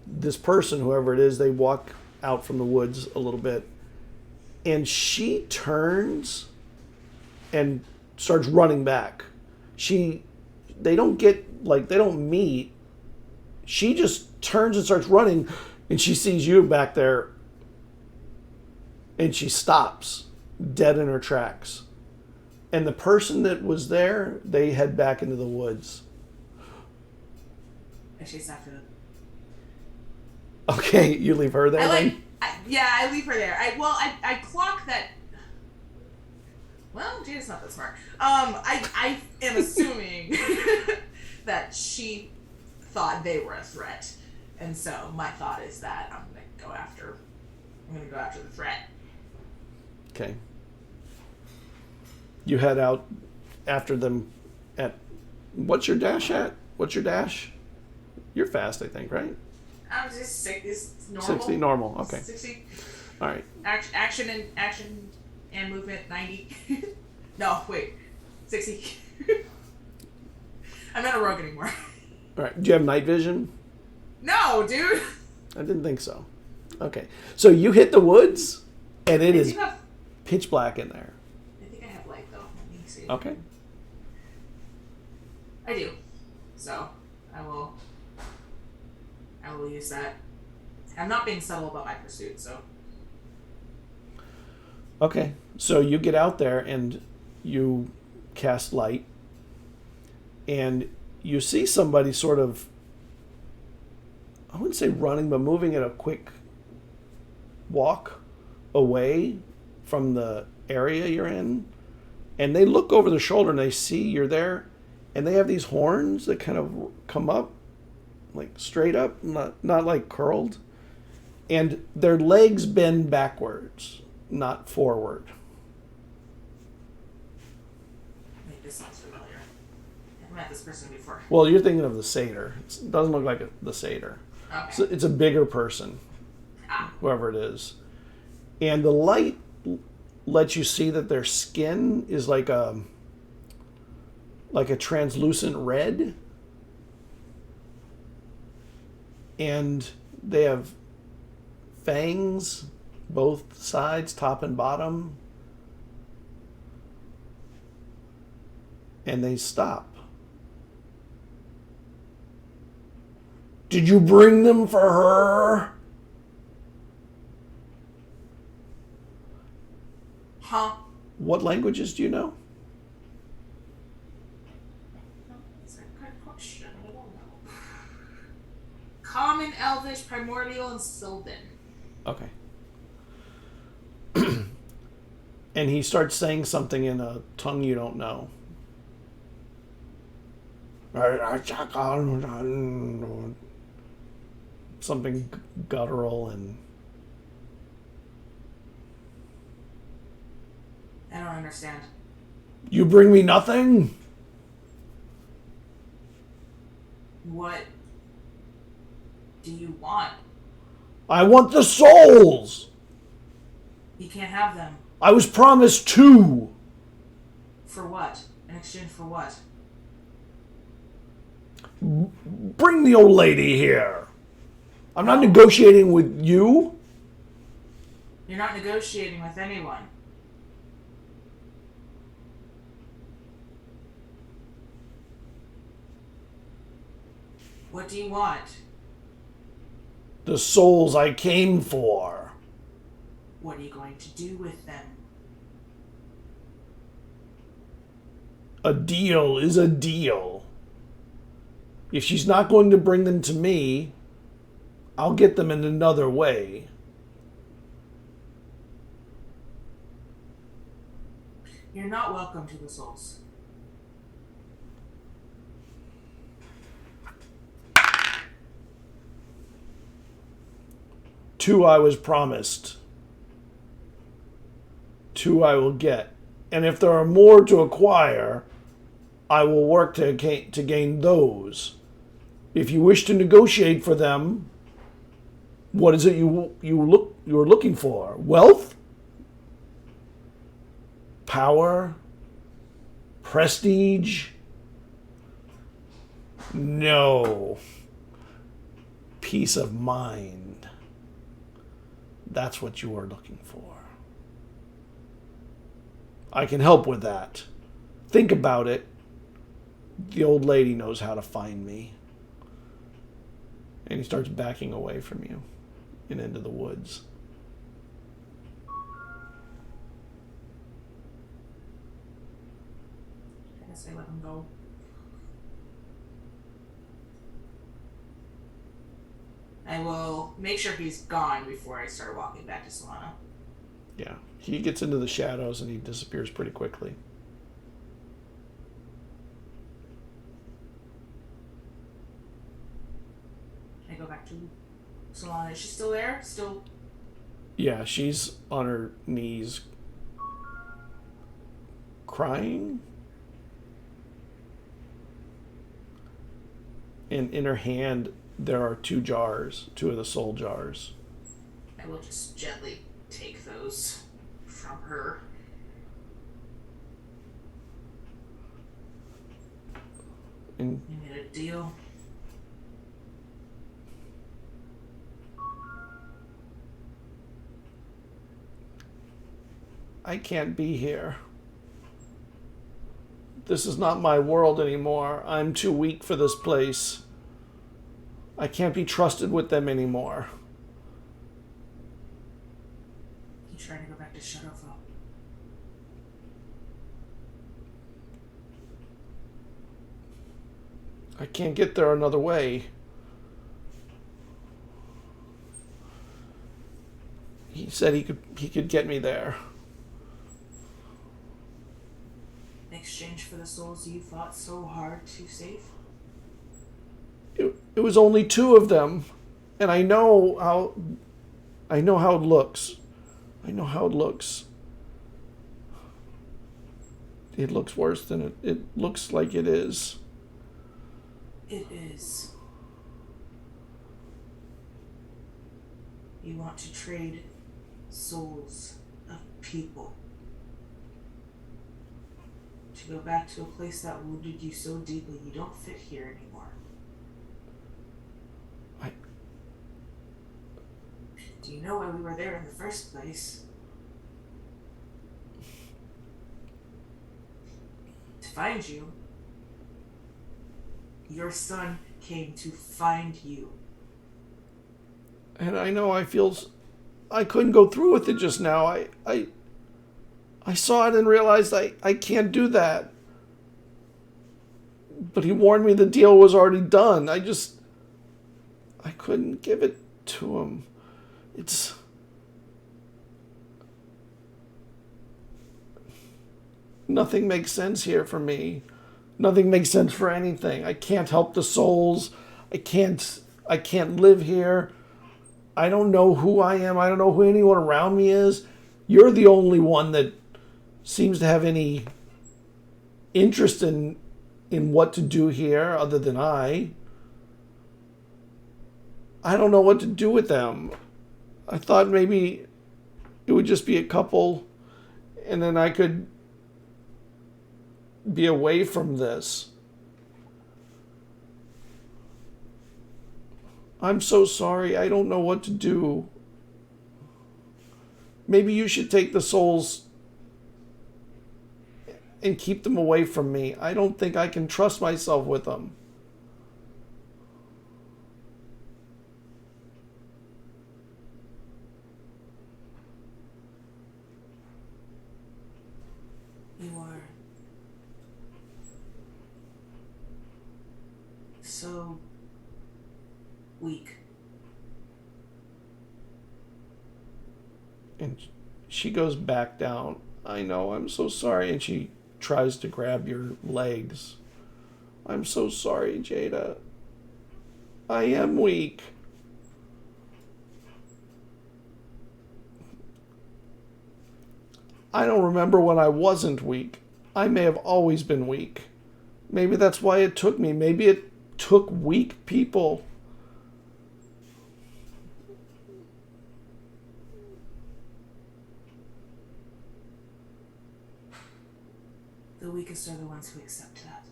this person, whoever it is, they walk out from the woods a little bit, and she turns and starts running back. they don't meet. She just turns and starts running, and she sees you back there, and she stops dead in her tracks. And the person that was there, they head back into the woods. I chase after them. Okay, you leave her there then? I leave her there. I clock that. Well, Jada's not that smart. I am assuming that she thought they were a threat, and so my thought is that I'm gonna go after the threat. Okay. You head out after them at... What's your dash at? What's your dash? You're fast, I think, right? I'm just sick. It's normal. 60, normal. Okay. 60. All right. Action and movement 90. No, wait. 60. I'm not a rogue anymore. All right. Do you have night vision? No, dude. I didn't think so. Okay. So you hit the woods, and it is pitch black in there. I think I have light, though. Let me see. Okay. I do. So, I will use that. I'm not being subtle about my pursuit, so. Okay. So you get out there, and you cast light, and you see somebody sort of, I wouldn't say running, but moving at a quick walk away from the area you're in. And they look over their shoulder and they see you're there, and they have these horns that kind of come up, like straight up, not like curled. And their legs bend backwards, not forward. Wait, this sounds familiar. I've met this person before. Well, you're thinking of the satyr. It doesn't look like the satyr. Okay. It's a bigger person, whoever it is. And the light lets you see that their skin is like a translucent red. And they have fangs, both sides, top and bottom. And they stop. Did you bring them for her? Huh? What languages do you know? That's a good question. I don't know. Common, Elvish, Primordial, and Sylvan. Okay. And he starts saying something in a tongue you don't know. Something guttural and... I don't understand. You bring me nothing? What do you want? I want the souls! You can't have them. I was promised 2. For what? In exchange for what? Bring the old lady here. I'm not negotiating with you. You're not negotiating with anyone. What do you want? The souls I came for. What are you going to do with them? A deal is a deal. If she's not going to bring them to me, I'll get them in another way. You're not welcome to the souls. Two I was promised. 2 I will get. And if there are more to acquire, I will work to gain those. If you wish to negotiate for them, what is it you're looking for? Wealth? Power? Prestige? No. Peace of mind. That's what you are looking for. I can help with that. Think about it. the old lady knows how to find me. And he starts backing away from you and into the woods. I guess I let him go. I will make sure he's gone before I start walking back to Solana. Yeah. He gets into the shadows and he disappears pretty quickly. I go back to Solana. Is she still there? Still? Yeah, she's on her knees crying. And in her hand, there are 2 jars, 2 of the soul jars. I will just gently take those from her. And You made a deal. I can't be here. This is not my world anymore. I'm too weak for this place. I can't be trusted with them anymore. You trying to go back to Shadowfell? I can't get there another way. He said he could get me there. In exchange for the souls you fought so hard to save? It was only 2 of them, and I know how it looks. I know how it looks. It looks worse than it looks like it is. It is. You want to trade souls of people to go back to a place that wounded you so deeply you don't fit here anymore. Do you know why we were there in the first place? To find you. Your son came to find you. And I know I couldn't go through with it just now. I saw it and realized I can't do that. But he warned me the deal was already done. I couldn't give it to him. Nothing makes sense here for me. Nothing makes sense for anything. I can't help the souls. I can't live here. I don't know who I am. I don't know who anyone around me is. You're the only one that seems to have any interest in what to do here other than I. I don't know what to do with them. I thought maybe it would just be a couple and then I could be away from this. I'm so sorry. I don't know what to do. Maybe you should take the souls and keep them away from me. I don't think I can trust myself with them. You are so weak. And she goes back down. I know, I'm so sorry. And she tries to grab your legs. I'm so sorry, Jada. I am weak. I don't remember when I wasn't weak. I may have always been weak. Maybe that's why it took me. Maybe it took weak people. The weakest are the ones who accept that.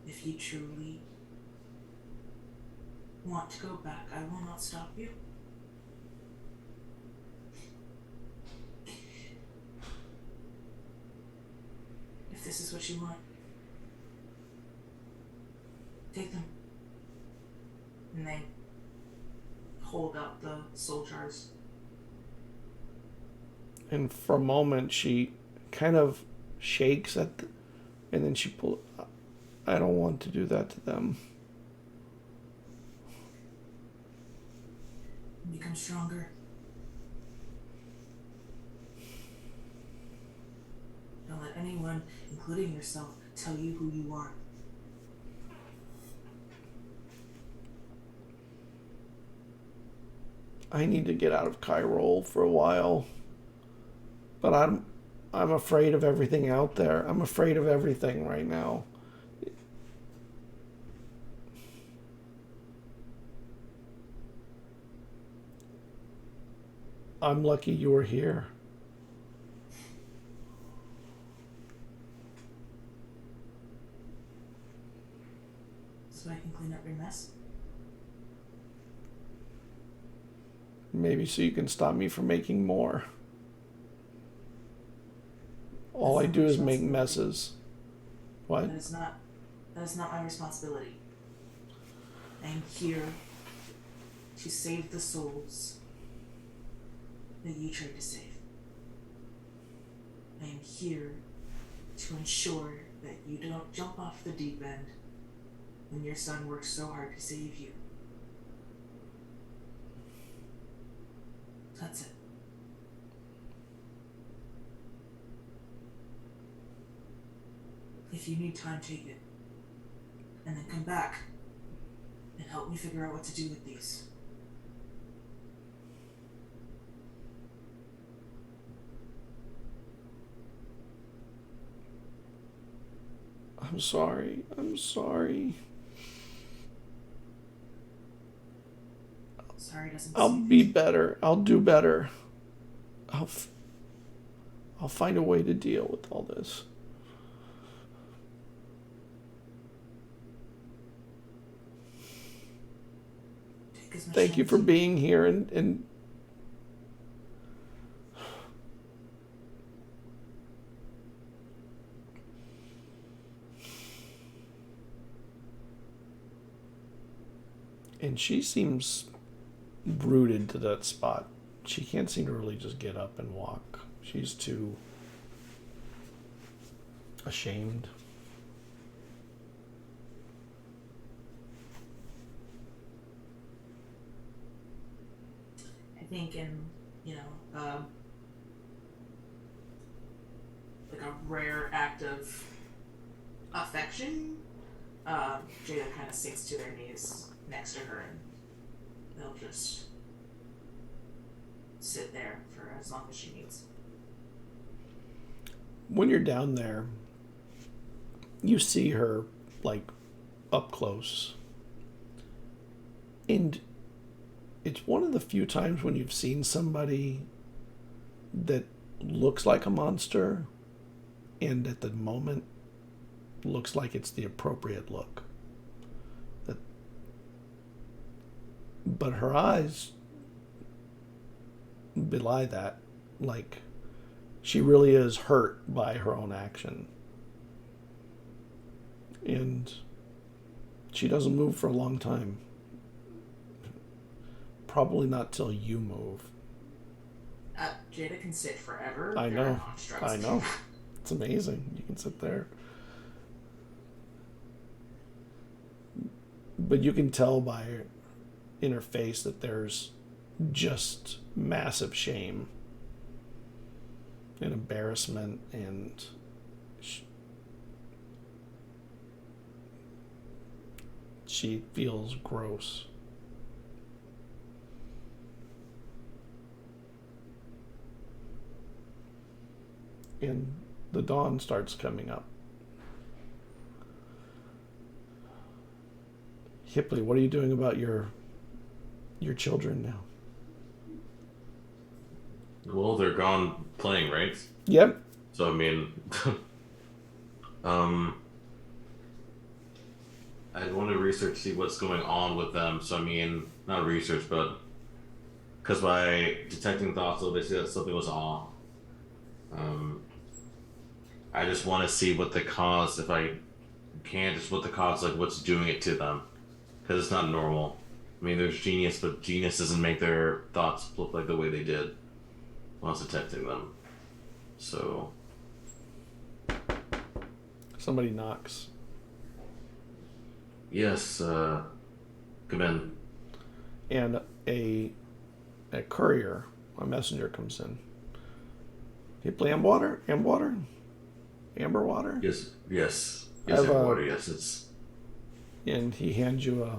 If you truly want to go back, I will not stop you. this is what you want, take them. And they hold out the soul jars. And for a moment, she kind of shakes and then she pulls. I don't want to do that to them. Become stronger. Don't let anyone, including yourself, tell you who you are. I need to get out of Cairo for a while. But I'm afraid of everything out there. I'm afraid of everything right now. I'm lucky you were here. So I can clean up your mess? Maybe so you can stop me from making more. All I do is make messes. What? That is not my responsibility. I am here to save the souls that you tried to save. I am here to ensure that you don't jump off the deep end when your son worked so hard to save you. That's it. If you need time, take it. And then come back and help me figure out what to do with these. I'm sorry. Sorry doesn't I'll seem be better. I'll do better. I'll find a way to deal with all this. Take as much Thank you time for as being here and she seems rooted to that spot. She can't seem to really just get up and walk. She's too ashamed. I think in, like a rare act of affection, Jada kind of sinks to their knees next to her and they'll just sit there for as long as she needs. When you're down there, you see her, like, up close. And it's one of the few times when you've seen somebody that looks like a monster and at the moment looks like it's the appropriate look. But her eyes belie that. Like, she really is hurt by her own action. And she doesn't move for a long time. Probably not till you move. Jada can sit forever. I There are know. constructs. I know. It's amazing. You can sit there. But you can tell by in her face that there's just massive shame and embarrassment, and she feels gross. And the dawn starts coming up. Hipley, what are you doing about your children now? Well, they're gone playing, right? Yep. So, I mean, I'd want to research, see what's going on with them. So, I mean, not research, but because by detecting thoughts, they say that something was off. I just want to see what the cause, if I can, just what the cause, like what's doing it to them. Because it's not normal. I mean, there's genius, but genius doesn't make their thoughts look like the way they did while it's detecting them. So. Somebody knocks. Yes, come in. And a courier, a messenger comes in. People, amber water? Amber water? Yes, I have amber water, yes, it's... And he hands you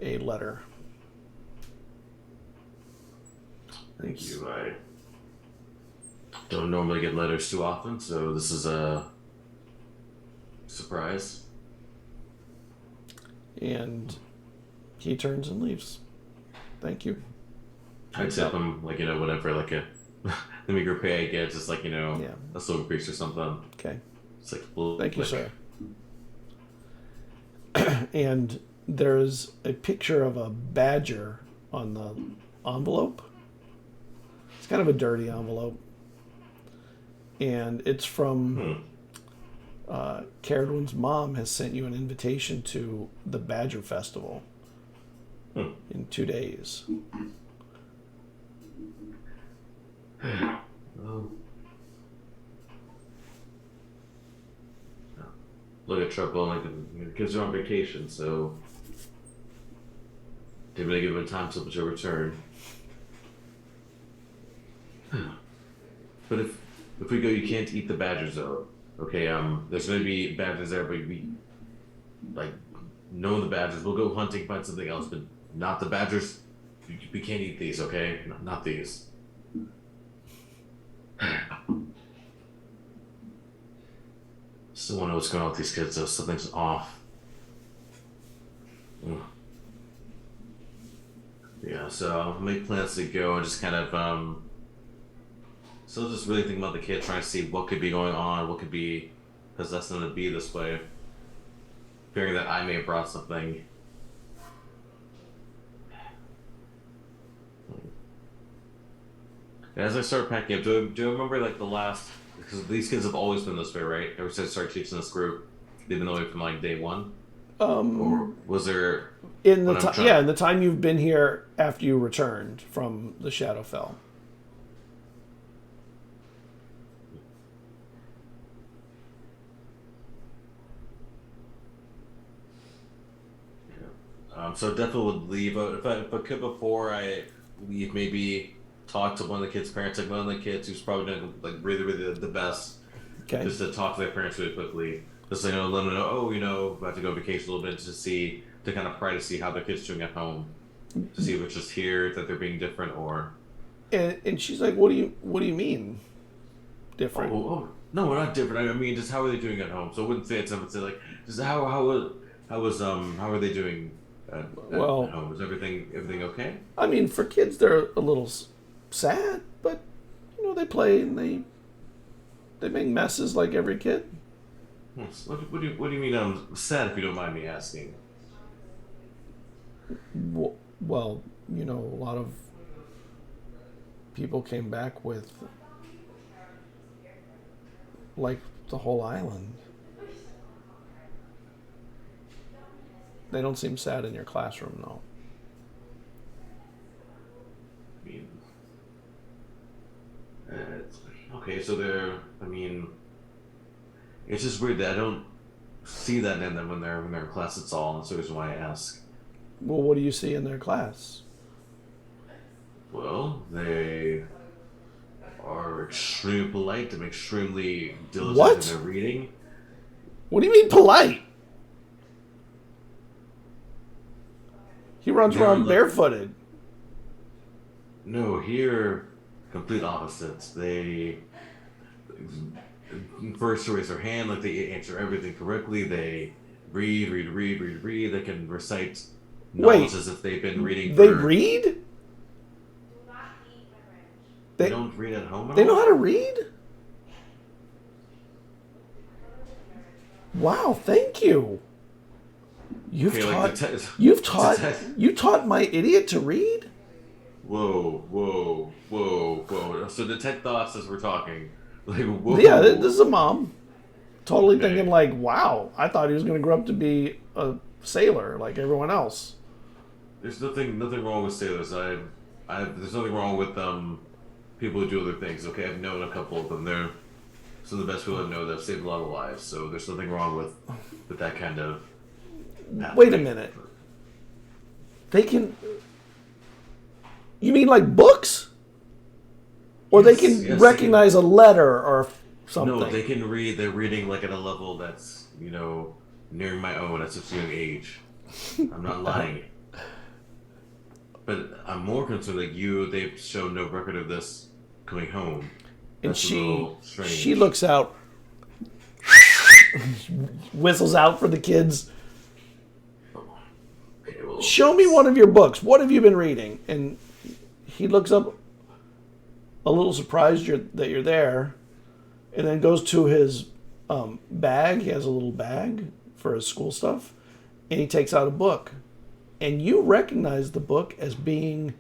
a letter. Thank you. I don't normally get letters too often, so this is a surprise. And he turns and leaves. Thank you. I tip him, like, whatever, like the meager pay I get, just like, Yeah. a silver piece or something. Okay. It's like, Thank you, sir. And there's a picture of a badger on the envelope. It's kind of a dirty envelope. And it's from Cerridwen's mom has sent you an invitation to the Badger Festival in 2 days. Oh. Look at trouble, like the kids are on vacation, so didn't really give them time to return. But if we go, you can't eat the badgers though. Okay, there's gonna be badgers there, but we know the badgers. We'll go hunting, find something else, but not the badgers. We can't eat these, okay? Not these. Still wonder what's going on with these kids though. Something's off. Ugh. Yeah, so I'll make plans to go and just kind of still just really thinking about the kid, trying to see what could be going on, what could be possessing them to be this way. Fearing that I may have brought something. As I start packing up, do I remember like the last, because these kids have always been this way, right? Ever since I started teaching this group, they've been that way from like day one? Or was there... In the time you've been here after you returned from the Shadowfell. So definitely would leave. If I could before I leave, maybe talk to one of the kids' parents, like one of the kids who's probably doing like really the best. Okay. Just to talk to their parents really quickly, just let them know, about to go on vacation a little bit to kind of pry to see how their kids doing at home, to see if it's just here that they're being different or. And she's like, "What do you mean, different?" Oh, no, we're not different. I mean, just how are they doing at home? So I wouldn't say it's. I would say like, just how are they doing? At home? Is everything okay? I mean, for kids, they're a little sad, but they play and they make messes like every kid. What do you mean? Sad, if you don't mind me asking. Well, a lot of people came back with like the whole island. They don't seem sad in your classroom, though. I mean, okay, so it's just weird that I don't see that in them when they're in class. That's all. That's the reason why I ask. Well, what do you see in their class? Well, they are extremely polite and extremely diligent What? in their reading. What do you mean polite? He runs around barefooted. No, here, complete opposites. They first raise their hand, like they answer everything correctly. They read. They can recite knowledge as if they've been reading. They read? They don't read at home at all? They know how to read? Wow, thank you. You taught my idiot to read? Whoa. So detect thoughts as we're talking. Like, whoa. Yeah, this is a mom. Totally Okay. thinking like, wow, I thought he was going to grow up to be a sailor like everyone else. There's nothing wrong with sailors. There's nothing wrong with people who do other things. Okay, I've known a couple of them. They're some of the best people I know that have saved a lot of lives. So there's nothing wrong with that kind of. Wait a minute. They can. You mean like books? Or they can Yes, recognize a letter or something? No, they can read. They're reading like at a level that's nearing my own at such a young age. I'm not lying. But I'm more concerned like they've shown no record of this coming home. And That's a little strange. she looks out, whistles out for the kids. Okay, well, Show me one of your books. What have you been reading? And he looks up, a little surprised that you're there, and then goes to his bag. He has a little bag for his school stuff, and he takes out a book. And you recognize the book as being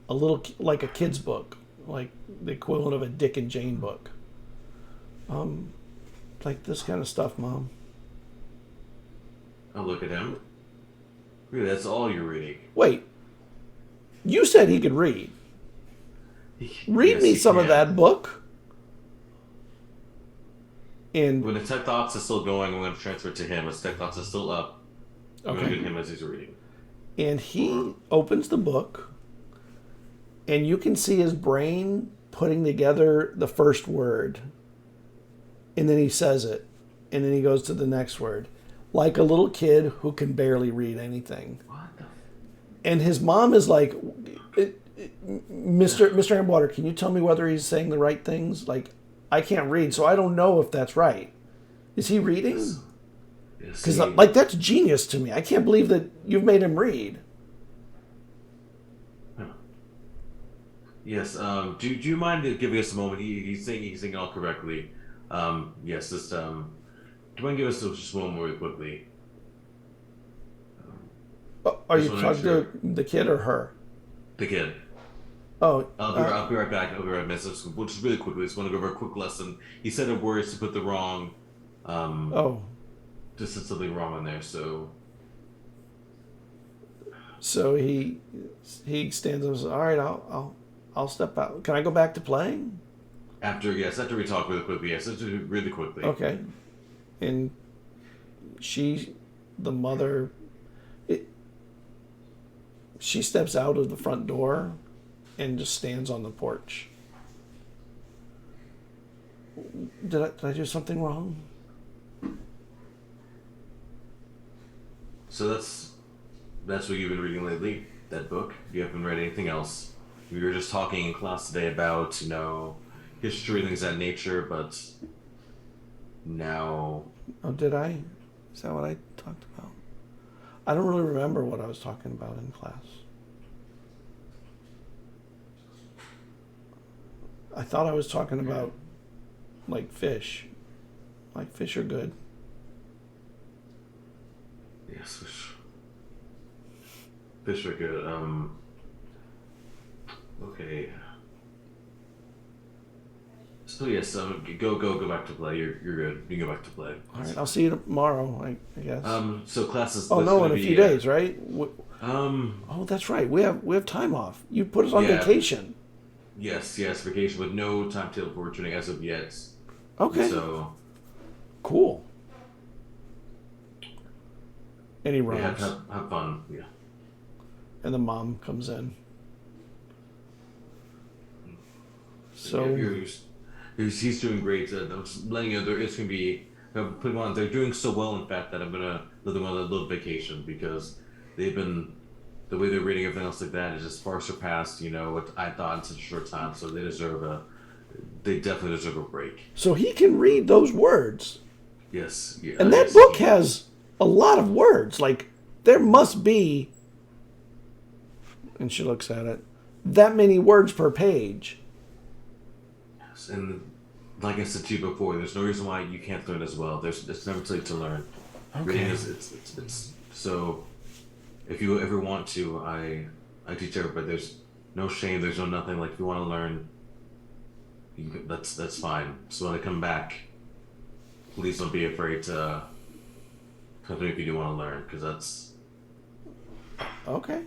a little like a kid's book, like the equivalent of a Dick and Jane book. Like this kind of stuff, Mom. I'll look at him. Really, that's all you're reading. Wait, you said he could read. Read Yes, me he some of can. that book. And When the tech thoughts is still going, I'm going to transfer it to him. As tech thoughts is still up, I'm going to Okay. get him as he's reading. and he opens the book, and you can see his brain putting together the first word. And then he says it, and then he goes to the next word, like a little kid who can barely read anything. What the? And his mom is like, Mr. Ambwater, can you tell me whether he's saying the right things? Like, I can't read, so I don't know if that's right. Is he reading? Yes, Because, he- like, that's genius to me. I can't believe that you've made him read. Yes. Do you mind giving us a moment? He's saying it all correctly. Yes. Just do you mind giving us just one more really quickly? Are Just you wanna talking make sure. to the kid or her? The kid. Oh, I'll be right back. I'll be right back. Just really quickly. Just want to go over a quick lesson. He said a word to put the wrong. oh. Just said something wrong in there. So So he stands up and says, "All right, I'll step out. Can I go back to playing?" after we talk really quickly. Yes, really quickly. Okay. And the mother, she steps out of the front door and just stands on the porch. Did I do something wrong? So that's what you've been reading lately. That book. You haven't read anything else. We were just talking in class today about history and things of that nature, but now Oh, did I? Is that what I talked about? I don't really remember what I was talking about in class. I thought I was talking about, like, fish. Like, fish are good. yes, fish are good. Okay. So yes, go back to play. You're good. You can go back to play. All right, I'll see you tomorrow, I guess. So classes. oh, that's no, gonna in a be, few days, right? Um. Oh, that's right. We have time off. You put us on Yeah. vacation. Yes, vacation with no timetable for returning as of yet. Okay, So cool. And he yeah, runs, have fun. Yeah. and the mom comes in. So, He's doing great. I'm just letting you know there is going to be. I'm putting on. They're doing so well, in fact, that I'm gonna let them on a little vacation because they've been. The way they're reading everything else like that is just far surpassed, what I thought in such a short time. So they definitely deserve a break. so he can read those words. Yes. Yeah, And that yes, book yeah. has a lot of words. Like, there must be, and she looks at it, that many words per page. Yes, and like I said to you before, there's no reason why you can't learn as well. It's never too late to learn. Reading is it's so. If you ever want to, I teach everybody. There's no shame. There's no nothing. Like if you want to learn, That's fine. So when I come back, please don't be afraid to come to me if you do want to learn, because that's Okay.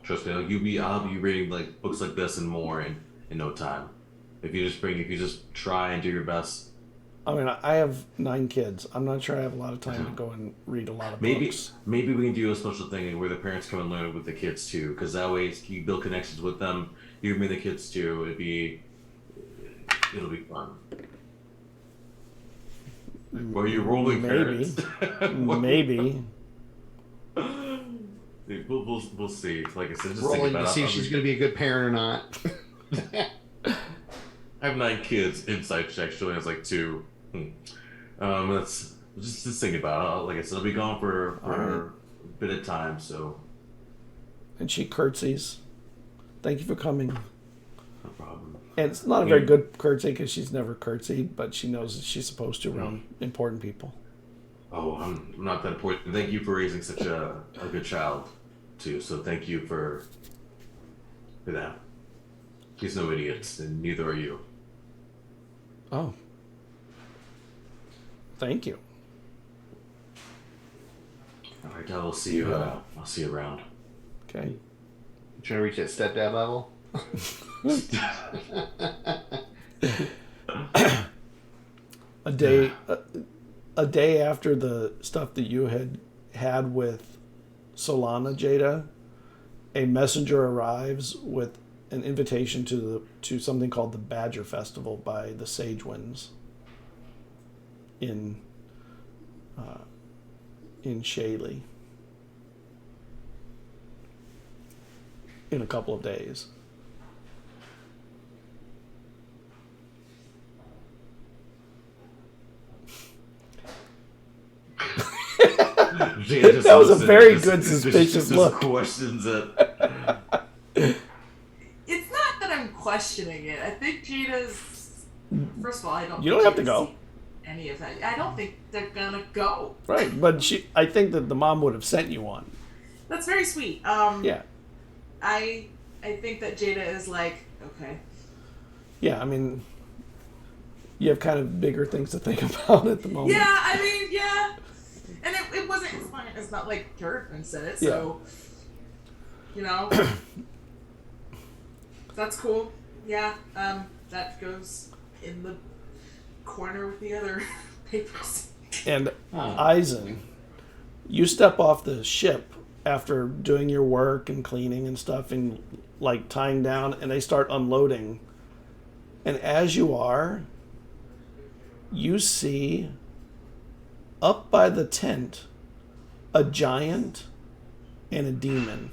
trust me. I'll be reading like books like this and more in no time. If you just try and do your best. I mean, I have 9 kids. I'm not sure I have a lot of time to go and read a lot of books. Maybe we can do a special thing where the parents come and learn with the kids too, because that way you build connections with them. You can meet the kids too. It'll be fun. Well, you're rolling parents. Maybe. We'll see. Like I said, just Rolling think about to see it. if she's going to be a good parent or not. I have 9 kids. Inside check showing us like 2. That's just think about it. Like I said, I'll be gone for a bit of time. So. And she curtsies. Thank you for coming. No problem. And it's not a very good curtsy because she's never curtsied, but she knows that she's supposed to around important people. Oh, I'm not that important. Thank you for raising such a good child, too. So thank you for that. He's no idiot, and neither are you. Oh. Thank you. All right, I will see you. I'll see you around. Okay. Trying to reach that stepdad level? A day after the stuff that you had with Solana, Jada, a messenger arrives with an invitation to something called the Badger Festival by the Sagewynds in Shaley in a couple of days. That was a very good suspicious look. Questions that. It's not that I'm questioning it. I think Gina's. First of all, I don't. You don't have to go. Any of that. I don't think they're gonna go. Right, but I think that the mom would have sent you one. That's very sweet. Yeah. I think that Jada is like, okay. Yeah, I mean, you have kind of bigger things to think about at the moment. Yeah, I mean, yeah. And it wasn't, it's not like Cerridwen said it, so, you know, that's cool. Yeah, that goes in the corner with the other papers. And Eisen, you step off the ship after doing your work and cleaning and stuff and like tying down, and they start unloading. And as you are, you see up by the tent a giant and a demon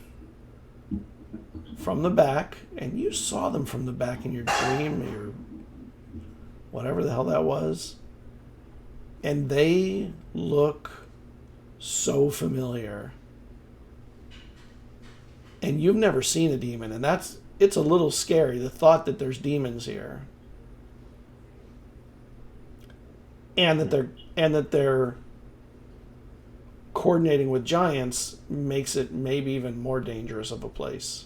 from the back, and you saw them from the back in your dream or whatever the hell that was. And they look so familiar. And you've never seen a demon, and it's a little scary, the thought that there's demons here. And that they're coordinating with giants makes it maybe even more dangerous of a place.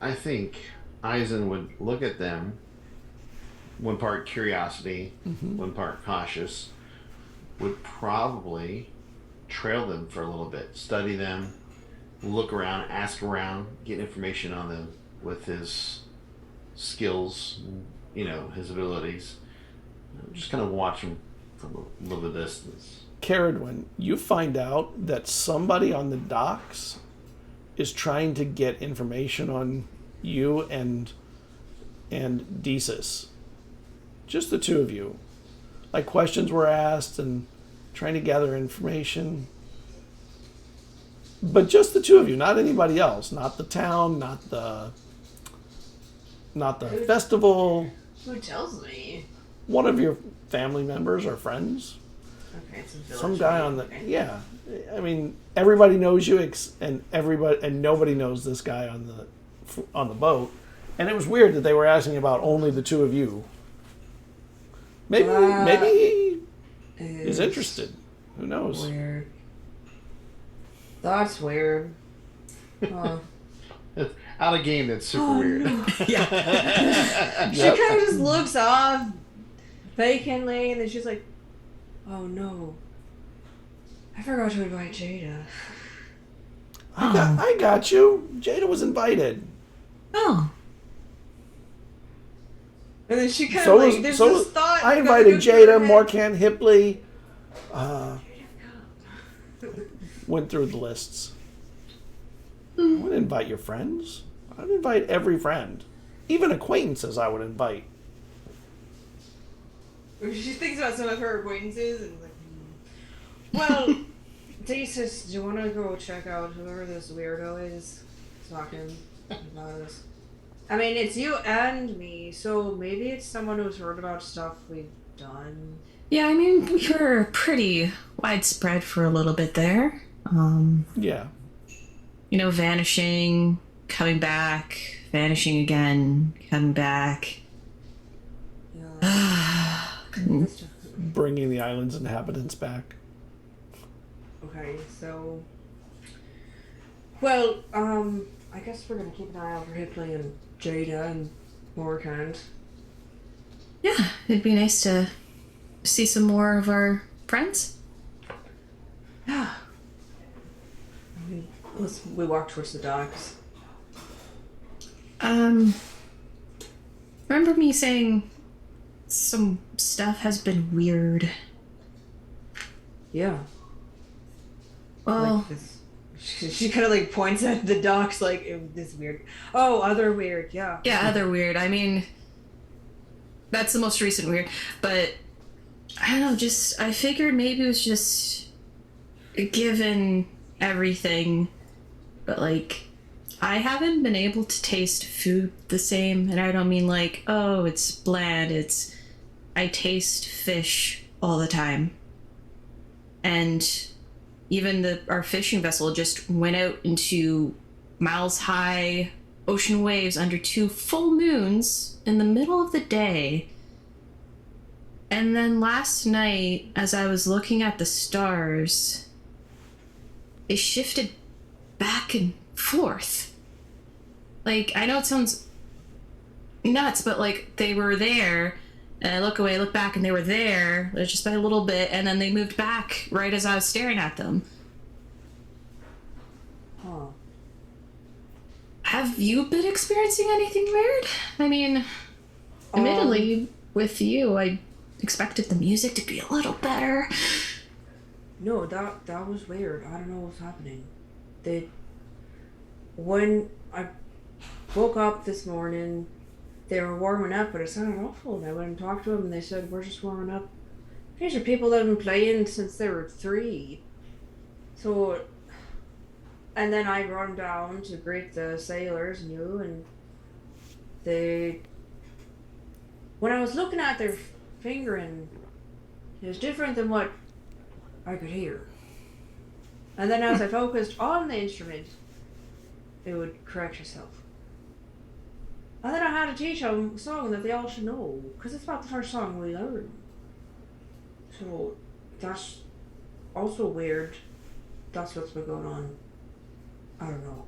I think Eisen would look at them, one part curiosity, one part cautious, would probably trail them for a little bit, study them, look around, ask around, get information on them with his skills, his abilities. Just kind of watch them from a little distance. Cerridwen, you find out that somebody on the docks is trying to get information on you and Desus. Just the two of you. Like, questions were asked and trying to gather information. But just the two of you, not anybody else. Not the town, not the festival. Who tells me? One of your family members or friends. Okay, Some guy on the yeah. I mean, everybody knows you, and nobody knows this guy on the boat. And it was weird that they were asking about only the two of you. Maybe he is interested. Who knows? Weird. That's weird. Huh. Out of game, that's super weird. No. Yeah. She kind of just looks off vacantly, and then she's like, "Oh no, I forgot to invite Jada." I got you. Jada was invited. Oh. And then she kind So of was, like, there's so this was, thought. I that invited goes through her Jada, head. Morkan, Hipley. Went through the lists. I wouldn't invite your friends. I'd invite every friend. Even acquaintances I would invite. She thinks about some of her acquaintances and is like, well, Jesus, do you want to go check out whoever this weirdo is talking about us? I mean, it's you and me, so maybe it's someone who's heard about stuff we've done. Yeah, I mean, we were pretty widespread for a little bit there. Yeah. You know, vanishing, coming back, vanishing again, coming back. Yeah. Bringing the island's inhabitants back. Okay, so... Well, I guess we're gonna keep an eye out for Hipley and Jada and Morkant. Yeah, it'd be nice to see some more of our friends. Yeah. We walk towards the docks. Remember me saying some stuff has been weird? Yeah. Well, Like this. She kind of like points at the docks like, this weird. Oh, other weird, yeah. yeah, other weird. I mean, that's the most recent weird. But, I don't know, just, I figured maybe it was just given everything. But, like, I haven't been able to taste food the same. And I don't mean like, oh, it's bland. It's, I taste fish all the time. And even our fishing vessel just went out into miles high ocean waves under 2 full moons in the middle of the day. And then last night, as I was looking at the stars, they shifted back and forth. Like, I know it sounds nuts, but like they were there, and I look away, look back, and they were there just by a little bit, and then they moved back right as I was staring at them. Huh. Have you been experiencing anything weird? I mean, admittedly, with you, I expected the music to be a little better. No, that was weird. I don't know what's happening. When I woke up this morning, they were warming up, but it sounded awful. And I went and talked to them, and they said, we're just warming up. These are people that have been playing since they were 3. So, and then I run down to greet the sailors and you, and when I was looking at their fingering, it was different than what I could hear. And then as I focused on the instrument, it would correct itself. And then I had to teach them a song that they all should know, because it's not the first song we learned. So that's also weird. That's what's been going on. I don't know.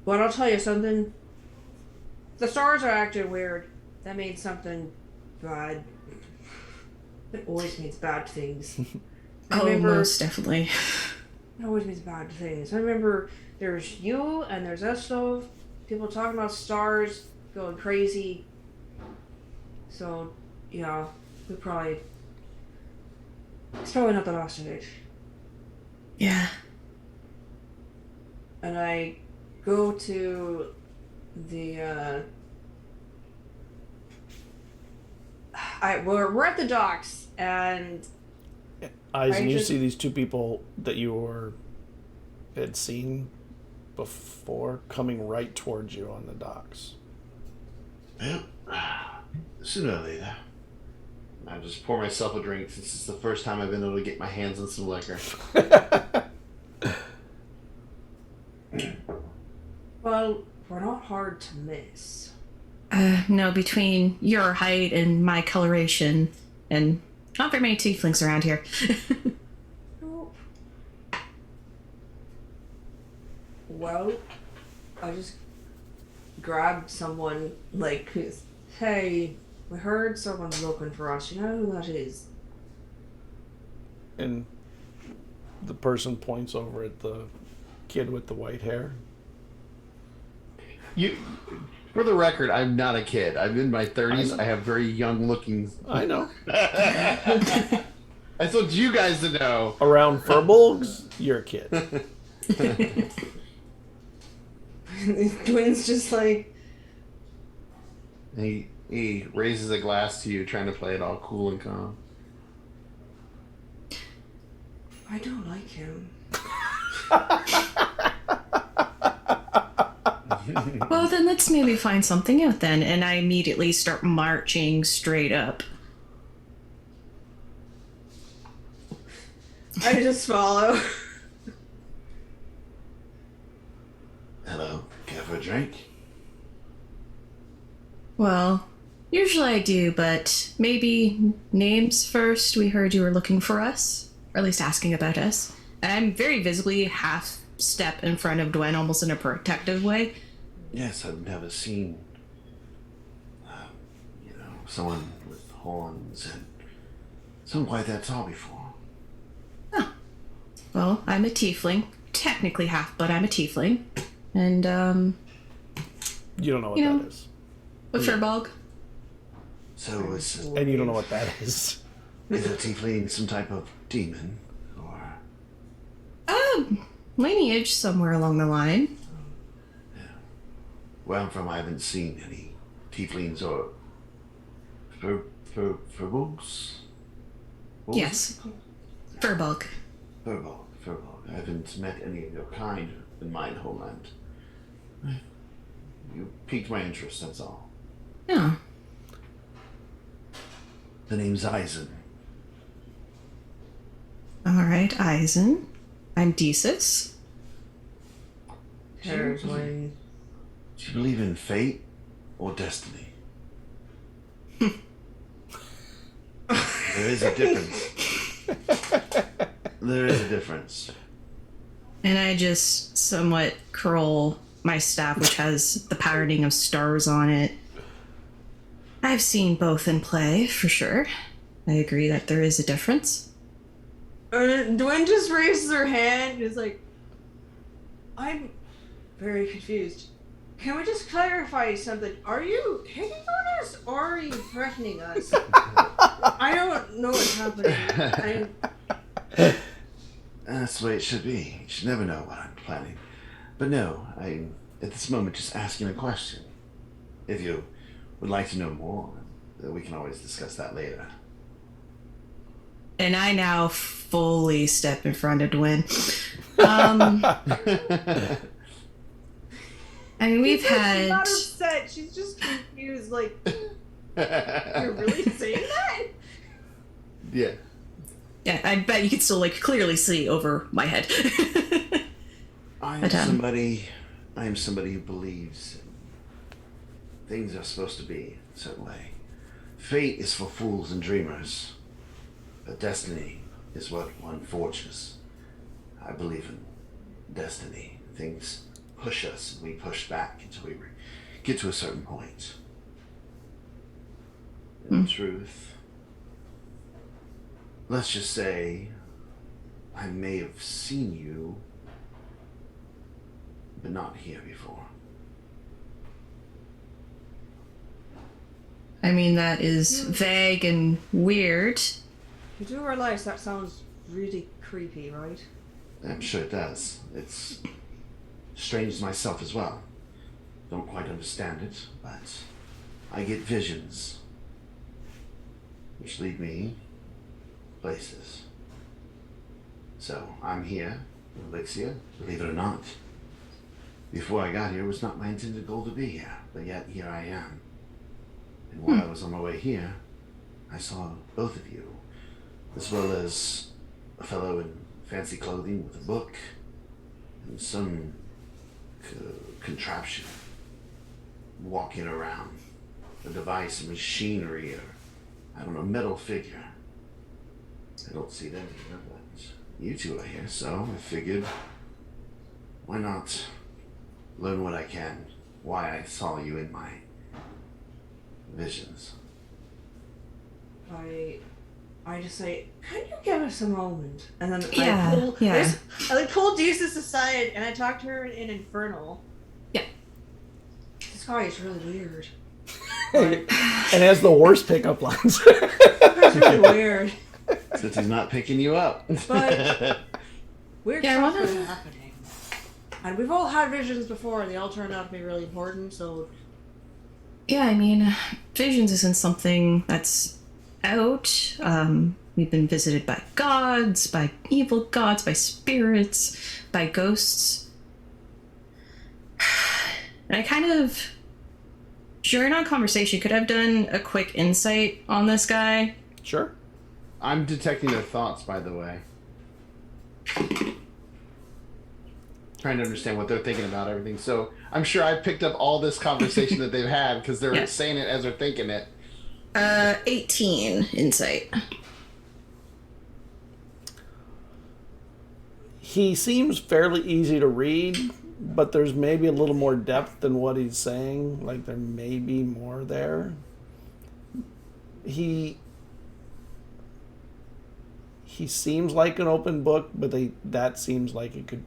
But I'll tell you something. The stars are acting weird. That means something bad. It always means bad things. Most definitely. It always means bad things. I remember there's you and there's Estov. People talking about stars, going crazy. So, yeah, it's probably not the last of it. Yeah. And I go to the we're at the docks, and Eisen, you see these 2 people that you had seen before coming right towards you on the docks. Well, sooner or later. I just pour myself a drink since it's the first time I've been able to get my hands on some liquor. well, we're not hard to miss. No, between your height and my coloration, and not very many tieflings around here. Nope. Well, I just grabbed someone, like, hey, we heard someone's looking for us. You know who that is? And the person points over at the kid with the white hair. You, for the record, I'm not a kid. I'm in my 30s. I have very young looking. I know. I just want you guys to know. Around Firbolgs, you're a kid. Twins just like, He raises a glass to you, trying to play it all cool and calm. I don't like him. Well, then let's maybe find something out then. And I immediately start marching straight up. I just follow. Hello, care for a drink? Well, usually I do, but maybe names first. We heard you were looking for us, or at least asking about us. And I'm very visibly half step in front of Dwen, almost in a protective way. Yes, I've never seen, someone with horns and someone quite that tall before. Oh. Well, I'm a tiefling. Technically half, but I'm a tiefling. And, You don't know what that is. with Firbolg. So is And you don't know what that is. a tiefling some type of demon, or Lineage somewhere along the line. where I'm from? I haven't seen any tieflings or Firbolgs. What was Yes. Firbolg. it? Firbolg. I haven't met any of your kind in my homeland. You piqued my interest. That's all. Yeah. The name's Eisen. Alright, Eisen. I'm Desus. Cerridwen. Do you believe in fate or destiny? There is a difference. There is a difference. And I just somewhat curl my staff, which has the patterning of stars on it. I've seen both in play, for sure. I agree that there is a difference. Dwayne just raises her hand and is like, I'm very confused. Can we just clarify something? Are you hitting on us or are you threatening us? I don't know what's happening. That's the way it should be. You should never know what I'm planning. But no, I'm at this moment just asking a question. If you would like to know more, we can always discuss that later. And I now fully step in front of Dwyn. I mean, we've She's had... not upset. She's just confused. Like, you're really saying that? Yeah. Yeah, I bet you can still, like, clearly see over my head. I But, am somebody who believes things are supposed to be a certain way. Fate is for fools and dreamers, but destiny is what one forges. I believe in destiny. Things push us and we push back until we get to a certain point. In truth, let's just say I may have seen you, but not here before. I mean, that is vague and weird. You do realize that sounds really creepy, right? I'm sure it does. It's strange to myself as well. Don't quite understand it, but I get visions which lead me places. So I'm here in Elixia, believe it or not. Before I got here, it was not my intended goal to be here, but yet here I am. And while I was on my way here, I saw both of you, as well as a fellow in fancy clothing with a book and some contraption walking around, a device, a machinery, or I don't know, metal figure. I don't see them here, but you two are here, so I figured, why not learn what I can, why I saw you in my visions. I just say, can you give us a moment? And then Yeah, I pull Jesus aside and I talk to her in Infernal. Yeah. This guy is really weird. And has the worst pickup lines. That's really weird. Since he's not picking you up. But weird Yeah, stuff is happening. And we've all had visions before, and they all turned out to be really important, so... Yeah, I mean, visions isn't something that's out. We've been visited by gods, by evil gods, by spirits, by ghosts. And I kind of, during our conversation, could have done a quick insight on this guy. Sure. I'm detecting their thoughts, by the way. Trying to understand what they're thinking about everything. So I'm sure I picked up all this conversation that they've had because they're saying it as they're thinking it. 18 insight. He seems fairly easy to read, but there's maybe a little more depth than what he's saying. Like, there may be more there. He seems like an open book, but that seems like it could...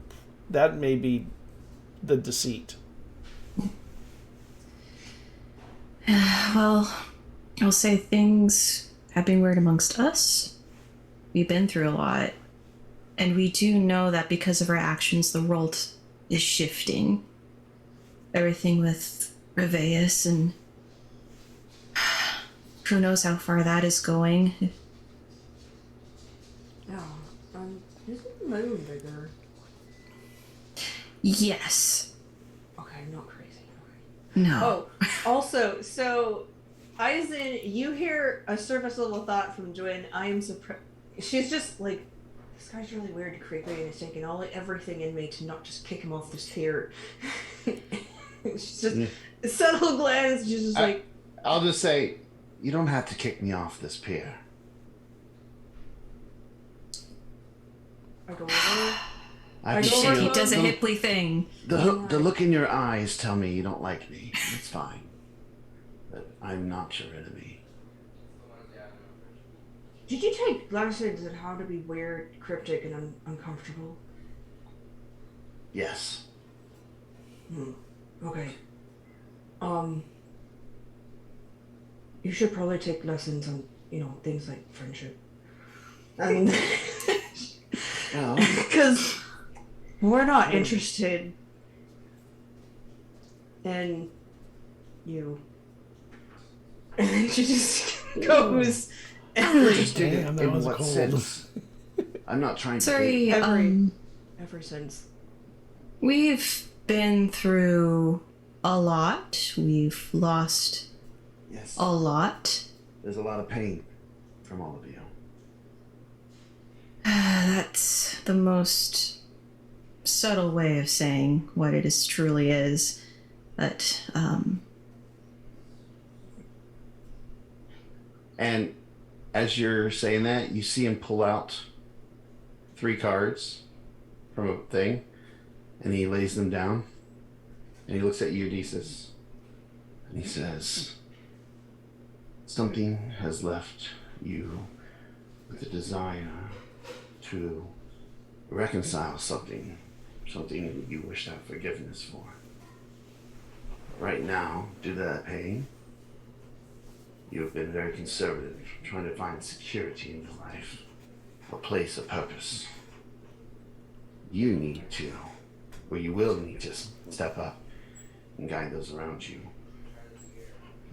That may be the deceit. Well, I'll say things have been weird amongst us. We've been through a lot. And we do know that because of our actions, the world is shifting. Everything with Reveus and who knows how far that is going. Yeah, isn't the moon bigger? Yes. Okay, not crazy. No. Oh, also, so, Aizen, you hear a surface level thought from Joanne. I am surprised. She's just like, this guy's really weird and creepy, and it's taking everything in me to not just kick him off this pier. She's just a subtle glance. She's just like, I'll just say, you don't have to kick me off this pier. I go over. I can Shit, he feel does a Hipley thing. the look in your eyes tell me you don't like me. It's fine. But I'm not your enemy. Did you take lessons on how to be weird, cryptic, and uncomfortable? Yes. Okay. You should probably take lessons on, things like friendship. And Well, because we're not interested in you. And then she just goes and interested Damn, that in was what cold. sense? I'm not trying to. Sorry, ever since. we've been through a lot. We've lost Yes. a lot. There's a lot of pain from all of you. That's the most subtle way of saying what it is truly is. But, And as you're saying that, you see him pull out 3 cards from a thing, and he lays them down, and he looks at you, Odysseus, and he says, something has left you with a desire to reconcile something you wish to have forgiveness for. Right now, due to that pain, you have been very conservative, trying to find security in your life, a place, a purpose. You need to, or you will need to step up and guide those around you.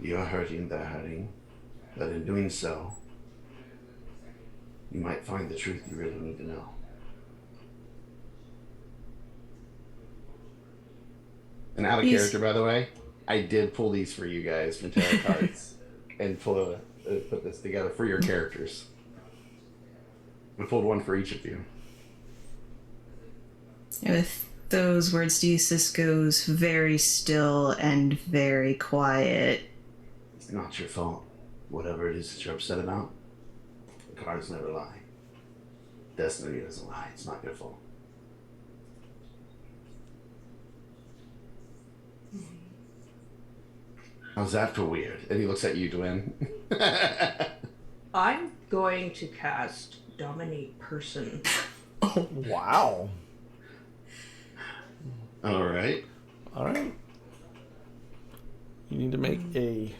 You're hurting, they're hurting, but in doing so, you might find the truth you really need to know. And out of character, by the way, I did pull these for you guys from tarot cards and put this together for your characters. We pulled one for each of you. with those words, Deus goes very still and very quiet. It's not your fault. Whatever it is that you're upset about, the cards never lie. Destiny doesn't lie. It's not your fault. How's that for weird? And he looks at you, Dwayne. I'm going to cast Dominate Person. Wow. All right. All right. You need to make a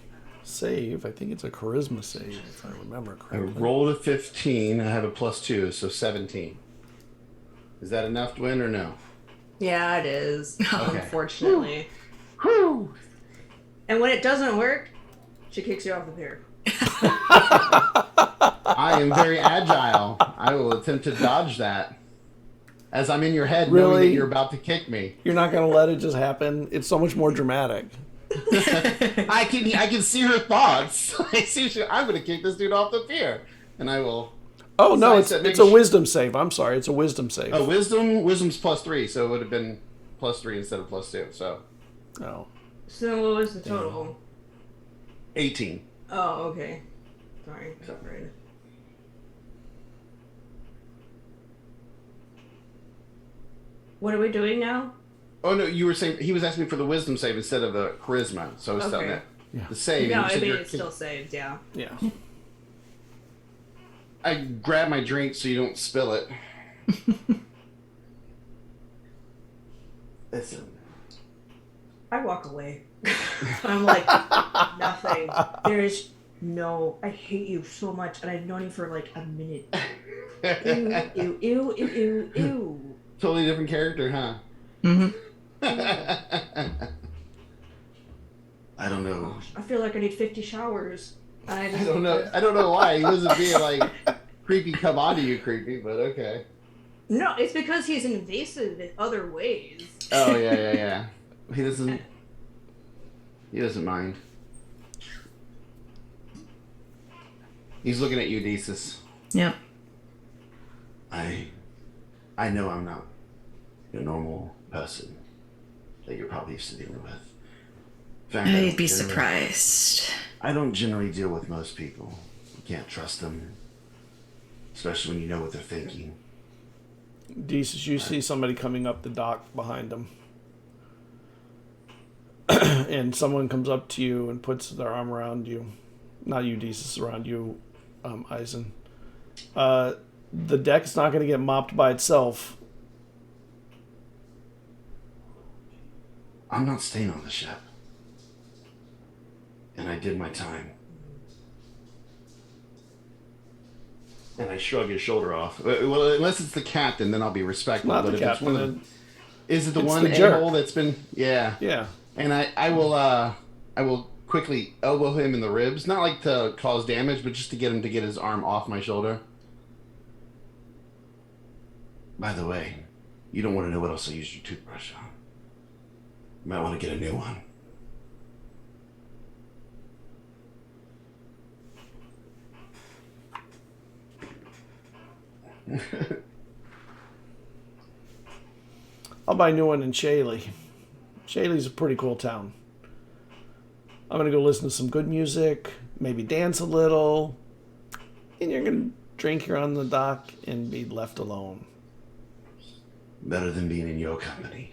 save. I think it's a charisma save, if I remember I correctly. rolled a 15. I have a +2, so 17. Is that enough, Dwayne, or no? Yeah, it is. Okay. Unfortunately. Whew. And when it doesn't work, she kicks you off the pier. I am very agile. I will attempt to dodge that. As I'm in your head, knowing Really? that you're about to kick me. You're not going to let it just happen? It's so much more dramatic. I can see her thoughts. I see I'm going to kick this dude off the pier. And I will... Oh, no, it's Sidestep, a wisdom save. I'm sorry, it's a wisdom save. Oh, wisdom's +3, so it would have been +3 instead of +2, so... Oh. So what was the total? 18. Oh, okay. Sorry. Sorry. What are we doing now? Oh, no, you were saying... He was asking me for the wisdom save instead of the charisma, so I was telling Okay. that. The save. No, and you I said mean you're it still saves, yeah. Yeah. I grab my drink so you don't spill it. Listen. I walk away. I'm like, nothing. There's no... I hate you so much, and I've known you for like a minute. Ew, ew, ew, ew, ew, ew. Totally different character, huh? Mm-hmm. I don't know. I feel like I need 50 showers. I don't know. I don't know why he wasn't being like creepy. Come on to you, creepy. But okay. No, it's because he's invasive in other ways. Oh yeah. He doesn't. He doesn't mind. He's looking at you, Desus. Yep. I know I'm not your normal person that you're probably used to dealing with. In fact, I'd be surprised. I don't generally deal with most people. You can't trust them, especially when you know what they're thinking. Desus, you see somebody coming up the dock behind them. And someone comes up to you and puts their arm around you. Not you, Desus, around you, Eisen. The deck's not going to get mopped by itself. I'm not staying on the ship. And I did my time. And I shrug his shoulder off. Well, unless it's the captain, then I'll be respectful. Not but the if it's captain. one of the, is it the It's one the jerk. a-hole that's been... Yeah. Yeah. And I will quickly elbow him in the ribs. Not like to cause damage, but just to get him to get his arm off my shoulder. By the way, you don't want to know what else I used your toothbrush on. You might want to get a new one. I'll buy a new one in Shaley. Shaley's a pretty cool town. I'm going to go listen to some good music, maybe dance a little, and you're going to drink here on the dock and be left alone. Better than being in your company.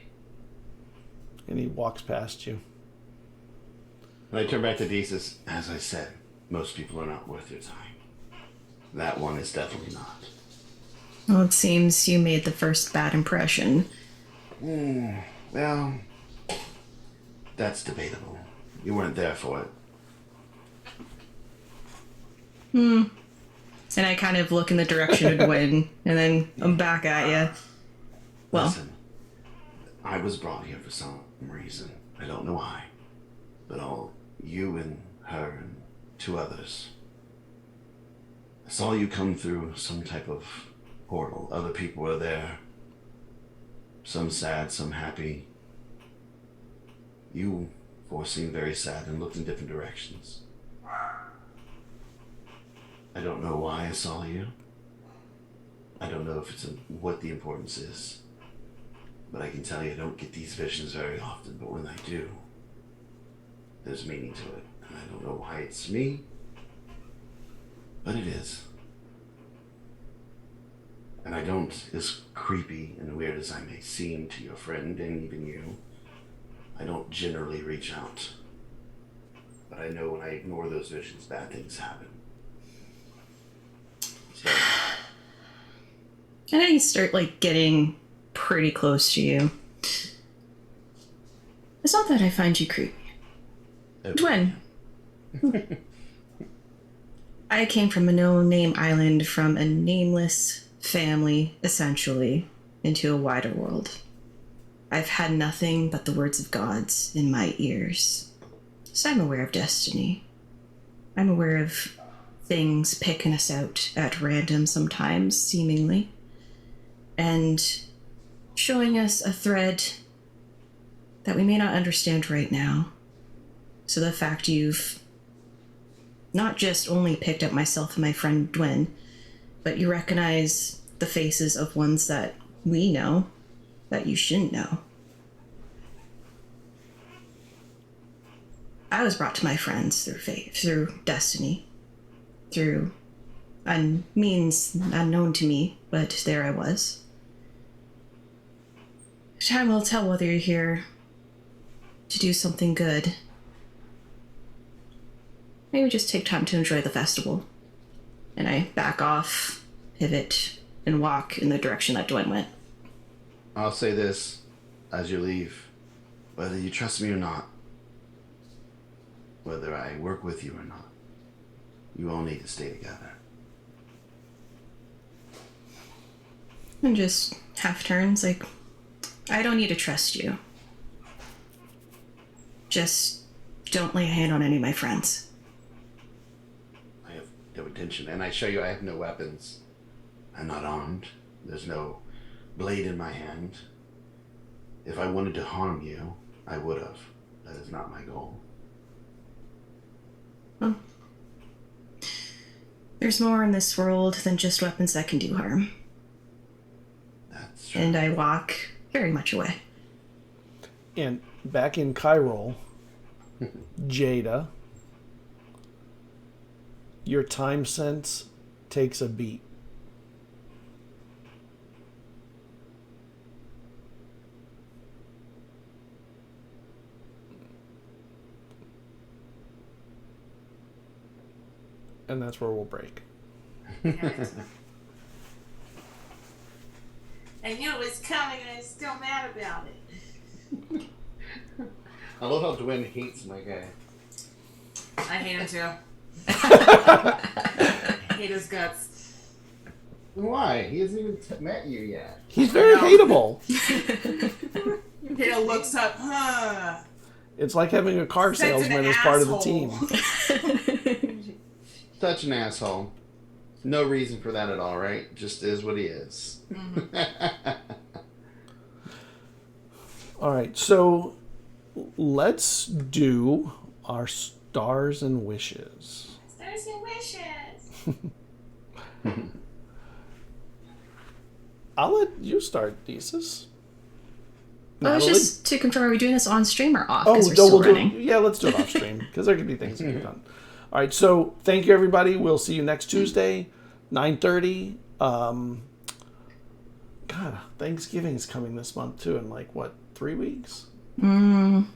And he walks past you. And I turn back to Desus. As I said, most people are not worth your time. That one is definitely not. Well, it seems you made the first bad impression. Well, that's debatable. You weren't there for it. And I kind of look in the direction of Gwyn, and then I'm back at you. Well, Listen, I was brought here for some reason. I don't know why. But all you and her and two others. I saw you come through some type of portal. Other people were there. Some sad, some happy. You four seemed very sad and looked in different directions. I don't know why I saw you. I don't know if it's what the importance is. But I can tell you I don't get these visions very often, but when I do, there's meaning to it. And I don't know why it's me, but it is. And I don't, as creepy and weird as I may seem to your friend and even you, I don't generally reach out. But I know when I ignore those visions, bad things happen. So, And I start, like, getting pretty close to you. It's not that I find you creepy. Dwen. I came from a no-name island from a nameless family, essentially, into a wider world. I've had nothing but the words of gods in my ears. So I'm aware of destiny. I'm aware of things picking us out at random sometimes, seemingly, and showing us a thread that we may not understand right now. So the fact you've not just only picked up myself and my friend Dwen, but you recognize the faces of ones that we know that you shouldn't know. I was brought to my friends through fate, through destiny, through means unknown to me, but there I was. Time will tell whether you're here to do something good. Maybe just take time to enjoy the festival. And I back off, pivot, and walk in the direction that Dwayne went. I'll say this as you leave. Whether you trust me or not, whether I work with you or not, you all need to stay together. And just half turns, like, I don't need to trust you. Just don't lay a hand on any of my friends. I have no intention, and I show you I have no weapons. I'm not armed. There's no blade in my hand. If I wanted to harm you, I would have. That is not my goal. Well, there's more in this world than just weapons that can do harm. That's true. And I walk very much away. And back in Cairo, Jada, your time sense takes a beat. And that's where we'll break. I knew it was coming and I'm still mad about it. I love how Dwayne hates my guy. I hate him too. I hate his guts. Why? He hasn't even met you yet. He's very hateable. He looks up, huh? It's like having a car Such an salesman as part of the team. Such an asshole. No reason for that at all, right? Just is what he is. All right, so let's do our stars and wishes. Stars and wishes. I'll let you start, Thesis. Well, it's just to confirm, are we doing this on stream or off? Oh, Because we're no, still we'll running. let's do it off stream because there could be things to be done. All right, so thank you, everybody. We'll see you next Tuesday, 9:30. God, Thanksgiving is coming this month too, in like what, 3 weeks? But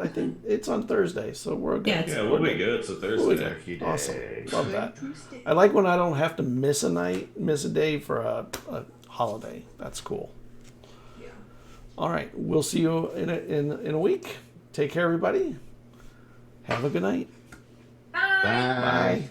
I think it's on Thursday, so we're good. Yeah, Yeah, we'll be good. So We'll be Thursday. good. Awesome, love that. I like when I don't have to miss a day for a holiday. That's cool. Yeah. All right, we'll see you in a week. Take care, everybody. Have a good night. Bye. Bye. Bye.